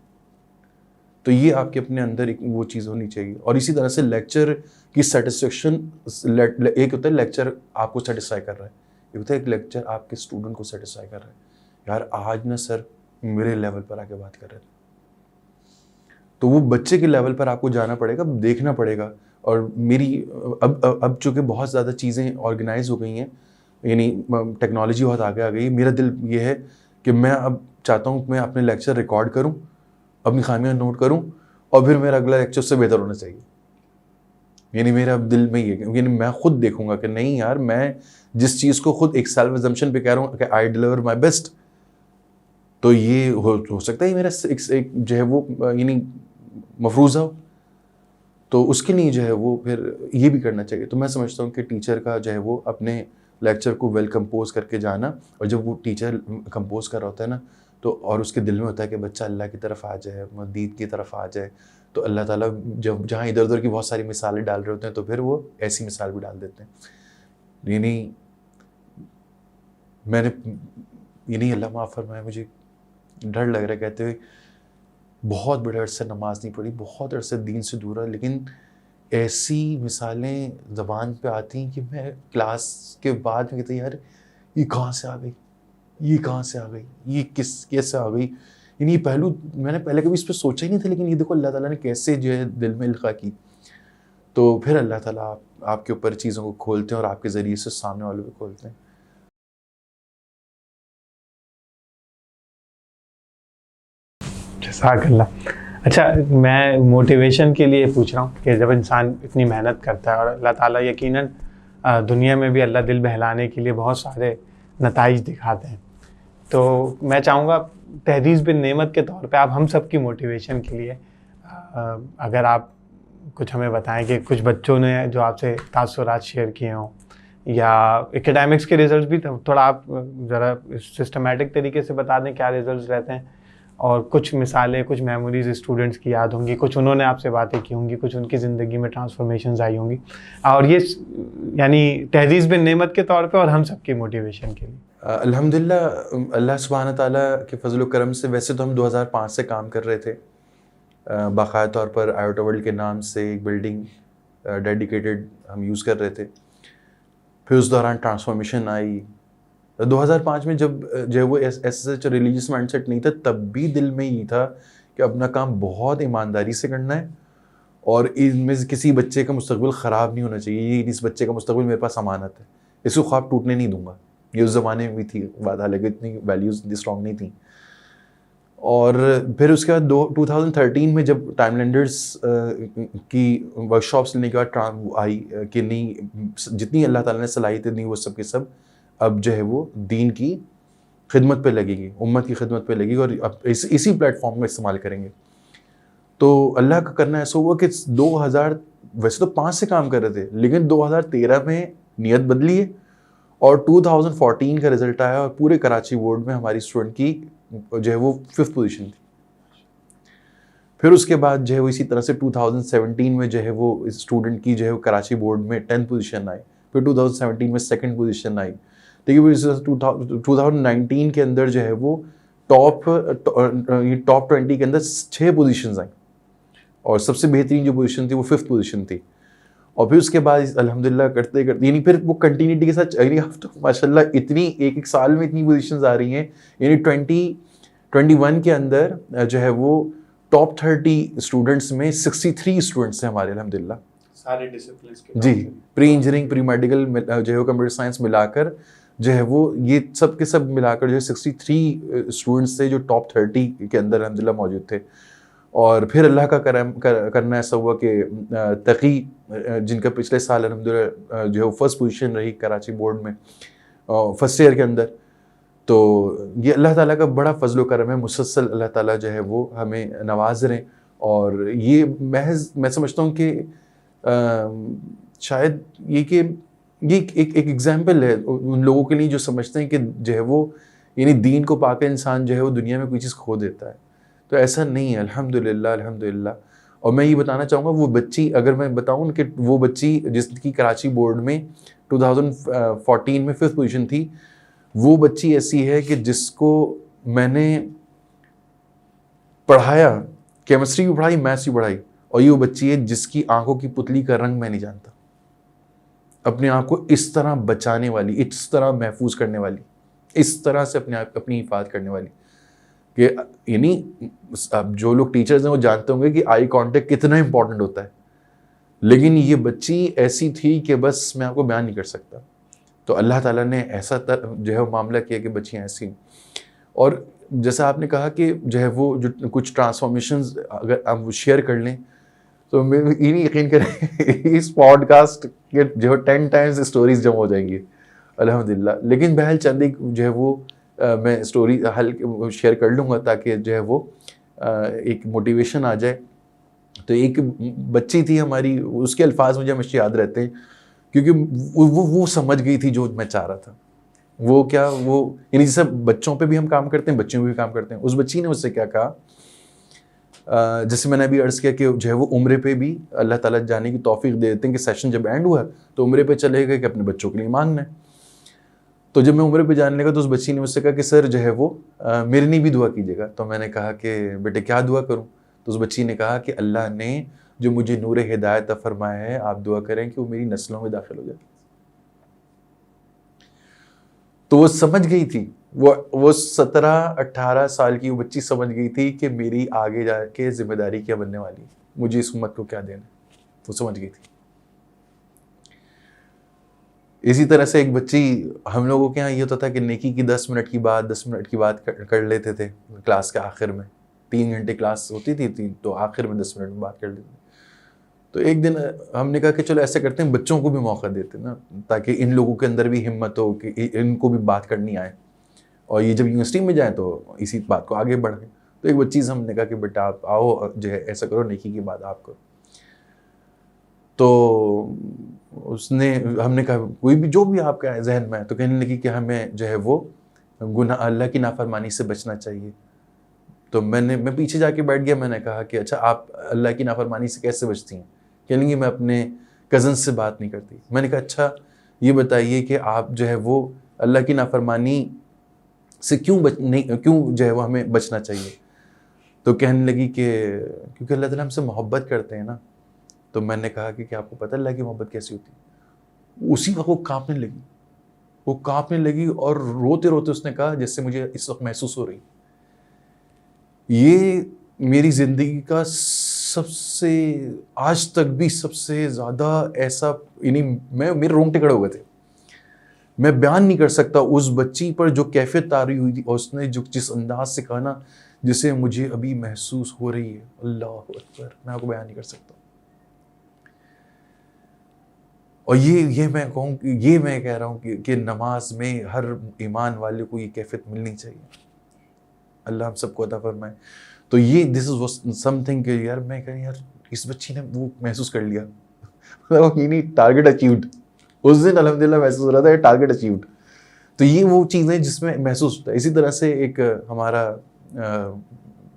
[SPEAKER 2] تو یہ آپ کے اپنے اندر ایک وہ چیز ہونی چاہیے. اور اسی طرح سے لیکچر کی سیٹسفیکشن, ایک ہوتا ہے لیکچر آپ کو سیٹسفائی کر رہا ہے, ایک ہوتا ہے ایک لیکچر آپ کے اسٹوڈنٹ کو سیٹسفائی کر رہا ہے. یار آج نا سر میرے لیول پر آ کے بات کر رہے تھے, تو وہ بچے کے لیول پر آپ کو جانا پڑے گا, دیکھنا پڑے گا. اور میری اب چونکہ بہت زیادہ چیزیں آرگنائز ہو گئی ہیں, یعنی ٹیکنالوجی بہت آگے آ گئی ہے, میرا دل یہ ہے کہ میں اب چاہتا ہوں کہ میں اپنے لیکچر ریکارڈ کروں, اپنی خامیاں نوٹ کروں, اور پھر میرا اگلا لیکچر سے بہتر ہونا چاہیے. یعنی میرا دل میں یہ, یعنی میں خود دیکھوں گا کہ نہیں یار, میں جس چیز کو خود ایک سیلف ایزمپشن پہ کہہ رہا ہوں کہ آئی ڈیلیور مائی بیسٹ, تو یہ ہو سکتا ہے میرا ایک جو ہے وہ یعنی مفروضہ ہو, تو اس کے لیے جو ہے وہ پھر یہ بھی کرنا چاہیے. تو میں سمجھتا ہوں کہ ٹیچر کا جو ہے وہ اپنے لیکچر کو ویل کمپوز کر کے جانا, اور جب وہ ٹیچر کمپوز کر رہا ہوتا ہے نا, تو اور اس کے دل میں ہوتا ہے کہ بچہ اللہ کی طرف آ جائے, دید کی طرف آ جائے, تو اللہ تعالیٰ جب جہاں ادھر ادھر کی بہت ساری مثالیں ڈال رہے ہوتے ہیں تو پھر وہ ایسی مثال بھی ڈال دیتے ہیں. یعنی میں نے یعنی اللہ معاف فرمائے, مجھے ڈر لگ رہا ہے کہتے ہوئے, بہت بڑے عرصے نماز نہیں پڑھی, بہت عرصے دین سے دور ہے, لیکن ایسی مثالیں زبان پہ آتی ہیں کہ میں کلاس کے بعد میں کہتا یار یہ کہاں سے آ گئی، یہ کہاں سے آ گئی، یہ کیسے آ گئی. یعنی یہ پہلو میں نے پہلے کبھی اس پہ سوچا ہی نہیں تھا، لیکن یہ دیکھو اللہ تعالیٰ نے کیسے جو ہے دل میں القاء کی. تو پھر اللہ تعالیٰ آپ کے اوپر چیزوں کو کھولتے ہیں اور آپ کے ذریعے سے سامنے والوں کو کھولتے ہیں.
[SPEAKER 1] جزاک اللہ. اچھا میں موٹیویشن کے لیے پوچھ رہا ہوں کہ جب انسان اتنی محنت کرتا ہے اور اللہ تعالیٰ یقیناً دنیا میں بھی اللہ دل بہلانے کے لیے بہت سارے نتائج دکھاتے ہیں، تو میں چاہوں گا تحریز بن نعمت کے طور پہ آپ ہم سب کی موٹیویشن کے لیے اگر آپ کچھ ہمیں بتائیں کہ کچھ بچوں نے جو آپ سے تاثرات شیئر کیے ہوں، یا اکیڈیمکس کے ریزلٹس بھی تھوڑا آپ ذرا سسٹمیٹک طریقے سے بتا دیں کیا ریزلٹس رہتے ہیں، اور کچھ مثالیں کچھ میموریز اسٹوڈنٹس کی یاد ہوں گی، کچھ انہوں نے آپ سے باتیں کی ہوں گی، کچھ ان کی زندگی میں ٹرانسفارمیشنز آئی ہوں گی، اور یہ یعنی تحریز بن نعمت کے طور پہ اور ہم سب کی موٹیویشن کے لیے.
[SPEAKER 2] الحمدللہ اللہ سبحانہ تعالیٰ کے فضل و کرم سے ویسے تو ہم 2005 سے کام کر رہے تھے، باقاعدہ طور پر آیوٹا ورلڈ کے نام سے ایک بلڈنگ ڈیڈیکیٹڈ ہم یوز کر رہے تھے. پھر اس دوران ٹرانسفارمیشن آئی 2005 میں، جب جو ہے وہ ایسا ریلیجیس مائنڈ سیٹ نہیں تھا، تب بھی دل میں یہ تھا کہ اپنا کام بہت ایمانداری سے کرنا ہے اور ان میں کسی بچے کا مستقبل خراب نہیں ہونا چاہیے. یہ اس بچے کا مستقبل میرے پاس امانت ہے، اس کو خواب ٹوٹنے نہیں دوں گا. یہ اس زمانے میں بھی تھی بات، حالانکہ اتنی ویلیوز اتنی اسٹرانگ نہیں تھیں. اور پھر اس کے بعد 2013 میں جب ٹائم لینڈرز کی ورک شاپس لینے کے بعد آئی کہ نہیں، جتنی اللہ تعالیٰ نے صلاحیتیں دی وہ سب کے سب اب جو ہے وہ دین کی خدمت پہ لگے گی، امت کی خدمت پہ لگے گی، اور اب اسی پلیٹ فارم کا استعمال کریں گے. تو اللہ کا کرنا ایسا ہوا کہ 2000 ویسے تو 5 سے کام کر رہے تھے، لیکن 2013 میں نیت بدلی ہے اور 2014 کا رزلٹ آیا اور پورے کراچی بورڈ میں ہماری اسٹوڈنٹ کی جو ہے وہ 5th پوزیشن تھی. پھر اس کے بعد جو ہے وہ اسی طرح سے 2017 میں جو ہے وہ اسٹوڈنٹ کی جو ہے وہ کراچی بورڈ میں 10th پوزیشن آئی. پھر 2017 میں 2nd پوزیشن آئی. ٹھیک ہے، 2019 کے اندر جو ہے وہ ٹاپ 20 کے اندر 6 پوزیشنز آئیں اور سب سے بہترین جو پوزیشن تھی وہ 5th پوزیشن تھی. اور پھر اس کے بعد الحمدللہ کرتے کرتے یعنی پھر وہ کنٹینیوٹی کے ساتھ یعنی اب تو ماشاء اللہ اتنی ایک سال میں اتنی پوزیشنز آ رہی ہیں. یعنی 2021 کے اندر جو ہے وہ ٹاپ 30 اسٹوڈنٹس میں 63 اسٹوڈنٹس ہیں ہمارے الحمدللہ
[SPEAKER 1] سارے ڈسپلنس کے.
[SPEAKER 2] جی، پری انجینئرنگ پری میڈیکل جو ہے وہ کمپیوٹر سائنس ملا کر جو ہے وہ یہ سب کے سب ملا کر جو ہے 63 اسٹوڈنٹس تھے جو ٹاپ 30 کے اندر الحمدللہ موجود تھے. اور پھر اللہ کا کرنا ایسا ہوا کہ تقی جن کا پچھلے سال الحمدللہ جو ہے وہ 1st پوزیشن رہی کراچی بورڈ میں 1st ایئر کے اندر. تو یہ اللہ تعالیٰ کا بڑا فضل و کرم ہے، مسلسل اللہ تعالیٰ جو ہے وہ ہمیں نواز رہے. اور یہ محض میں سمجھتا ہوں کہ شاید یہ کہ یہ ایک ایگزامپل ہے ان لوگوں کے لیے جو سمجھتے ہیں کہ جو ہے وہ یعنی دین کو پا کے انسان جو ہے وہ دنیا میں کوئی چیز کھو دیتا ہے. تو ایسا نہیں ہے الحمدللہ الحمدللہ. اور میں یہ بتانا چاہوں گا وہ بچی، اگر میں بتاؤں کہ وہ بچی جس کی کراچی بورڈ میں 2014 میں 5th پوزیشن تھی، وہ بچی ایسی ہے کہ جس کو میں نے پڑھایا، کیمسٹری بھی پڑھائی، میتھس بھی پڑھائی، اور یہ وہ بچی ہے جس کی آنکھوں کی پتلی کا رنگ میں نہیں جانتا. اپنے آپ کو اس طرح بچانے والی، اس طرح محفوظ کرنے والی، اس طرح سے اپنی حفاظت کرنے والی کہ یعنی اب جو لوگ ٹیچرز ہیں وہ جانتے ہوں گے کہ آئی کانٹیکٹ کتنا امپورٹنٹ ہوتا ہے، لیکن یہ بچی ایسی تھی کہ بس میں آپ کو بیان نہیں کر سکتا. تو اللہ تعالیٰ نے ایسا جو ہے وہ معاملہ کیا کہ بچیاں ایسی. اور جیسا آپ نے کہا کہ جو ہے وہ جو کچھ ٹرانسفارمیشنز اگر آپ وہ شیئر کر لیں تو میں یہ نہیں یقین کریں اس پوڈ کاسٹ کے جو 10 ٹائمز اسٹوریز جمع ہو جائیں گی الحمدللہ. لیکن بہرحال چند ایک جو ہے وہ میں اسٹوری شیئر کر لوں گا تاکہ جو ہے وہ ایک موٹیویشن آ جائے. تو ایک بچی تھی ہماری، اس کے الفاظ مجھے ہمیشہ یاد رہتے ہیں کیونکہ وہ سمجھ گئی تھی جو میں چاہ رہا تھا. وہ کیا، وہ یعنی جیسے بچوں پہ بھی ہم کام کرتے ہیں، بچوں پہ بھی کام کرتے ہیں. اس بچی نے مجھ سے کیا کہا، جیسے میں نے ابھی عرض کیا کہ جو ہے وہ عمرے پہ بھی اللہ تعالیٰ جانے کی توفیق دے دیتے ہیں کہ سیشن جب اینڈ ہوا تو عمرے پہ چلے گئے کہ اپنے بچوں کے لیے مانگنا ہے. تو جب میں عمرے پہ جانے لگا تو اس بچی نے مجھ سے کہا کہ سر جو ہے وہ میرے لیے بھی دعا کیجیے گا. تو میں نے کہا کہ بیٹے کیا دعا کروں؟ تو اس بچی نے کہا کہ اللہ نے جو مجھے نور ہدایت عطا فرمایا ہے، آپ دعا کریں کہ وہ میری نسلوں میں داخل ہو جائے. تو وہ سمجھ گئی تھی، وہ 17-18 سال کی وہ بچی سمجھ گئی تھی کہ میری آگے جا کے ذمہ داری کیا بننے والی ہے، مجھے اس امت کو کیا دینا ہے. وہ سمجھ گئی تھی. اسی طرح سے ایک بچی، ہم لوگوں کے یہاں یہ ہوتا تھا کہ نیکی کی 10 منٹ کی بات کر لیتے تھے کلاس کے آخر میں. 3 گھنٹے کلاس ہوتی تھی تو آخر میں 10 منٹ میں بات کر لیتے تھے. تو ایک دن ہم نے کہا کہ چلو ایسا کرتے ہیں، بچوں کو بھی موقع دیتے ہیں نا، تاکہ ان لوگوں کے اندر بھی ہمت ہو کہ ان کو بھی بات کرنی آئے، اور یہ جب یونیورسٹی میں جائیں تو اسی بات کو آگے بڑھیں. تو ایک بچی سے ہم نے کہا کہ بیٹا آپ آؤ، جو ہے ایسا کرو، نیکی کی بات آپ کرو. تو ہم نے کہا کوئی بھی جو بھی آپ کا ذہن میں ہے، تو کہنے لگی کہ ہمیں جو ہے وہ گناہ، اللہ کی نافرمانی سے بچنا چاہیے. تو میں پیچھے جا کے بیٹھ گیا. میں نے کہا کہ اچھا آپ اللہ کی نافرمانی سے کیسے بچتی ہیں؟ کہنے لگی میں اپنے کزن سے بات نہیں کرتی. میں نے کہا اچھا یہ بتائیے کہ آپ جو ہے وہ اللہ کی نافرمانی سے کیوں جو ہے وہ ہمیں بچنا چاہیے؟ تو کہنے لگی کہ کیونکہ اللہ تعالیٰ ہم سے محبت کرتے ہیں نا. تو میں نے کہا کہ آپ کو پتہ ہے اللہ کی محبت کیسی ہوتی ہے؟ اسی وقت وہ کانپنے لگی اور روتے روتے اس نے کہا جیسے مجھے اس وقت محسوس ہو رہی. یہ میری زندگی کا سب سے، آج تک بھی سب سے زیادہ ایسا، یعنی میرے رونگٹے کھڑے ہو گئے تھے. میں بیان نہیں کر سکتا اس بچی پر جو کیفیت طاری ہوئی تھی، اور اس نے جس انداز سے کہا نا جسے مجھے ابھی محسوس ہو رہی ہے، اللہ اکبر، میں آپ کو بیان نہیں کر سکتا. اور یہ میں کہوں کہ یہ میں کہہ رہا ہوں کہ نماز میں ہر ایمان والے کو یہ کیفیت ملنی چاہیے. اللہ ہم سب کو عطا فرمائے. تو یہ دس از سم تھنگ کہ یار میں کہہ یار اس بچی نے وہ محسوس کر لیا، یعنی ٹارگیٹ اچیوڈ. اس دن الحمدللہ محسوس ہو رہا تھا ٹارگیٹ اچیوڈ. تو یہ وہ چیزیں جس میں محسوس ہوتا ہے. اسی طرح سے ایک ہمارا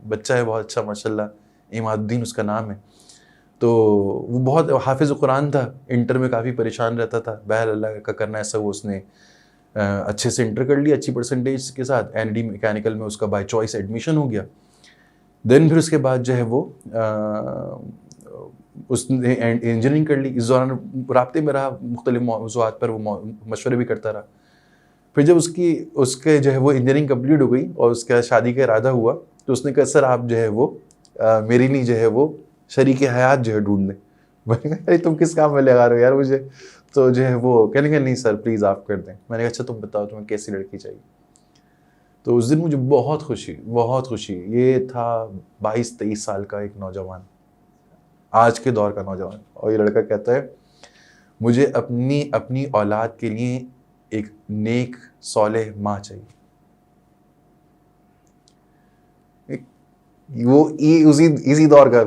[SPEAKER 2] بچہ ہے بہت اچھا ماشاءاللہ، عماد الدین اس کا نام ہے. تو وہ بہت حافظ قرآن تھا، انٹر میں کافی پریشان رہتا تھا. بہر اللہ کا کرنا ایسا وہ اس نے اچھے سے انٹر کر لیا، اچھی پرسنٹیج کے ساتھ. این ڈی میکینیکل میں اس کا بائی چوائس ایڈمیشن ہو گیا. دین پھر اس کے بعد جو ہے وہ اس نے انجینئرنگ کر لی. اس دوران رابطے میں رہا، مختلف موضوعات پر وہ مشورے بھی کرتا رہا. پھر جب اس کے جو ہے وہ انجینئرنگ کمپلیٹ ہو گئی اور اس کا شادی کا ارادہ ہوا، تو اس نے کہا سر آپ جو ہے وہ میرے لیے جو ہے وہ شریک حیات جو ہے ڈھونڈ لیں. میں نے کہا تم کس کام میں لگا رہے ہو یار مجھے؟ تو جو ہے وہ کہنے لگے نہیں سر پلیز آپ کر دیں. میں نے کہا اچھا تم بتاؤ تمہیں کیسی لڑکی چاہیے؟ تو اس دن مجھے بہت خوشی. یہ تھا 22-23 سال کا ایک نوجوان، آج کے دور کا نوجوان. اور یہ لڑکا کہتا ہے مجھے اپنی اولاد کے لیے ایک نیک صالح ماں چاہیے. وہ اسی دور کا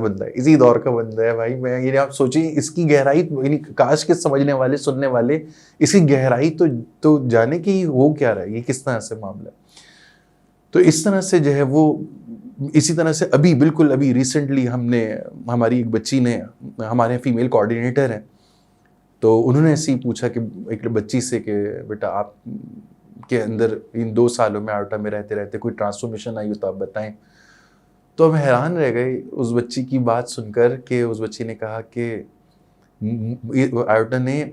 [SPEAKER 2] بندہ ہے بھائی. میں یعنی آپ سوچیں اس کی گہرائی، یعنی کاش کے سمجھنے والے سننے والے اس کی گہرائی تو جانے کہ وہ کیا رہا ہے، یہ کس طرح سے معاملہ. تو اس طرح سے جو ہے وہ، اسی طرح سے ابھی ریسنٹلی ہماری ایک بچی نے، ہمارے فیمیل کوآرڈینیٹر ہیں، تو انہوں نے ایسے ہی پوچھا کہ ایک بچی سے کہ بیٹا آپ کے اندر ان 2 سالوں میں آئوٹا میں رہتے رہتے کوئی ٹرانسفارمیشن آئی ہو تو آپ بتائیں. تو ہم حیران رہ گئے اس بچی کی بات سن کر کہ اس بچی نے کہا کہ آئوٹا نے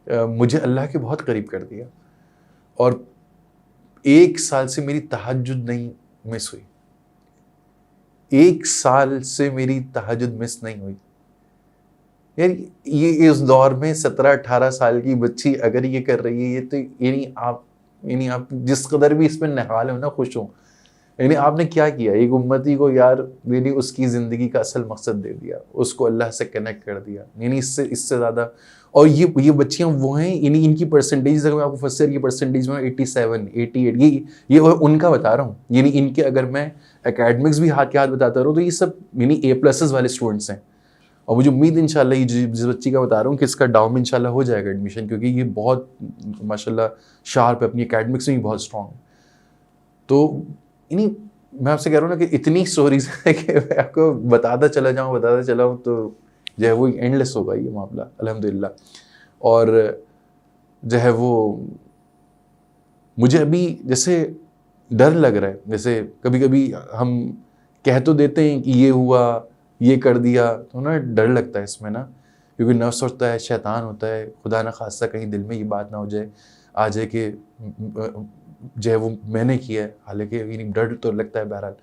[SPEAKER 2] مجھے اللہ کے بہت قریب کر دیا، اور 1 سال سے میری تہجد نہیں مس ہوئی. 1 سال سے میری تہجد مس نہیں ہوئی. یعنی یہ اس دور میں 17-18 سال کی بچی اگر یہ کر رہی ہے، یہ تو یعنی آپ جس قدر بھی اس میں نہال ہو نا، خوش ہوں. یعنی آپ نے کیا کیا ایک امتی کو یار، یعنی اس کی زندگی کا اصل مقصد دے دیا، اس کو اللہ سے کنیکٹ کر دیا. یعنی اس سے زیادہ. اور یہ بچیاں وہ ہیں، یعنی ان کی پرسنٹیج اگر میں آپ کو فرسٹ ایئر کی پرسنٹیج میں 87 88 یہ ان کا بتا رہا ہوں. یعنی ان کے اگر میں اکیڈمکس بھی ہاتھ کے ہاتھ بتاتا رہا ہوں تو یہ سب یعنی A+ والے اسٹوڈنٹس ہیں. اور مجھے امید انشاءاللہ یہ جس بچی کا بتا رہا ہوں کہ اس کا ڈاؤن میں انشاءاللہ ہو جائے گا ایڈمیشن، کیونکہ یہ بہت ماشاءاللہ شارپ ہے، اپنی اکیڈمکس میں بھی بہت اسٹرانگ ہے. تو یعنی میں آپ سے کہہ رہا ہوں نا کہ اتنی اسٹوریز ہے کہ میں آپ کو بتاتا چلا جاؤں تو جو ہے وہ اینڈ لیس ہوگا یہ معاملہ الحمدللہ. اور جو ہے وہ مجھے ابھی جیسے ڈر لگ رہا ہے، جیسے کبھی کبھی ہم کہہ تو دیتے ہیں کہ یہ ہوا یہ کر دیا تو نا ڈر لگتا ہے اس میں نا, کیونکہ نفس ہوتا ہے, شیطان ہوتا ہے, خدا نہ خواستہ کہیں دل میں یہ بات نہ ہو جائے آ جائے کہ جو ہے وہ میں نے کیا ہے, حالانکہ ڈر تو لگتا ہے بہرحال.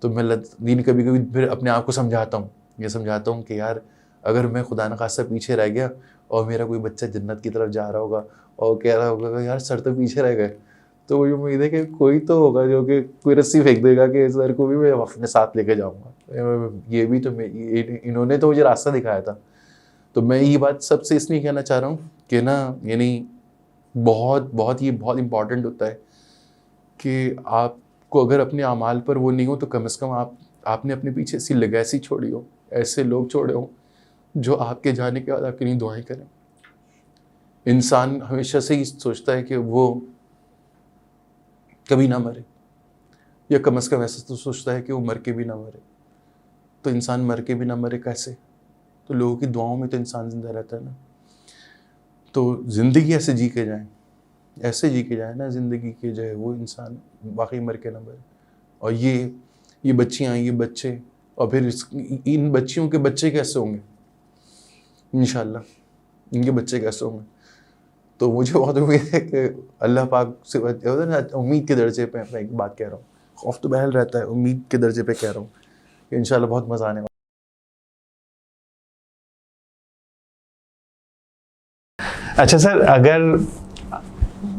[SPEAKER 2] تو میں کبھی کبھی پھر اپنے آپ کو سمجھاتا ہوں کہ یار اگر میں خدا نہ خواستہ پیچھے رہ گیا اور میرا کوئی بچہ جنت کی طرف جا رہا ہوگا اور کہہ رہا ہوگا کہ یار سر تو پیچھے رہ گئے, تو وہی امید ہے کہ کوئی تو ہوگا جو کہ کوئی رسی پھینک دے گا کہ سر کو بھی میں اپنے ساتھ لے کے جاؤں گا. یہ بھی تو انہوں نے تو مجھے راستہ دکھایا تھا. تو میں یہ بات سب سے اس لیے کہنا چاہ رہا ہوں کہ نا یعنی بہت امپورٹنٹ ہوتا ہے کہ آپ کو اگر اپنے اعمال پر وہ نہیں ہو تو کم از کم آپ نے اپنے پیچھے ایسی لیگیسی چھوڑی ہو, ایسے لوگ چھوڑے ہوں جو آپ کے جانے کے بعد آپ کے لیے دعائیں کریں. انسان ہمیشہ سے ہی سوچتا ہے کہ وہ کبھی نہ مرے, یا کم از کم ایسا تو سوچتا ہے کہ وہ مر کے بھی نہ مرے. تو انسان مر کے بھی نہ مرے کیسے؟ تو لوگوں کی دعاؤں میں تو انسان زندہ رہتا ہے نا. تو زندگی ایسے جی کے جائیں نا زندگی کے, جو ہے وہ انسان واقعی مر کے نہ مرے. اور یہ بچیاں, یہ بچے, اور پھر ان بچیوں کے بچے کیسے ہوں گے انشاءاللہ, ان کے بچے کیسے ہوں گے. تو مجھے بہت امید ہے کہ اللہ پاک سے امید کے درجے پہ میں ایک بات کہہ رہا ہوں, خوف تو بہل رہتا ہے, امید کے درجے پہ کہہ رہا ہوں کہ انشاءاللہ بہت مزہ آنے والا.
[SPEAKER 1] اچھا سر, اگر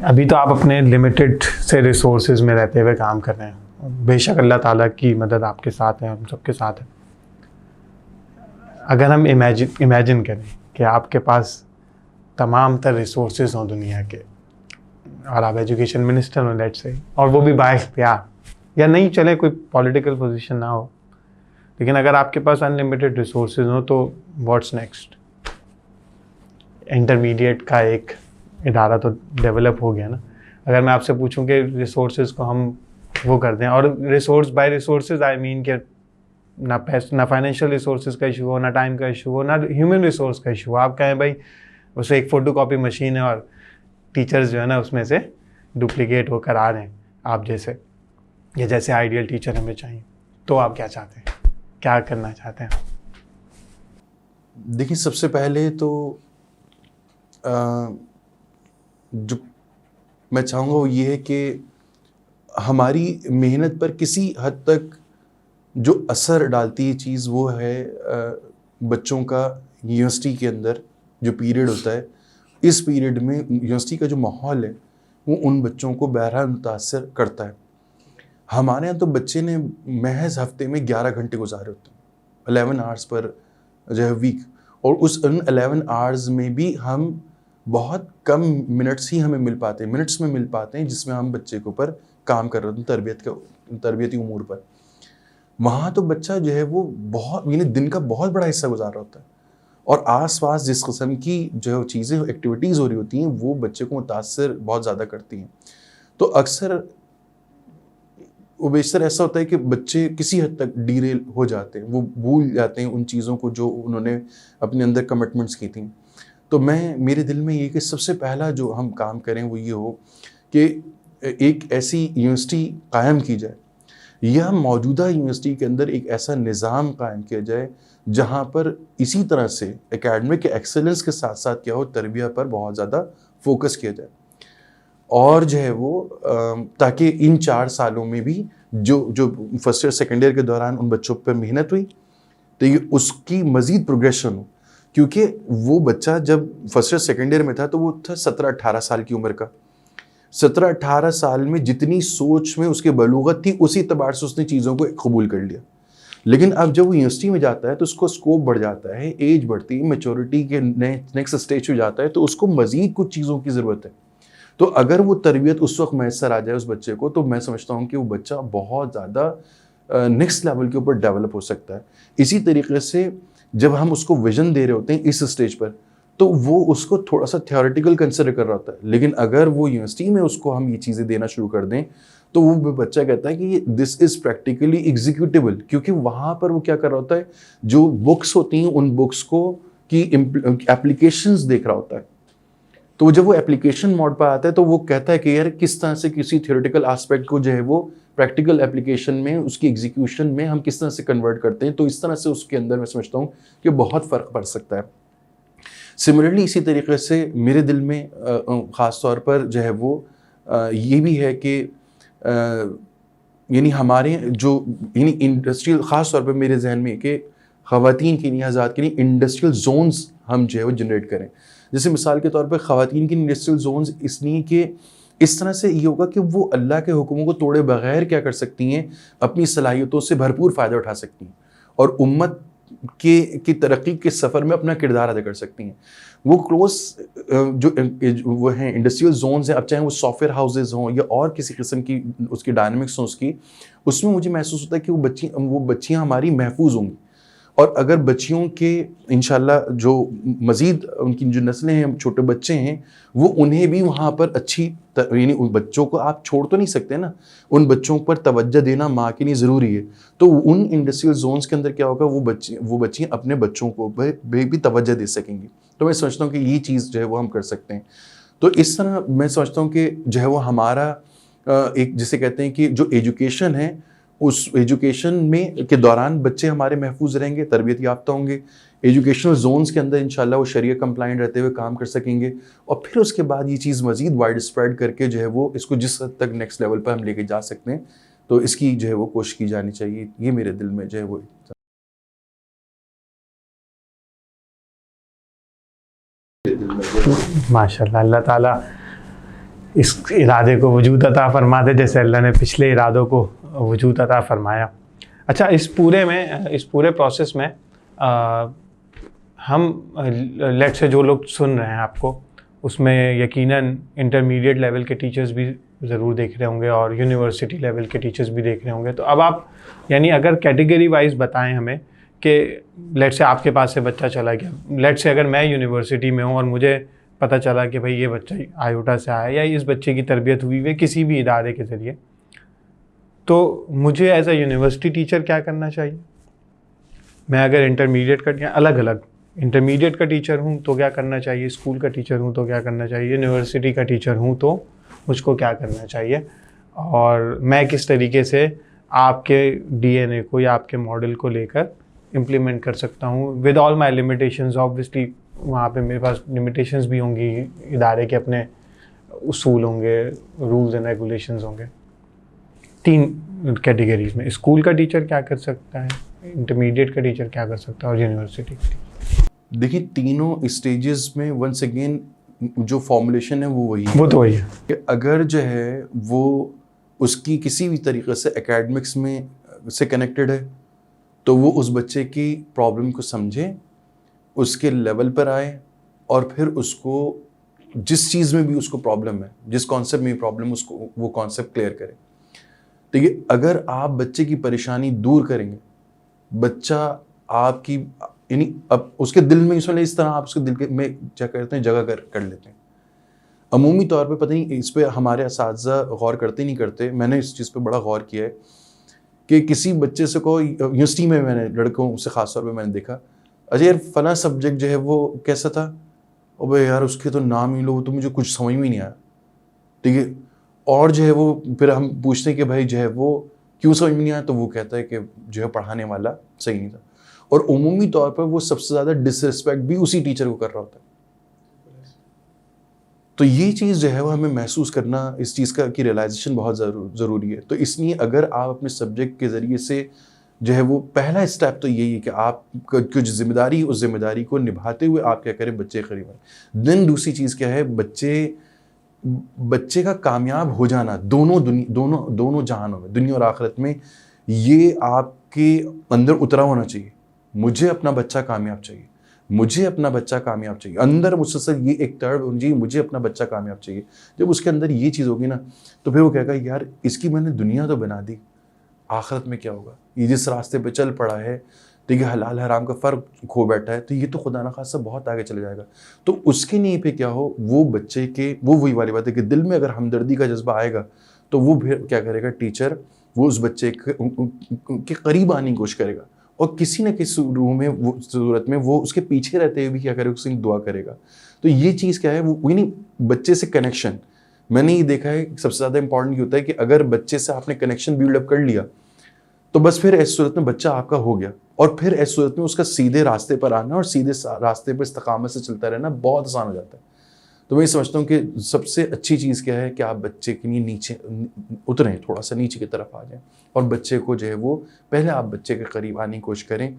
[SPEAKER 1] ابھی تو آپ اپنے لمیٹڈ سے ریسورسز میں رہتے ہوئے کام کر رہے ہیں, بے شک اللہ تعالیٰ کی مدد آپ کے ساتھ ہے, ہم سب کے ساتھ ہے. اگر ہم امیجن کریں کہ آپ کے پاس تمام تر ریسورسز ہوں دنیا کے, اور آپ ایجوکیشن منسٹر ہوں لیٹ سے, اور وہ بھی بااختیار, یا نہیں چلے کوئی پولیٹیکل پوزیشن نہ ہو, لیکن اگر آپ کے پاس انلمیٹڈ ریسورسز ہوں تو واٹس نیکسٹ؟ انٹرمیڈیٹ کا ایک ادارہ تو ڈیولپ ہو گیا نا. اگر میں آپ سے پوچھوں کہ ریسورسز کو ہم وہ کر دیں, اور ریسورسز آئی مین کہ نہ فائنینشیل ریسورسز کا ایشو ہو, نہ ٹائم کا ایشو ہو, نہ ہیومن ریسورس کا ایشو ہو, آپ کہیں بھائی اسے ایک فوٹو کاپی مشین ہے اور ٹیچرز جو ہے نا اس میں سے ڈپلیکیٹ ہو کر آ رہے ہیں آپ جیسے, یا جیسے آئیڈیل ٹیچر ہمیں چاہیے, تو آپ کیا چاہتے ہیں, کیا کرنا چاہتے ہیں؟
[SPEAKER 2] دیکھیں, سب سے پہلے تو جو میں چاہوں گا وہ یہ ہے کہ ہماری محنت پر کسی حد تک جو اثر ڈالتی ہے چیز وہ ہے بچوں کا یونیورسٹی کے اندر جو پیریڈ ہوتا ہے. اس پیریڈ میں یونیورسٹی کا جو ماحول ہے وہ ان بچوں کو بہرحال متاثر کرتا ہے. ہمارے یہاں تو بچے نے محض ہفتے میں 11 گھنٹے گزارے ہوتے ہیں, 11 آورس پر جو ہے ویک, اور اس ان 11 آورز میں بھی ہم بہت کم منٹس ہی ہمیں مل پاتے ہیں جس میں ہم بچے کے اوپر کام کر رہے ہوتے ہیں تربیتی امور پر. وہاں تو بچہ جو ہے وہ بہت یعنی دن کا بہت بڑا حصہ گزار رہا ہوتا ہے, اور آس پاس جس قسم کی جو چیزیں ایکٹیویٹیز ہو رہی ہوتی ہیں وہ بچے کو متاثر بہت زیادہ کرتی ہیں. تو اکثر وہ بیشتر ایسا ہوتا ہے کہ بچے کسی حد تک ڈیریل ہو جاتے ہیں, وہ بھول جاتے ہیں ان چیزوں کو جو انہوں نے اپنے اندر کمٹمنٹس کی تھیں. تو میرے دل میں یہ کہ سب سے پہلا جو ہم کام کریں وہ یہ ہو کہ ایک ایسی یونیورسٹی قائم کی جائے, یا موجودہ یونیورسٹی کے اندر ایک ایسا نظام قائم کیا جائے جہاں پر اسی طرح سے اکیڈمک ایکسلنس کے ساتھ ساتھ کیا ہو, تربیہ پر بہت زیادہ فوکس کیا جائے. اور جو ہے وہ تاکہ ان 4 سالوں میں بھی جو فرسٹ ایئر سیکنڈ ایئر کے دوران ان بچوں پہ محنت ہوئی تو یہ اس کی مزید پروگریشن ہو. کیونکہ وہ بچہ جب فرسٹ ایئر سیکنڈ ایئر میں تھا تو وہ تھا 17-18 سال کی عمر کا. 17-18 سال میں جتنی سوچ میں اس کے بلوغت تھی اسی اعتبار سے اس نے چیزوں کو قبول کر لیا. لیکن اب جب وہ یونیورسٹی میں جاتا ہے تو اس کو اسکوپ بڑھ جاتا ہے, ایج بڑھتی ہے, میچورٹی کے نیکسٹ اسٹیج پہ جاتا ہے, تو اس کو مزید کچھ چیزوں کی ضرورت ہے. تو اگر وہ تربیت اس وقت میسر آ جائے اس بچے کو, تو میں سمجھتا ہوں کہ وہ بچہ بہت زیادہ نیکسٹ لیول کے اوپر ڈیولپ ہو سکتا ہے. اسی طریقے سے جب ہم اس کو ویژن دے رہے ہوتے ہیں اس اسٹیج پر, تو وہ اس کو تھوڑا سا تھیوریٹیکل کنسیڈر کر رہا ہوتا ہے. لیکن اگر وہ یونیورسٹی میں اس کو ہم یہ چیزیں دینا شروع کر دیں تو وہ بچہ کہتا ہے کہ دس از پریکٹیکلی ایگزیکیوٹیبل, کیونکہ وہاں پر وہ کیا کر رہا ہوتا ہے, جو بکس ہوتی ہیں ان بکس کو کی اپلیکیشنز دیکھ رہا ہوتا ہے. تو جب وہ اپلیکیشن موڈ پر آتا ہے تو وہ کہتا ہے کہ یار کس طرح سے کسی تھیوریٹیکل آسپیکٹ کو جو ہے وہ پریکٹیکل اپلیکیشن میں اس کی ایگزیکیوشن میں ہم کس طرح سے کنورٹ کرتے ہیں. تو اس طرح سے اس کے اندر میں سمجھتا ہوں کہ بہت فرق پڑ سکتا ہے. سملرلی اسی طریقے سے میرے دل میں خاص طور پر جو ہے وہ یہ بھی ہے کہ یعنی ہمارے جو یعنی انڈسٹریل خاص طور پہ میرے ذہن میں کہ خواتین کے لیے حضرات کے لیے انڈسٹریل زونز ہم جو ہے وہ جنریٹ کریں. جیسے مثال کے طور پہ خواتین کے انڈسٹریل زونز اس لیے کہ اس طرح سے یہ ہوگا کہ وہ اللہ کے حکموں کو توڑے بغیر کیا کر سکتی ہیں, اپنی صلاحیتوں سے بھرپور فائدہ اٹھا سکتی ہیں اور امت کی ترقی کے سفر میں اپنا کردار ادا کر سکتی ہیں. وہ کلوز جو وہ ہیں انڈسٹریل زونز ہیں, اب چاہے وہ سافٹ ویئر ہاؤسز ہوں یا اور کسی قسم کی اس کی ڈائنامکس ہوں اس میں مجھے محسوس ہوتا ہے کہ وہ بچیاں ہماری محفوظ ہوں گی. اور اگر بچیوں کے انشاءاللہ جو مزید ان کی جو نسلیں ہیں, چھوٹے بچے ہیں, وہ انہیں بھی وہاں پر اچھی یعنی ان بچوں کو آپ چھوڑ تو نہیں سکتے نا, ان بچوں پر توجہ دینا ماں کے لیے ضروری ہے. تو ان انڈسٹریل زونز کے اندر کیا ہوگا, وہ بچیاں اپنے بچوں کو بھی توجہ دے سکیں گی. تو میں سمجھتا ہوں کہ یہ چیز جو ہے وہ ہم کر سکتے ہیں. تو اس طرح میں سمجھتا ہوں کہ جو ہے وہ ہمارا ایک جسے کہتے ہیں کہ جو ایجوکیشن ہے, اس ایجوکیشن میں کے دوران بچے ہمارے محفوظ رہیں گے, تربیت یافتہ ہوں گے, ایجوکیشنل زونز کے اندر انشاءاللہ وہ شریعہ کمپلائنٹ رہتے ہوئے کام کر سکیں گے. اور پھر اس کے بعد یہ چیز مزید وائڈ اسپریڈ کر کے جو ہے وہ اس کو جس حد تک نیکسٹ لیول پر ہم لے کے جا سکتے ہیں, تو اس کی جو ہے وہ کوشش کی جانی چاہیے. یہ میرے دل میں جو ہے وہ
[SPEAKER 1] ماشاءاللہ, اللہ تعالیٰ اس ارادے کو وجود عطا فرما دے جیسے اللہ نے پچھلے ارادوں کو وجود عطا فرمایا. اچھا, اس پورے پروسیس میں ہم لیٹ سے جو لوگ سن رہے ہیں آپ کو, اس میں یقیناً انٹرمیڈیٹ لیول کے ٹیچرز بھی ضرور دیکھ رہے ہوں گے اور یونیورسٹی لیول کے ٹیچرز بھی دیکھ رہے ہوں گے. تو اب آپ یعنی اگر کیٹیگری وائز بتائیں ہمیں کہ لیٹ سے آپ کے پاس سے بچہ چلا گیا, لیٹ سے اگر میں یونیورسٹی میں ہوں اور مجھے پتہ چلا کہ بھائی یہ بچہ آیوٹا سے آیا یا اس بچے کی تربیت ہوئی ہے کسی بھی ادارے کے ذریعے, تو مجھے ایز اے یونیورسٹی ٹیچر کیا کرنا چاہیے؟ میں اگر انٹرمیڈیٹ کا انٹرمیڈیٹ کا ٹیچر ہوں تو کیا کرنا چاہیے, اسکول کا ٹیچر ہوں تو کیا کرنا چاہیے, یونیورسٹی کا ٹیچر ہوں تو مجھ کو کیا کرنا چاہیے, اور میں کس طریقے سے آپ کے ڈی این اے کو یا آپ کے ماڈل کو لے کر امپلیمنٹ کر سکتا ہوں with all my limitations. Obviously وہاں پہ میرے پاس لمیٹیشنز بھی ہوں گی, ادارے کے اپنے اصول ہوں گے, رولز اینڈ ریگولیشنز ہوں گے. 3 کیٹیگریز میں اسکول کا ٹیچر کیا کر سکتا ہے, انٹرمیڈیٹ کا ٹیچر کیا کر سکتا ہے, اور یونیورسٹی کا ٹیچر.
[SPEAKER 2] دیکھیے تینوں اسٹیجز میں ونس اگین جو فارمولیشن ہے وہ وہی ہے کہ اگر جو ہے وہ اس کی کسی بھی طریقے سے اکیڈمکس میں سے کنیکٹڈ ہے تو وہ اس بچے کی پرابلم کو سمجھے, اس کے لیول پر آئے اور پھر اس کو جس چیز میں بھی اس کو پرابلم ہے, جس کانسیپٹ میں بھی پرابلم اس کو وہ کانسیپٹ کلیئر کرے. دیکھیے اگر آپ بچے کی پریشانی دور کریں گے, بچہ آپ کی یعنی اب اس کے دل میں اس طرح آپ اس کے دل میں کیا کرتے ہیں جگہ کر لیتے ہیں. عمومی طور پہ پتہ نہیں اس پہ ہمارے اساتذہ غور کرتے نہیں کرتے, میں نے اس چیز پہ بڑا غور کیا ہے کہ کسی بچے سے کو یونیورسٹی میں نے لڑکوں سے خاص طور پہ میں نے دیکھا, اچھا یار فلاں سبجیکٹ جو ہے وہ کیسا تھا, اور بھائی یار اس کے تو نام ہی لو, تو مجھے کچھ سمجھ میں نہیں آیا. ٹھیک ہے, اور جو ہے وہ پھر ہم پوچھتے ہیں کہ بھائی جو ہے وہ کیوں سمجھ میں نہیں آیا, تو وہ کہتا ہے کہ جو ہے پڑھانے والا صحیح نہیں تھا. اور عمومی طور پر وہ سب سے زیادہ ڈس رسپیکٹ بھی اسی ٹیچر کو کر رہا ہوتا ہے. تو یہ چیز جو ہے وہ ہمیں محسوس کرنا, اس چیز کا کی ریئلائزیشن بہت ضروری ہے. تو اس لیے اگر آپ اپنے سبجیکٹ کے ذریعے سے جو ہے وہ پہلا اسٹیپ تو یہی ہے کہ آپ کی جو ذمہ داری اس ذمہ داری کو نبھاتے ہوئے آپ کیا کریں, بچے کے قریب آئیں. دین دوسری چیز کیا ہے, بچے کا کامیاب ہو جانا دونوں جہانوں میں, دنیا اور آخرت میں, یہ آپ کے اندر اترا ہونا چاہیے. مجھے اپنا بچہ کامیاب چاہیے, مجھے اپنا بچہ کامیاب چاہیے, اندر مسلسل یہ ایک ٹرب جی مجھے اپنا بچہ کامیاب چاہیے. جب اس کے اندر یہ چیز ہوگی نا, تو پھر وہ کہے گا یار اس کی میں نے دنیا تو بنا دی, آخرت میں کیا ہوگا, یہ جس راستے پہ چل پڑا ہے, دیکھیے حلال حرام کا فرق کھو بیٹھا ہے, تو یہ تو خدا نخواستہ بہت آگے چلے جائے گا. تو اس کے نیے پہ کیا ہو, وہ بچے کے وہی والی بات ہے کہ دل میں اگر ہمدردی کا جذبہ آئے گا تو وہ پھر کیا کرے گا, ٹیچر وہ اس بچے کے قریب آنے کی کوشش کرے گا, اور کسی نہ کسی روح میں وہ ضرورت میں وہ اس کے پیچھے رہتے ہوئے بھی کیا کرے، اس کی دعا کرے گا. تو یہ چیز کیا ہے، وہ یعنی بچے سے کنیکشن. میں نے یہ دیکھا ہے سب سے زیادہ امپورٹنٹ یہ ہوتا ہے کہ اگر بچے سے آپ نے کنیکشن بلڈ اپ کر لیا تو بس پھر ایسی صورت میں بچہ آپ کا ہو گیا. اور پھر ایسی صورت میں اس کا سیدھے راستے پر آنا اور سیدھے راستے پر استقامت سے چلتا رہنا بہت آسان ہو جاتا ہے. تو میں یہ سمجھتا ہوں کہ سب سے اچھی چیز کیا ہے کہ آپ بچے کے لیے نیچے اتریں، تھوڑا سا نیچے کی طرف آ جائیں اور بچے کو جو ہے وہ پہلے آپ بچے کے قریب آنے کی کوشش کریں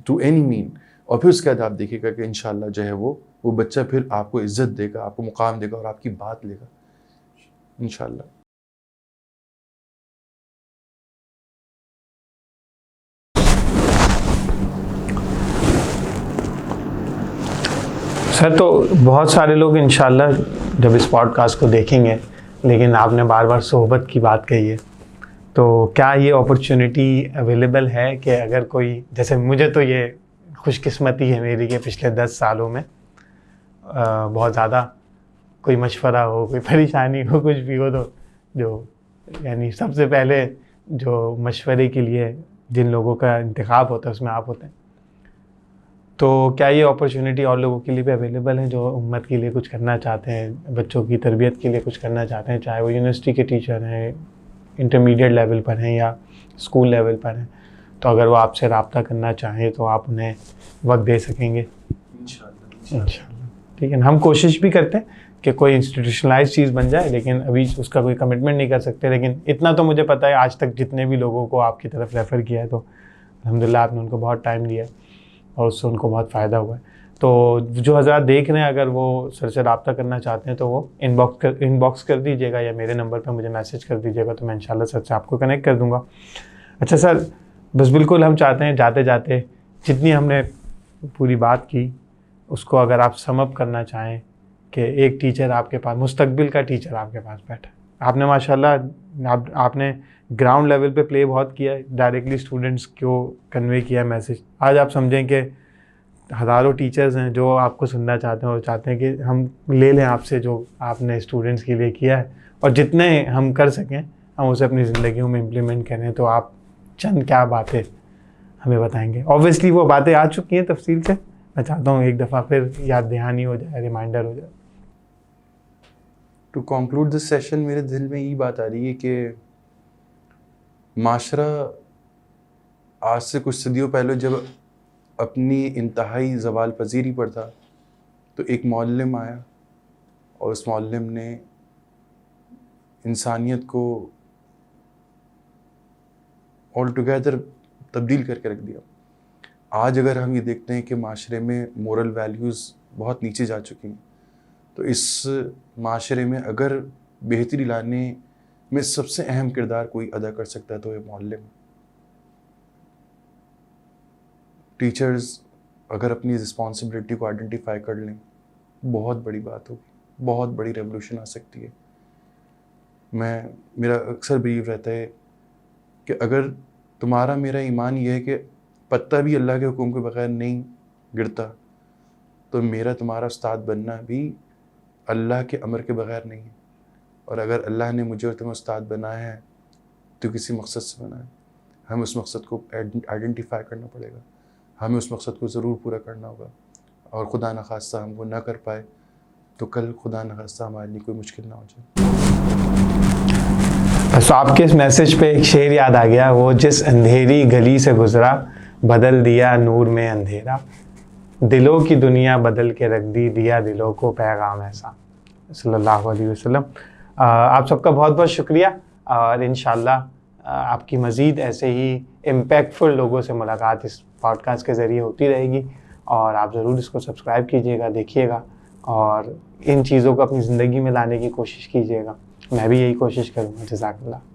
[SPEAKER 2] ٹو اینی مین. اور پھر اس کے بعد آپ دیکھیے گا کہ انشاءاللہ جو ہے وہ بچہ پھر آپ کو عزت دے گا، آپ کو مقام دے گا اور آپ کی بات لے گا انشاءاللہ.
[SPEAKER 1] سر تو بہت سارے لوگ انشاءاللہ جب اس پوڈ کاسٹ کو دیکھیں گے، لیکن آپ نے بار بار صحبت کی بات کہی ہے، تو کیا یہ اپرچونٹی اویلیبل ہے کہ اگر کوئی، جیسے مجھے تو یہ خوش قسمتی ہے میری کہ پچھلے 10 سالوں میں بہت زیادہ کوئی مشورہ ہو، کوئی پریشانی ہو، کچھ بھی ہو تو جو یعنی سب سے پہلے جو مشورے کے لیے جن لوگوں کا انتخاب ہوتا ہے اس میں آپ ہوتے ہیں. تو کیا یہ اپرچونٹی اور لوگوں کے لیے بھی اویلیبل ہے جو امت کے لیے کچھ کرنا چاہتے ہیں، بچوں کی تربیت کے لیے کچھ کرنا چاہتے ہیں، چاہے وہ یونیورسٹی کے ٹیچر ہیں، انٹرمیڈیٹ لیول پر ہیں یا اسکول لیول پر ہیں، تو اگر وہ آپ سے رابطہ کرنا چاہیں تو آپ انہیں وقت دے سکیں گے؟ انشاءاللہ. ٹھیک ہے نا. ہم کوشش بھی کرتے ہیں کہ کوئی انسٹیٹیوشنلائز چیز بن جائے، لیکن ابھی اس کا کوئی کمٹمنٹ نہیں کر سکتے. لیکن اتنا تو مجھے پتہ ہے آج تک جتنے بھی لوگوں کو آپ کی طرف ریفر کیا ہے تو الحمدللہ آپ نے ان کو بہت ٹائم دیا ہے اور اس سے ان کو بہت فائدہ ہوا ہے. تو جو حضرات دیکھ رہے ہیں اگر وہ سر سے رابطہ کرنا چاہتے ہیں تو وہ ان باکس کر دیجیے گا یا میرے نمبر پہ مجھے میسج کر دیجیے گا، تو میں انشاءاللہ سر سے آپ کو کنیکٹ کر دوں گا. اچھا سر، بس بالکل ہم چاہتے ہیں جاتے جاتے جتنی ہم نے پوری بات کی اس کو اگر آپ سم اپ کرنا چاہیں کہ ایک ٹیچر آپ کے پاس، مستقبل کا ٹیچر آپ کے پاس بیٹھا ہے، آپ نے ماشاءاللہ آپ نے گراؤنڈ لیول پہ پلے بہت کیا ہے، ڈائریکٹلی اسٹوڈنٹس کو کنوے کیا میسج. آج آپ سمجھیں کہ ہزاروں ٹیچرز ہیں جو آپ کو سننا چاہتے ہیں اور چاہتے ہیں کہ ہم لے لیں آپ سے جو آپ نے اسٹوڈنٹس کے لیے کیا ہے، اور جتنے ہم کر سکیں ہم اسے اپنی زندگیوں میں امپلیمنٹ کریں. تو آپ چند کیا باتیں ہمیں بتائیں گے؟ اوبویسلی وہ باتیں آ چکی ہیں تفصیل سے، میں چاہتا ہوں ایک دفعہ پھر یاد دہانی ہو جائے، ریمائنڈر ہو جائے.
[SPEAKER 2] ٹو کنکلوڈ دس سیشن میرے دل میں یہ بات آ رہی ہے کہ معاشرہ آج سے کچھ صدیوں پہلے جب اپنی انتہائی زوال پذیری پر تھا تو ایک معلم آیا اور اس معلم نے انسانیت کو آل ٹوگیدر تبدیل کر کے رکھ دیا. آج اگر ہم یہ دیکھتے ہیں کہ معاشرے میں مورل ویلیوز بہت نیچے جا چکی ہیں، تو اس معاشرے میں اگر بہتری لانے میں سب سے اہم کردار کوئی ادا کر سکتا ہے تو یہ معلم. ٹیچرز اگر اپنی رسپانسبلٹی کو آئیڈینٹیفائی کر لیں بہت بڑی بات ہوگی، بہت بڑی ریولوشن آ سکتی ہے. میرا اکثر بلیو رہتا ہے کہ اگر تمہارا میرا ایمان یہ ہے کہ پتہ بھی اللہ کے حکم کے بغیر نہیں گرتا تو میرا تمہارا استاد بننا بھی اللہ کے امر کے بغیر نہیں ہے. اور اگر اللہ نے مجھے اور تمہیں استاد بنایا ہے تو کسی مقصد سے بنایا ہے. ہمیں اس مقصد کو آئیڈینٹیفائی کرنا پڑے گا، ہمیں اس مقصد کو ضرور پورا کرنا ہوگا. اور خدا نخواستہ ہم وہ نہ کر پائے تو کل خدا نخواستہ ہمارے لیے کوئی مشکل نہ ہو جائے.
[SPEAKER 1] بس آپ کے اس میسج پہ ایک شعر یاد آ گیا، وہ جس اندھیری گلی سے گزرا بدل دیا نور میں اندھیرا، دلوں کی دنیا بدل کے رکھ دی، دیا دلوں کو پیغام ایسا. صلی اللہ علیہ وسلم. آپ سب کا بہت بہت شکریہ، اور انشاءاللہ آپ کی مزید ایسے ہی امپیکٹفل لوگوں سے ملاقات اس پوڈ کاسٹ کے ذریعے ہوتی رہے گی، اور آپ ضرور اس کو سبسکرائب کیجیے گا، دیکھیے گا اور ان چیزوں کو اپنی زندگی میں لانے کی کوشش کیجیے گا. میں بھی یہی کوشش کروں گا. جزاک اللہ.